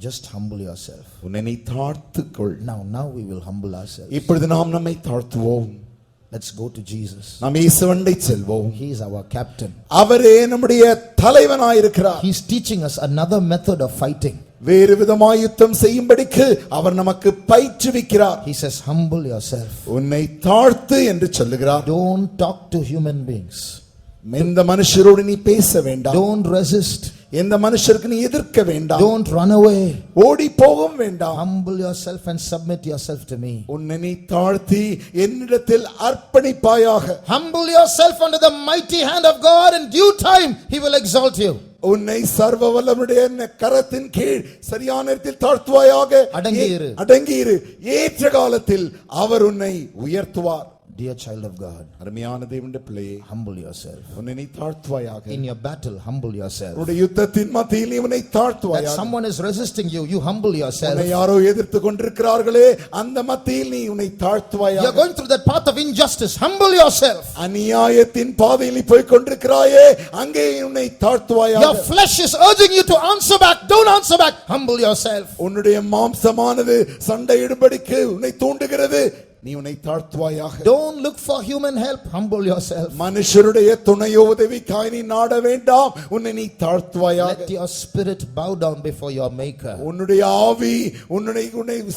Just humble yourself. உன்னை நீ தாழ்த்துக்கொள். Now we will humble ourselves. இப்பொழுது நாம் நம்மை தாழ்த்துவோம். Let's go to Jesus. நாம் இயேசுவண்டை செல்வோம். He is our captain. அவரே நம்முடைய தலைவனாய் இருக்கிறார். He is teaching us another method of fighting. வேறு விதமாய் யுத்தம் செய்யும்படிக்கு அவர் நமக்கு பயிற்றுவிக்கிறார். He says, humble yourself. உன்னை தாழ்த்து என்று சொல்லுகிறார். Don't talk to human beings. எந்த மனுஷரோடு நீ பேச வேண்டாம். Don't resist. எந்த மனுஷருக்கு நீ எதிர்க்க வேண்டாம். Don't run away. ஓடி போகவும் வேண்டாம். Humble yourself and submit yourself to me. உன்னை நீ தாழ்த்தி என்னிடத்தில் அர்ப்பணிப்பாயாக. Humble yourself under the mighty hand of God. In due time he will exalt you. உன்னை சர்வ வல்லவருடைய கரத்தின் கீழ் சரியான நேரத்தில் தாழ்த்துவாயாக. அடங்கியிரு. ஏற்ற காலத்தில் அவர் உன்னை உயர்த்துவார். Dear child of God, அருமையான தேவனுடைய பிள்ளையே, humble yourself. உன்னை நீ தாழ்த்துவாயாக. In your battle, humble yourself. உன்னுடைய யுத்தத்தின் மத்தியில் நீ உன்னை தாழ்த்துவாயாக. That someone is resisting you, you humble yourself. உன்னை யாரோ எதிர்த்து கொண்டிருக்கிறார்களே, அந்த மத்தியில் நீ உன்னை தாழ்த்துவாயாக. You are going through that path of injustice, humble yourself. அநியாயத்தின் பாதையில் நீ போய் கொண்டிருக்கிறாயே, அங்கே உன்னை தாழ்த்துவாயாக. Your flesh is urging you to answer back, don't answer back, humble yourself. உன்னுடைய மாம்சமானது சண்டையிடும்படிக்கு உன்னை தூண்டுகிறது, நீ உன்னை தாழ்த்துவாயாக. Don't look for human help, humble yourself. மனுஷருடைய துணையோ உதவிக்காய் நீ நாட வேண்டாம், உன்னை நீ தாழ்த்துவாயாக. Let your spirit bow down before your maker. உன்னுடைய ஆவி உன்னை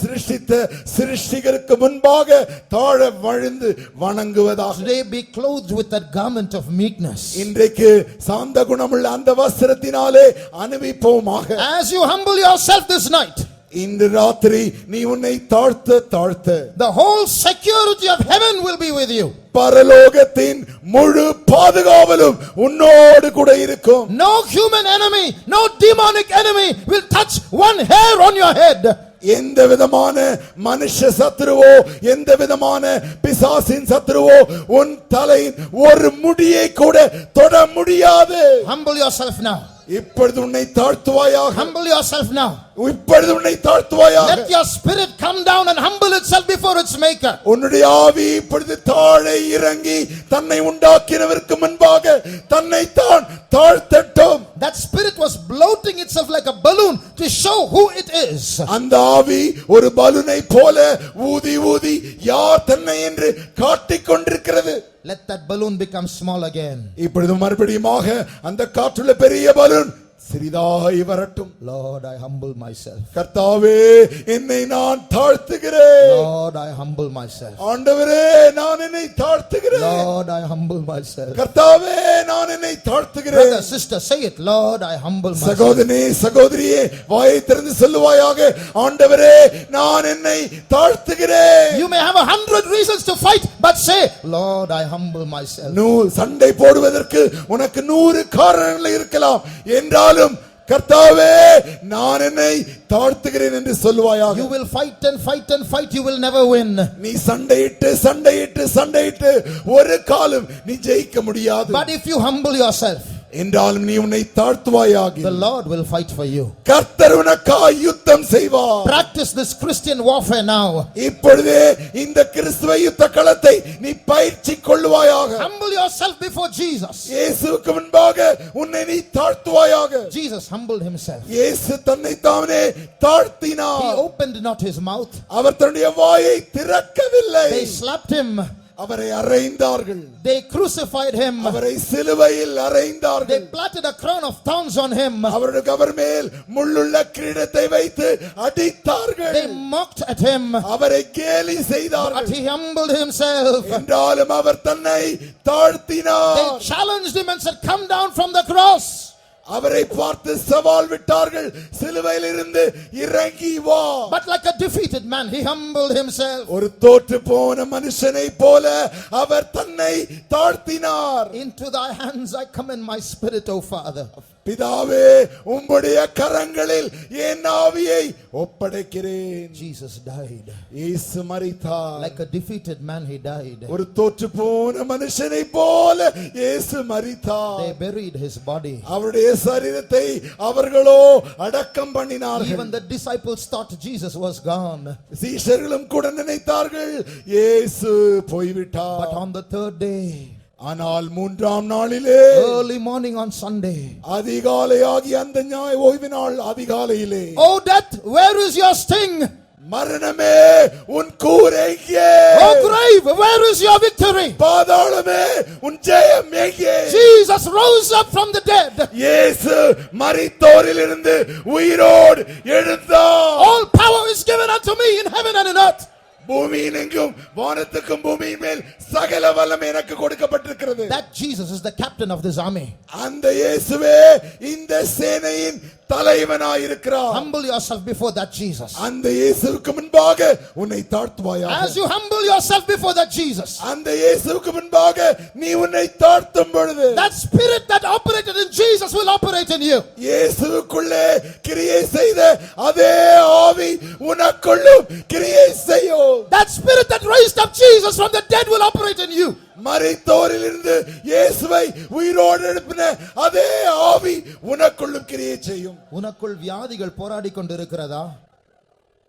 சிருஷ்டித்த சிருஷ்டிகருக்கு முன்பாக தாழ விழுந்து வணங்குவதாக. Today be clothed with that garment of meekness. இன்றைக்கு சாந்த குணமுள்ள அந்த வஸ்திரத்தினாலே அனுபவிப்போமாக. As you humble yourself this night, இன்று ராத்திரி நீ உன்னை தாழ்த்த the whole security of heaven will be with you. பரலோகத்தின் முழு பாதுகாவலும் உன்னோடு கூட இருக்கும். No human enemy, no demonic enemy will touch one hair on your head. எந்த விதமான மனுஷ சத்துருவோ, எந்த விதமான பிசாசின் சத்துருவோ உன் தலையின் ஒரு முடியை கூட தொட முடியாது. Humble yourself now. இப்பொழுது உன்னை தாழ்த்துவாயாக. Humble yourself now. இப்பொழுது உன்னை தாழ்த்துவாயாக. Let your spirit come down and humble itself before its maker. உன்னுடைய ஆவி இப்பொழுது தாழ இறங்கி தன்னை உண்டாக்கினவருக்கு முன்பாக தன்னை தான் தாழ்த்தட்டும். That spirit was bloating itself like a balloon to show who it is. அந்த ஆவி ஒரு பலூனை போல ஊதி ஊதி யார் தன்னை என்று காட்டிக் கொண்டிருக்கிறது. Let that balloon become small again. இப்பொழுது மறுபடியுமாக அந்த காற்றுள்ள பெரிய பலூன் சிறிதாய் வரட்டும். Lord, I humble myself. கர்த்தாவே, என்னை நான் தாழ்த்துகிறேன். Lord, I humble myself. ஆண்டவரே, நான் என்னை தாழ்த்துகிறேன். Lord, I humble myself. கர்த்தாவே, நான் என்னை தாழ்த்துகிறேன். Brother, sister, say it. Lord, I humble myself. சகோதரனே, சகோதரியே, வாயை திறந்து சொல்லுவாயாக, ஆண்டவரே, நான் என்னை தாழ்த்துகிறேன். You may have 100 reasons to fight, but say, Lord, I humble myself. சண்டை போடுவதற்கு உனக்கு 100 காரணங்கள் இருக்கலாம், என்றால் கர்த்தாவே, நான் என்னை தாழ்த்துகிறேன் என்று சொல்வாயாக. You will fight and fight and fight, you will never win. நீ சண்டையிட்டு ஒரு காலம் நீ ஜெயிக்க முடியாது. But if you humble yourself, என்றாலும் நீ உன்னை தாழ்த்துவாயாக. The Lord will fight for you. கர்த்தர் உனக்காய் யுத்தம் செய்வார். Practice this Christian warfare now. இப்பொழுதே இந்த கிறிஸ்துவ யுத்த களத்தை நீ பயிற்சி கொள்ளுவாயாக. Humble yourself before Jesus. இயேசுவுக்கு முன்பாக உன்னை நீ தாழ்த்துவாயாக. Jesus humbled himself. இயேசு தன்னை தானே தாழ்த்தினார். He opened not his mouth. அவர் தன்னுடைய வாயை திறக்கவில்லை. They slapped him. அவரை அறைந்தார்கள். They crucified him. அவரை சிலுவையில் அறைந்தார்கள். They planted a crown of thorns on him. அவருக்கு அவர் மேல் முள்ளுள்ள கிரீடத்தை வைத்து அடித்தார்கள். They mocked at him. அவரை கேலி செய்தார்கள். But he humbled himself. என்றாலும் அவர் தன்னை தாழ்த்தினார். They challenged him and said, "Come down from the cross." அவரை பார்த்து சவால் விட்டார்கள், சிலுவையில் இருந்து இறங்கி வா. But like a defeated man, he humbled himself. ஒரு தோற்று போன மனுஷனை போல அவர் தன்னை தாழ்த்தினார். Into thy hands I commend my spirit, O Father. பிதாவே, உம்முடைய கரங்களில் என் ஆவியை ஒப்படைக்கிறேன். Jesus died. இயேசு மரித்தார். Like a defeated man he died. ஒரு தோற்று போன மனுஷனை போல இயேசு மரித்தார். They buried his body. அவருடைய சரீரத்தை அவர்களோ அடக்கம் பண்ணினார்கள். Even the disciples thought Jesus was gone. சீஷர்களும் கூட நினைத்தார்கள் இயேசு போய்விட்டார். But on the third day, ஆனால் மூன்றாம் நாளிலே, early morning on Sunday, அதிகாலை ஆகிய அந்த ஓய்வு நாள் அதிகாலையிலே, "Oh death, where is your sting? மரணமே உன் கூர் எங்கே? Oh grave, where is your victory?" பாதாளமே உன் ஜெயம் எங்கே? Jesus rose up from the dead. இயேசு மரித்தோரிலிருந்து உயிரோடு எழுந்தார். All power is given unto me in heaven and in earth. பூமியின் எங்கும் வானத்துக்கும் பூமியின் மேல் சகல வல்லமை எனக்கு கொடுக்கப்பட்டிருக்கிறது. That Jesus is the captain of this army. அந்த இயேசுவே இந்த சேனையின் தலைவனாய் இருக்கிறார். Humble yourself before that Jesus. அந்த இயேசுவுக்கு முன்பாக உன்னை தாழ்த்துவாயாக. As you humble yourself before that Jesus, அந்த இயேசுவுக்கு முன்பாக நீ உன்னை தாழ்த்தும் பொழுது, that spirit that operated in Jesus will operate in you. இயேசுவுக்குள்ளே கிரியை செய்த அதே ஆவி உனக்குள்ளும் கிரியை செய்யும். That spirit that raised up Jesus from the dead will operate in you. மரித்தோரிலிருந்து இயேசுவை உயிரோடு எழுப்பின அதே ஆவி உனக்குள்ளும் கிரியை செய்யும். உனக்குள் வியாதிகள் போராடி கொண்டிருக்கிறதா?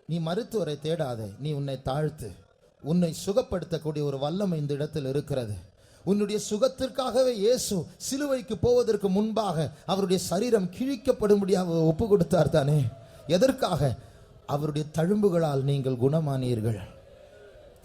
நீ மருத்துவரை தேடாதே, நீ உன்னை தாழ்த்து. உன்னை சுகப்படுத்தக்கூடிய ஒரு வல்லமை இந்த இடத்தில் இருக்கிறது. உன்னுடைய சுகத்திற்காகவே இயேசு சிலுவைக்கு போவதற்கு முன்பாக அவருடைய சரீரம் கிழிக்கப்படும்படியாக ஒப்பு கொடுத்தார் தானே. எதற்காக? அவருடைய தழும்புகளால் நீங்கள் குணமானீர்கள்.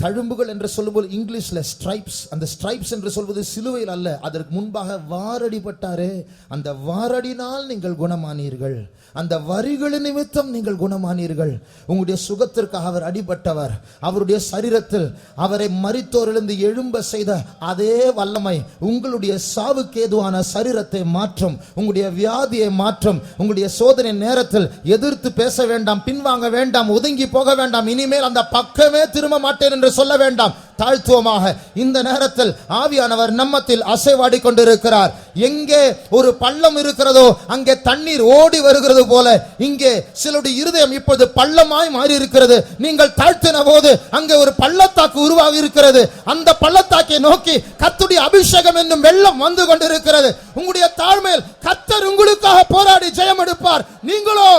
தழும்புகள் என்று சொல்லும்போது இங்கிலீஷ்ல ஸ்ட்ரைப்ஸ், அந்த ஸ்ட்ரைப்ஸ் என்று சொல்வது சிலுவையில் அல்ல, அதற்கு முன்பாக வாரடிப்பட்டாரே, அந்த வாரடினால் நீங்கள் குணமானீர்கள். அந்த வரிகளின் நிமித்தம் நீங்கள் குணமானீர்கள். உங்களுடைய சுகத்திற்காக அவர் அடிபட்டவர். அவருடைய சரீரத்தில் அவரை மரித்தோரிலிருந்து எழும்ப செய்த அதே வல்லமை உங்களுடைய சாவுக்கு ஏதுவான சரீரத்தை மாற்றும், உங்களுடைய வியாதியை மாற்றும். உங்களுடைய சோதனை நேரத்தில் எதிர்த்து பேச வேண்டாம், பின்வாங்க வேண்டாம், ஒதுங்கி போக வேண்டாம். இனிமேல் அந்த பக்கமே திரும்ப மாட்டேன் என்று சொல்ல வேண்டாம். தாழ்த்துவமாக இந்த நேரத்தில் ஆவியானவர் நம்மத்தில் அசைவாடி கொண்டிருக்கிறார். எங்கே ஒரு பள்ளம் இருக்கிறதோ அங்கே தண்ணீர் ஓடி வருகிறது போல இங்கே சிலருடைய இருதயம் இப்போது பள்ளமாய் மாறி இருக்கிறது. நீங்கள் தாழ்த்தின போது அங்கே ஒரு பள்ளத்தாக்கு உருவாகி இருக்கிறது. அந்த பள்ளத்தாக்கை நோக்கி கர்த்தருடைய அபிஷேகம் என்னும் வெள்ளம் வந்து கொண்டிருக்கிறது. உங்களுடைய தாழ்மையில் கர்த்தர் உங்களுக்காக போராடி ஜெயம் எடுப்பார். நீங்களோ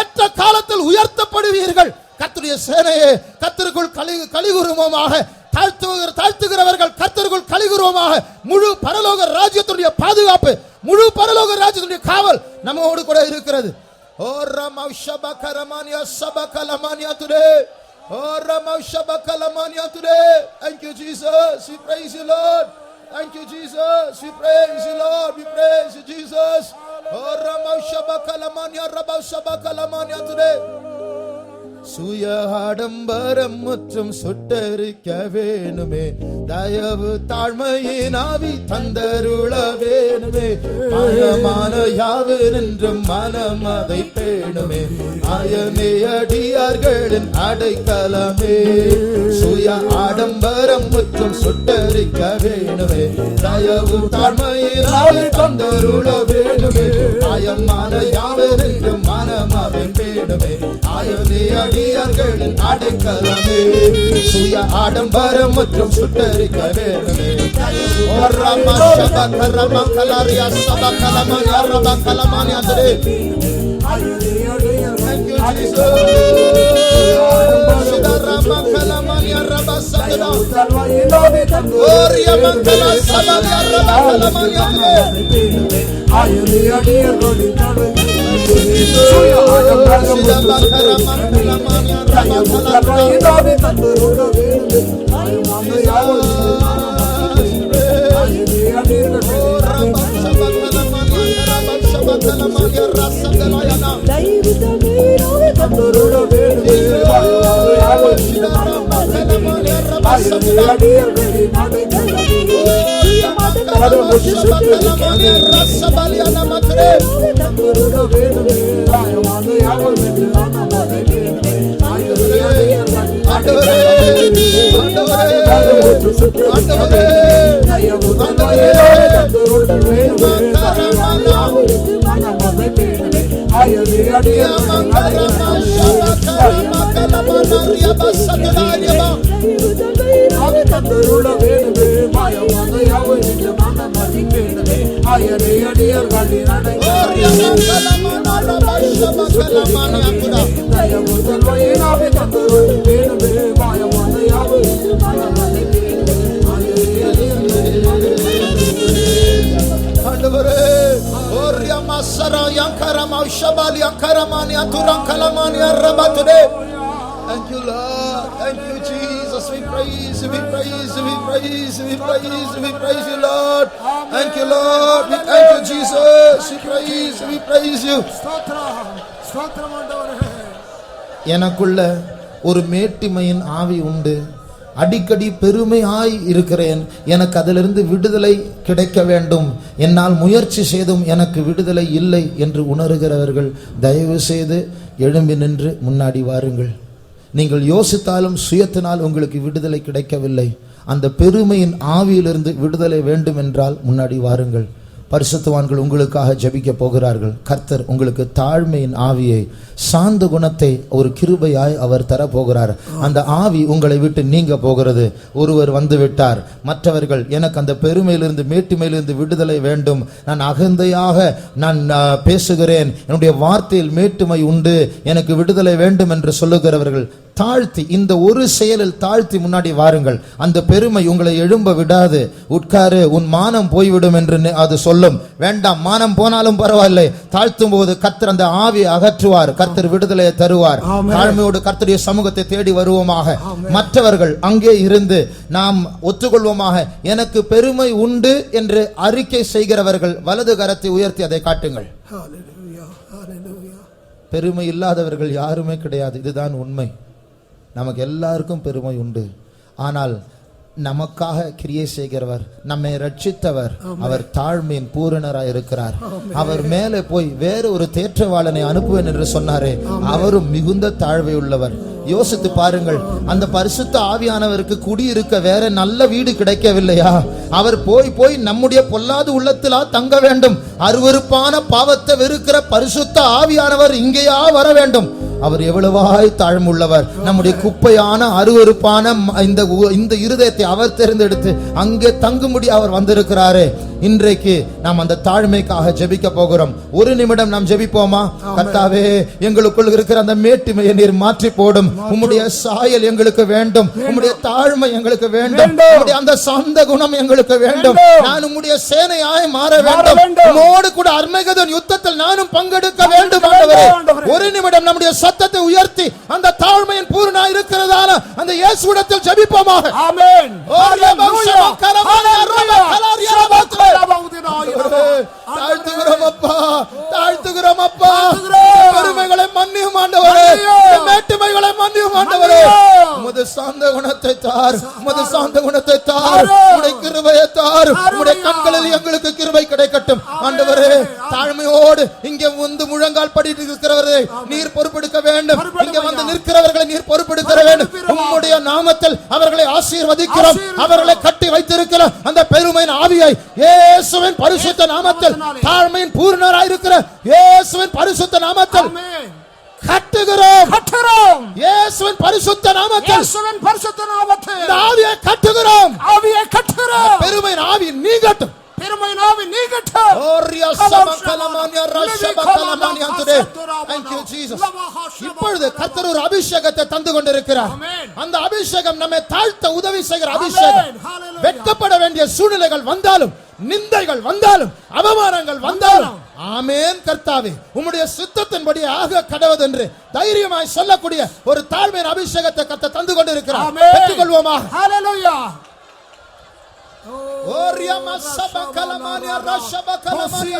ஏற்ற காலத்தில் உயர்த்தப்படுவீர்கள். கர்த்தருடைய சேனையே, கர்த்தருக்குள் கலிகுருவமாக தாழ்த்துகிறவர்கள் கர்த்தருக்குள் கலிகுருவமாக. முழு பரலோக ராஜ்யத்துடைய பாதுகாப்பு, முழு பரலோக ராஜ்யத்துடைய காவல் நம்மோடு கூட இருக்கிறது. ஓ ரமௌஷபகரமானியா சபகலமானியா today. Oh Ramaushaba today. Thank you, Jesus. We praise you, Lord. Thank you, Jesus. We praise you, Lord. We praise you, Jesus. Oh Ramaushaba today. சுய ஆடம்பரம் மற்றும் சுட்டரிக்க வேணுமே, தயவு தாழ்மையின் ஆவி தந்தருள வேணுமே. மனமான யாவு நின்றும் மனம் அதை வேணுமே, ஆயனே அடியார்களின் அடைக்கலமே, சுய ஆடம்பரம் முற்றும் சுட்டரிக்க வேணுமே, தயவு தாழ்மையினாலே தந்தருள வேணுமே, ஆயமான யாவருக்கு மனமாவே வேணுமே, ஆயனே அடியார்களின் அடைக்கலமே, சுய ஆடம்பரம் மற்றும் சுட்டரிக்க வேணுமே. Thank you, Lord. Thank you, Jesus. We praise you, we praise you, we praise you, we praise you, we praise you, Lord. Thank you, Lord. We thank you, Jesus. We praise you, we praise you. எனக்குள்ள ஒரு மேட்டிமையின் ஆவி உண்டு. அடிக்கடி பெருமையாய் இருக்கிறேன். எனக்கு அதிலிருந்து விடுதலை கிடைக்க வேண்டும். என்னால் முயற்சி செய்தும் எனக்கு விடுதலை இல்லை என்று உணர்கிறவர்கள் தயவு செய்து எழும்பி நின்று முன்னாடி வாருங்கள். நீங்கள் யோசித்தாலும் சுயத்தினால் உங்களுக்கு விடுதலை கிடைக்கவில்லை. அந்த பெருமையின் ஆவியிலிருந்து விடுதலை வேண்டும் என்றால் முன்னாடி வாருங்கள். பரிசுத்தவான்கள் உங்களுக்காக ஜெபிக்க போகிறார்கள். கர்த்தர் உங்களுக்கு தாழ்மையின் ஆவியை, சாந்த குணத்தை ஒரு கிருபையாய் அவர் தரப்போகிறார். அந்த ஆவி உங்களை விட்டு நீங்க போகிறது. ஒருவர் வந்து விட்டார். மற்றவர்கள் எனக்கு அந்த பெருமையிலிருந்து மேட்டிமையிலிருந்து விடுதலை வேண்டும், நான் அகந்தையாக நான் பேசுகிறேன், என்னுடைய வார்த்தையில் மேட்டுமை உண்டு, எனக்கு விடுதலை வேண்டும் என்று சொல்லுகிறவர்கள் தாழ்த்தி, இந்த ஒரு செயலில் தாழ்த்தி முன்னாடி வாருங்கள். அந்த பெருமை உங்களை எழும்ப விடாது. உட்காரு, உன் மானம் போய்விடும் என்று அது சொல்லும். வேண்டாம், மானம் போனாலும் பரவாயில்லை. தாழ்த்தும் போது கர்த்தர் அந்த ஆவியை அகற்றுவார். கர்த்தர் விடுதலையை தருவார். தாழ்மையோடு கர்த்தருடைய சமூகத்தை தேடி வருவோமாக. மற்றவர்கள் அங்கே இருந்து நாம் ஒத்துக்கொள்வோமாக. எனக்கு பெருமை உண்டு என்று அறிக்கை செய்கிறவர்கள் வலது கரத்தை உயர்த்தி அதை காட்டுங்கள். பெருமை இல்லாதவர்கள் யாருமே கிடையாது. இதுதான் உண்மை. நமக்கு எல்லாருக்கும் பெருமை உண்டு. ஆனால் நமக்காக கிரியை செய்கிறவர், நம்மை ரட்சித்தவர், அவர் தாழ்மையின் பூரணராய் இருக்கிறார். அவர் மேலே போய் வேறு ஒரு தேற்றவாளனை அனுப்புவேன் என்று சொன்னாரே, அவரும் மிகுந்த தாழ்வை உள்ளவர். யோசித்து பாருங்கள். அந்த பரிசுத்த ஆவியானவருக்கு குடியிருக்க வேற நல்ல வீடு கிடைக்கவில்லையா? அவர் போய் நம்முடைய பொல்லாத உள்ளத்திலா தங்க வேண்டும்? அருவருப்பான பாவத்தை வெறுக்கிற பரிசுத்த ஆவியானவர் இங்கேயா வர வேண்டும்? அவர் எவ்வளவாய் தாழ்முள்ளவர். நம்முடைய குப்பையான அருவருப்பான இந்த இருதயத்தை அவர் தேர்ந்தெடுத்து அங்கே தங்கும்படி அவர் வந்திருக்கிறாரே. இன்றைக்கு நாம் அந்த தாழ்மைக்காக ஜெபிக்க போகிறோம். ஒரு நிமிடம் நாம் ஜெபிப்போமா? கர்த்தாவே, எங்களுக்குள் இருக்கிற அந்த மேட்டிமையை நீர் மாற்றி போடும். உம்முடைய சாயல் எங்களுக்கு வேண்டும். உம்முடைய தாழ்மை எங்களுக்கு வேண்டும். உம்முடைய அந்த சாந்த குணம் எங்களுக்கு வேண்டும். நான் உம்முடைய சேனையாய் மாற வேண்டும். உம்மோடு கூட அர்மகெதோன் யுத்தத்தில் நானும் பங்கெடுக்க வேண்டும். ஆண்டவரே, ஒரு நிமிடம் நம்முடைய சத்தத்தை உயர்த்தி அந்த தாழ்மையின் பூரணாய் இருக்கிறதான அந்த இயேசுவிடத்தில் ஜெபிப்போமாக. ஆமென். தாழ்த்துகிறோம் அப்பா, தாழ்த்துகிறோம் அப்பா. பெருமைகளை மன்னியும் ஆண்டவரே, மேட்டுமைகளை மன்னியும் ஆண்டவரே. உமது சாந்த குணத்தை தார், உமது சாந்த குணத்தை தார், உம்முடைய கிருபையை தார். உம்முடைய கண்களில் எங்களுக்கு கிருபை கிடைக்கட்டும் ஆண்டவரே. தாழ்மையோடு என்னோடு இங்கே வந்து முழங்கால் படிட்டு இருக்கிறவரை நீர் பொறுப்பெடுக்க வேண்டும். இங்கே வந்து நிற்கிறவர்களை நீர் பொறுப்பெடுக்க வேண்டும். உம்முடைய நாமத்தில் அவர்களை ஆசீர்வதிக்கிறோம். அவர்களை கட்டி வைத்திருக்கிற அந்த பெருமையின் ஆவியை இயேசுவின் பரிசுத்த நாமத்தில், தாழ்மையின் பூரணராய் இருக்கிற இயேசுவின் பரிசுத்த நாமத்தில் கட்டுகிறோம். இயேசுவின் பரிசுத்த நாமத்தில் இந்த ஆவியை கட்டுகிறோம். பெருமையின் ஆவி நீங்கட்டும். இப்பொழுது கர்த்தர் ஒரு அபிஷேகத்தை தந்து கொண்டிருக்கிறார். அந்த அபிஷேகம் நம்மை தாழ்த்த உதவி செய்கிற அபிஷேகம். வெட்கப்பட வேண்டிய சூழ்நிலைகள் வந்தாலும், நிந்தைகள் வந்தாலும், அவமானங்கள் வந்தாலும், ஆமென் கர்த்தாவே உம்முடைய சித்தத்தின்படி ஆக கடவுது என்று தைரியமாய் சொல்லக்கூடிய ஒரு தாழ்மையின் அபிஷேகத்தை கர்த்தர் தந்து கொண்டிருக்கிறார். பெற்றுக்கொள்வோமா? ஹல்லேலூயா. ஓரியாமா சபகலமானியா ரஷபகலமானியா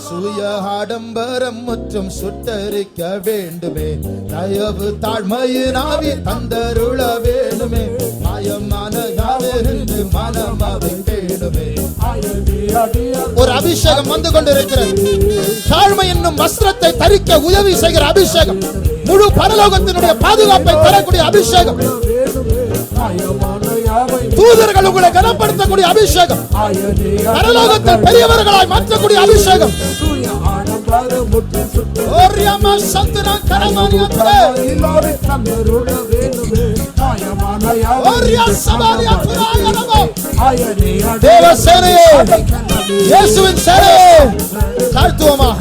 சுய ஆடம்பரம் மற்றும் சுட்டரிக்க வேண்டுமே, தயவு தாழ்மையின் ஆவி தந்தருள வேண்டுமே, மாயமான யாவென்று மனமாவை வேண்டுமே. ஒரு அபிஷேகம் வந்து கொண்டிருக்கிறது. தாழ்மை என்னும் வஸ்திரத்தை தரிக்க உதவி செய்கிற அபிஷேகம், முழு பரலோகத்தினுடைய பாதுகாப்பை தரக்கூடிய அபிஷேகம், தூதர்கள் உங்களை கனப்படுத்தக்கூடிய அபிஷேகம், பரலோகத்தில் பெரியவர்களாய் மாற்றக்கூடிய அபிஷேகம். தேவ சேனையே, இயேசுவின் சேனையே, தாழ்த்துவோமா?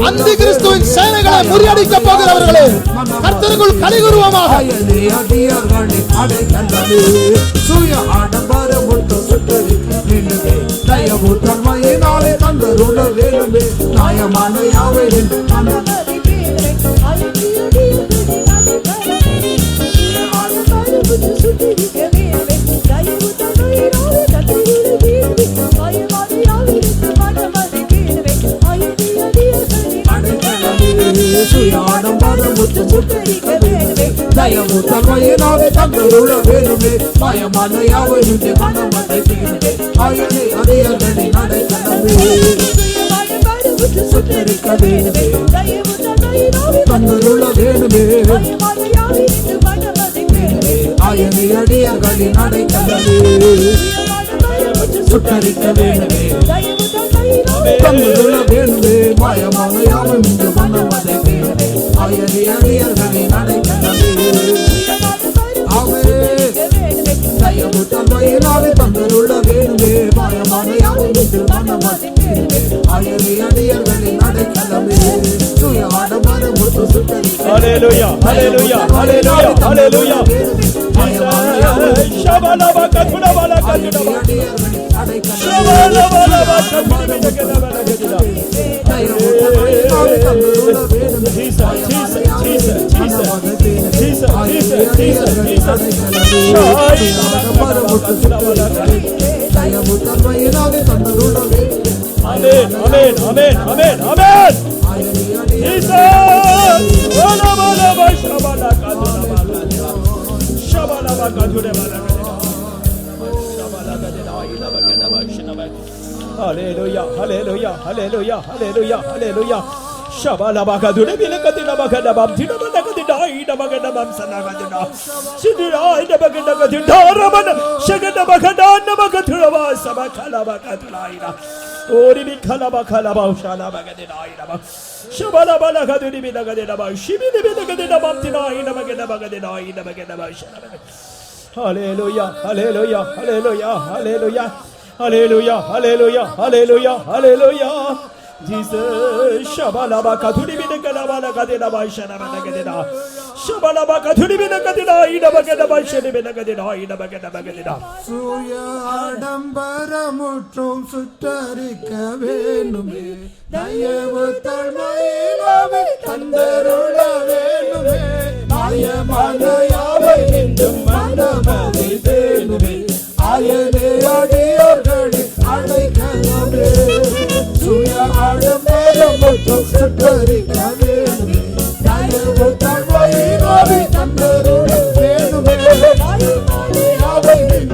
அந்தி கிறிஸ்துவின் சேனைகளை முறியடிக்க போகிறவர்களே, கர்த்தருக்குள் கலிகூறுவோமாக. தயவு தன்மையினாலே தந்தருள வேணுமே, மாயமான யாவென்று மனமதை தீருமே, ஆயனை அடியர்களை நடைக்கணமே சுத்தரிக்க வேணுமே, தந்தருள வேணுமே, ஆயனை அடியர்களை நடைக்கணமே சுத்தரிக்க வேணுமே, தந்தருள வேணுமே, மாயமான யாவென்று மனமதை தீருமே, ஆயனை அடியர்களை நடைக்கணமே. தயவு தன்மையினாலே தந்தருள வேணுமே, மாயமான யாவென்று மனமதை தீருமே, ஆயனை அடியர்களை நடைக்கணமே சுய ஆடம்பரம் முற்று சுத்தரிக்க. ஹல்லேலூயா, ஹல்லேலூயா, ஹல்லேலூயா, ஹல்லேலூயா. ஷபலபா கதுடபலா கதுடபா ஷபலபா கதுடபலா கதுடபா. தயவு தன்மையினாலே தந்தருள வேணுமே, Amen, amen, amen, amen, amen. Jesus. Hallelujah, hallelujah, hallelujah, hallelujah, hallelujah. Shabalabakadure bilakadinabakadabam tinabakadidaidabagadabam sanakadina sidiraidabakadabadidaramana shagadabakadanabakaturava sabakalabakatulaida oribikalabakalabaushalabagadinaidaba shabalabalakaduribilakadinaba shibilibilakadinabam tinaidabakadabakadinaidabakadaba. Hallelujah, hallelujah, hallelujah, hallelujah, hallelujah, hallelujah, hallelujah, hallelujah. Jesus, Shabalaba Katuri Binakadabala Kadina Shanabana Gadina, Shabalaba Katuri Binakadina, Ida Bagada Bashani Binakadina, Ida Bagada Bagadina. Suya Adambara Mutrum Sutarika Venume, Nayavutarmaina Tandarula Venume, Mayamana Yava into Mandamadi Venume, Ayane Adiorgadi, Adikanabe. Suya Adambara Mutrum Sutarika Venume, Nayavutarmaina Tandarula Venume, Mayamana Yava into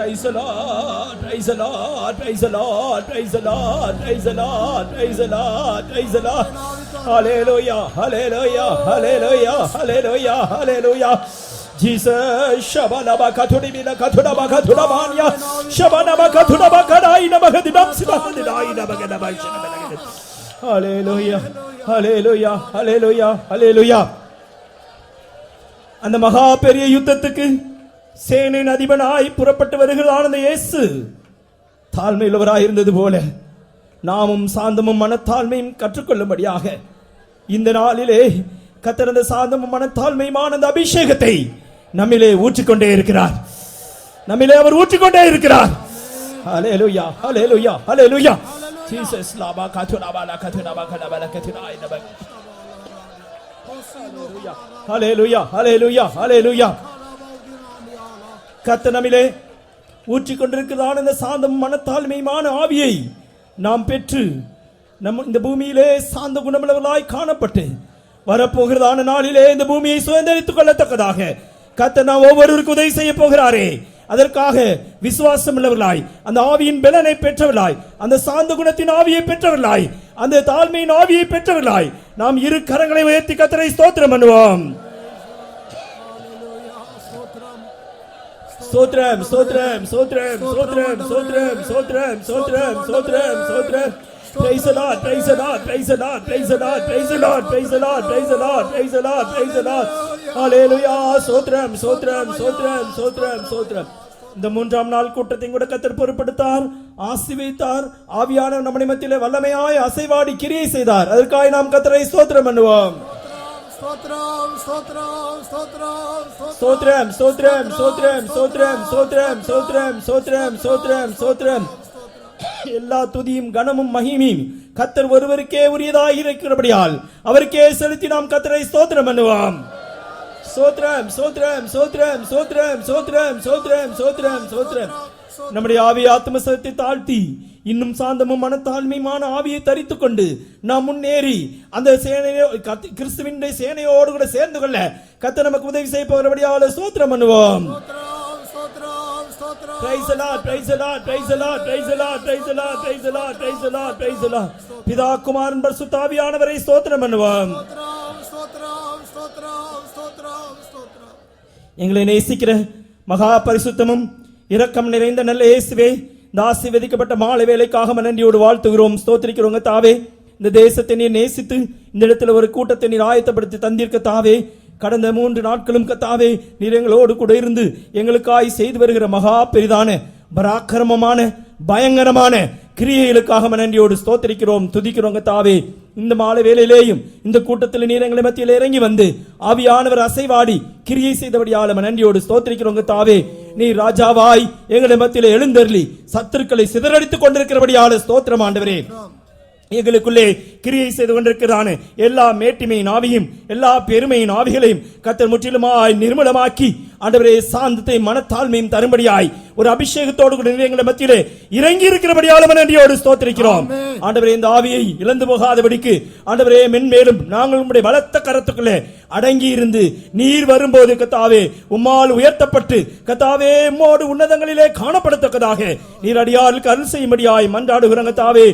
Praise the Lord, praise the Lord, praise the Lord, praise the Lord, praise the Lord, praise the Lord, praise the Lord. Hallelujah, hallelujah, hallelujah, hallelujah, hallelujah. Jesus, Shabana Bakatuni Mina Katuna Bakatuna Mania, Shabana Bakatuna Bakadai Nabakadinam Sibahadai Nabakadabay. Hallelujah, hallelujah, hallelujah, hallelujah. அந்த மகா பெரிய யுத்தத்துக்கு சேனையின் அதிபனாய் புறப்பட்டு வருகிறார் அந்த இயேசு தாழ்மையுள்ளவராய் இருந்தது போல நாமும் சாந்தமும் மனத்தாழ்மையும் கற்றுக்கொள்ளும்படியாக இந்த நாளிலே கர்த்தர் அந்த சாந்தமும் மனத்தாழ்மையுமான அந்த அபிஷேகத்தை நம்மிலே ஊற்றிக்கொண்டே இருக்கிறார். நம்மிலே அவர் ஊற்றிக்கொண்டே இருக்கிறார். Hallelujah, hallelujah, hallelujah. ஜீசஸ் லாபா கதுனாபா லகதுனாபா கனபா லகதுனாய் நபா. Hallelujah, hallelujah, hallelujah. கர்த்தர் நம்மிலே ஊற்றிக்கொண்டிருக்கிறான் இந்த சாந்தம் மனத்தாழ்மையான ஆவியை நாம் பெற்று இந்த பூமியிலே சாந்த குணமுள்ளவர்களாய் காணப்பட்டு வரப்போகிறதான நாளிலே இந்த பூமியை சுதந்திரித்துக் கொள்ளத்தக்கதாக கர்த்தர் நாம் ஒவ்வொருவருக்கும் உதவி செய்ய போகிறாரே. அதற்காக விசுவாசம் உள்ளவர்களாய் அந்த ஆவியின் பலனை பெற்றவர்களாய் அந்த சாந்த குணத்தின் ஆவியை பெற்றவர்களாய் அந்த தாழ்மையின் ஆவியை பெற்றவர்களாய் நாம் இரு கரங்களை உயர்த்தி கர்த்தரை ஸ்தோத்திரம் பண்ணுவோம். ஸ்தோத்திரம், ஸ்தோத்திரம், ஸ்தோத்திரம், ஸ்தோத்திரம், ஸ்தோத்திரம், ஸ்தோத்திரம், ஸ்தோத்திரம், ஸ்தோத்திரம், ஸ்தோத்திரம். Praise the Lord, praise the Lord, praise the Lord, praise the Lord, praise the Lord, praise the Lord, praise the Lord, praise the Lord, praise the Lord. Hallelujah. ஸ்தோத்திரம், ஸ்தோத்திரம், ஸ்தோத்திரம், ஸ்தோத்திரம், ஸ்தோத்திரம். இந்த மூன்றாம் நாள் கூட்டத்தை கூட கர்த்தர் பொறுப்படுத்தார், ஆசீர்வதித்தார். ஆவியானவர் நம்ம மத்தியிலே வல்லமையாய் அசைவாடி கிரியை செய்தார். அதற்காக நாம் கர்த்தரை ஸ்தோத்திரம் பண்ணுவோம். ஸ்தோத்திரம், ஸ்தோத்திரம், ஸ்தோத்திரம், ஸ்தோத்திரம், ஸ்தோத்திரம், ஸ்தோத்திரம், ஸ்தோத்திரம், ஸ்தோத்திரம், ஸ்தோத்திரம், ஸ்தோத்திரம், ஸ்தோத்திரம், ஸ்தோத்திரம். எல்லா துதியும் கனமும் மகிமையும் கர்த்தர் ஒருவருக்கே உரியதாய் இருக்கிறபடியால் அவருக்கே செலுத்தி நாம் கர்த்தரை ஸ்தோத்திரம் பண்ணுவோம். ஸ்தோத்திரம், ஸ்தோத்திரம், ஸ்தோத்திரம், ஸ்தோத்திரம், ஸ்தோத்திரம், ஸ்தோத்திரம், ஸ்தோத்திரம், ஸ்தோத்திரம். நம்முடைய ஆவி ஆத்மசத்தை தாழ்த்தி இன்னும் சாந்தமும் மனத்தாழ்மையுமான ஆவியை தரித்துக் கொண்டு நாம் முன்னேறி அந்த சேனையோ கிறிஸ்துவின் சேனையோடு கூட சேர்ந்து கொள்ள கர்த்தர் நமக்கு உதவி செய்ய போகிறபடியால் ஸ்தோத்திரம் பண்ணுவோம். Praise the Lord, praise the Lord, praise the Lord, praise the Lord, praise the Lord, praise the Lord, praise the Lord, praise the Lord. பிதா குமாரன் பரிசுத்த ஆவியானவரை ஸ்தோத்திரம் பண்ணுவோம். எங்களை நேசிக்கிற மகா பரிசுத்தமும் இரக்கம் நிறைந்த நல்ல இயேசுவே, இந்த ஆசீர்வதிக்கப்பட்ட மாலை வேளைக்காக நன்றியோடு வாழ்த்துகிறோம், ஸ்தோத்திரிக்கிறோம். தாவே, இந்த தேசத்தை நீர் நேசித்து இந்த இடத்துல ஒரு கூட்டத்தை நீர் ஆயத்தப்படுத்தி தந்திருக்க தாவே, கடந்த 3 நாட்களும் கத்தாவே நீர் எங்களோடு கூட இருந்து எங்களுக்காய் செய்து வருகிற மகா பெரிதான பராக்கிரமமான பயங்கரமான கிரியைகளுக்காக நன்றியோடு ஸ்தோத்திரிக்கிறோம், துதிக்கிறோம். கத்தாவே, இந்த மாலை வேளையிலேயும் இந்த கூட்டத்தில் நீர் எங்களை மத்தியில் இறங்கி வந்து ஆவியானவர் அசைவாடி கிரியை செய்தபடியால் நன்றியோடு ஸ்தோத்திரிக்கிறோம். கத்தாவே, நீர் ராஜாவாய் எங்களை மத்தியில் எழுந்தருளி சத்துருக்களை சிதறடித்துக் கொண்டிருக்கிறபடியால் ஸ்தோத்திரம் ஆண்டவரே. எங்களுக்குள்ளே கிரியை செய்து கொண்டிருக்கிறான எல்லா மேட்டிமையின் ஆவியும் எல்லா பெருமையின் ஆவிகளையும் கர்த்தர் முற்றிலுமாய் நிர்மூலமாக்கி ஆண்டவரே சாந்தத்தை மனத்தாழ்மையும் தரும்படியாய் ஒரு அபிஷேகத்தோடு கூட எங்களை மத்தியிலே இறங்கி இருக்கிறபடியால் நன்றியோடு ஸ்தோத்திரிக்கிறோம். ஆண்டவரே, இந்த ஆவியை இழந்து போகாதபடிக்கு ஆண்டவரே மென்மேலும் நாங்கள் உம்முடைய பலத்த கரத்துக்குள்ளே அடங்கி இருந்து நீர் வரும்போது கத்தாவே உம்மால் உயர்த்தப்பட்டு கத்தாவே உம்மோடு உன்னதங்களிலே காணப்படத்தக்கதாக நீர் அடியாருக்கு அருள் செய்யும்படியாய் மன்றாடுகிறோம். கத்தாவே,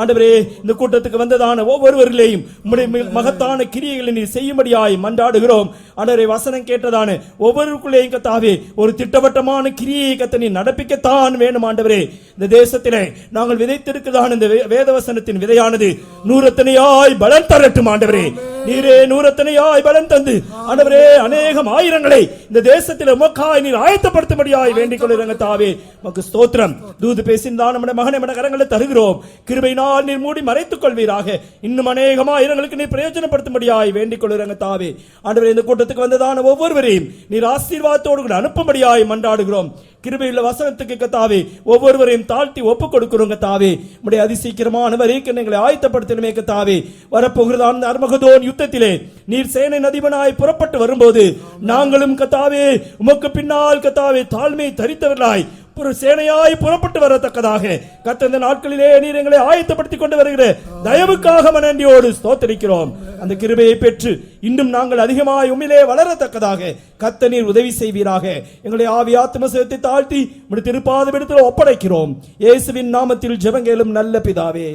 ஆண்டவரே, இந்த கூட்டத்துக்கு வந்ததான ஒவ்வொருவர்களையும் உம்முடைய மகத்தான கிரியைகளை நீர் செய்யும்படியாய் மன்றாடுகிறோம். ஆண்டவரே, வசனம் கேட்டதான ஒவ்வொருக்குள்ளேயும் கத்தாவே ஒரு திட்டவட்டமான கிரியை கத்த நீ நடப்பிக்கத்தான் வேணும். ஆண்டவரே, இந்த தேசத்திலே நாங்கள் விதைத்திருக்கிறதான இந்த வேதவசனத்தின் விதையானது நூறத்தனையாய் பலன் தரட்டும். ஆண்டவரே, நீரே நூறத்தனையாய் பலன் தந்து ஆண்டவரே அநேகம் ஆயிரங்களை இந்த தேசத்தில் உமக்காய் நீர் ஆயத்தப்படுத்தும்படியாய் வேண்டிக் கொள்ளுங்க. தாவே, உமக்கு ஸ்தோத்திரம். தூது பேசினான் நம்முடைய மகனை மன கரங்களை தருகிறோம். கிருபையினால் நீர் மூடி மறைத்துக் கொள்வீராக. இன்னும் அநேகம் ஆயிரங்களுக்கு நீர் பிரயோஜனப்படுத்தும்படியாய் வேண்டிக் கொள்ளுங்க. தாவே, ஆண்டவரே, இந்த கூட்டத்துக்கு வந்ததான ஒவ்வொருவரையும் நீர் ஆசீர்வாதத்தோடு கூட அனுப்பும்படியாய் மன்றாடுகிறோம். கிருபையுள்ள வசனத்துக்கு கத்தாவே ஒவ்வொருவரையும் தாழ்த்தி ஒப்புக் கொடுக்கிறோம் கத்தாவே. உம்முடைய அதிசீக்கிரமான வரைக்கும் எங்களை ஆயத்தப்படுத்தணுமே கத்தாவே. வரப்போகிறது அந்த அர்மகதோன் யுத்தத்திலே நீர் சேனை அதிபனாய் புறப்பட்டு வரும்போது நாங்களும் கத்தாவே உமக்கு பின்னால் கத்தாவே தாழ்மை தரித்தவர்களாய் ஒரு சேனையாய் புறப்பட்டு வரத்தக்கதாக கர்த்தர் இந்த நாட்களிலே நீர் எங்களை ஆயத்தப்படுத்திக் கொண்டு வருகிற தயவுக்காக நன்றியோடு ஸ்தோத்திரிக்கிறோம். அந்த கிருபையை பெற்று இன்னும் நாங்கள் அதிகமாய் உம்மிலே வளரத்தக்கதாக கர்த்தர் நீர் உதவி செய்வீராக. எங்களுடைய ஆவி ஆத்ம சேதத்தை தாழ்த்தி உம்முடைய திருப்பாதபீடத்தில் ஒப்படைக்கிறோம். இயேசுவின் நாமத்தில் ஜெபங்கேளும் நல்ல பிதாவே,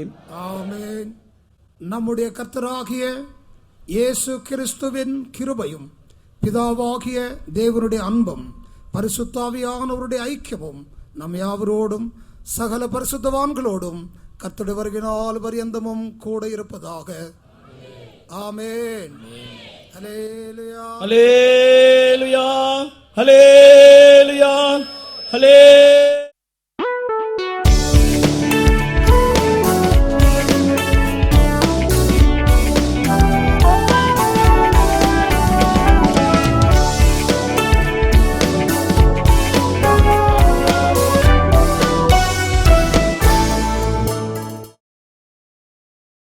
ஆமென். நம்முடைய கர்த்தராகிய இயேசு கிறிஸ்துவின் கிருபையும் பிதாவாகிய தேவனுடைய அன்பும் பரிசுத்தாவியானவருடைய ஐக்கியமும் நம் யாவரோடும் சகல பரிசுத்தவான்களோடும் கர்த்தருடைய வருகையினால் பரியந்தமும் கூட இருப்பதாக. ஆமென். ஹல்லேலூயா, ஹல்லேலூயா, ஹல்லேலூயா, ஹல்லேலூயா.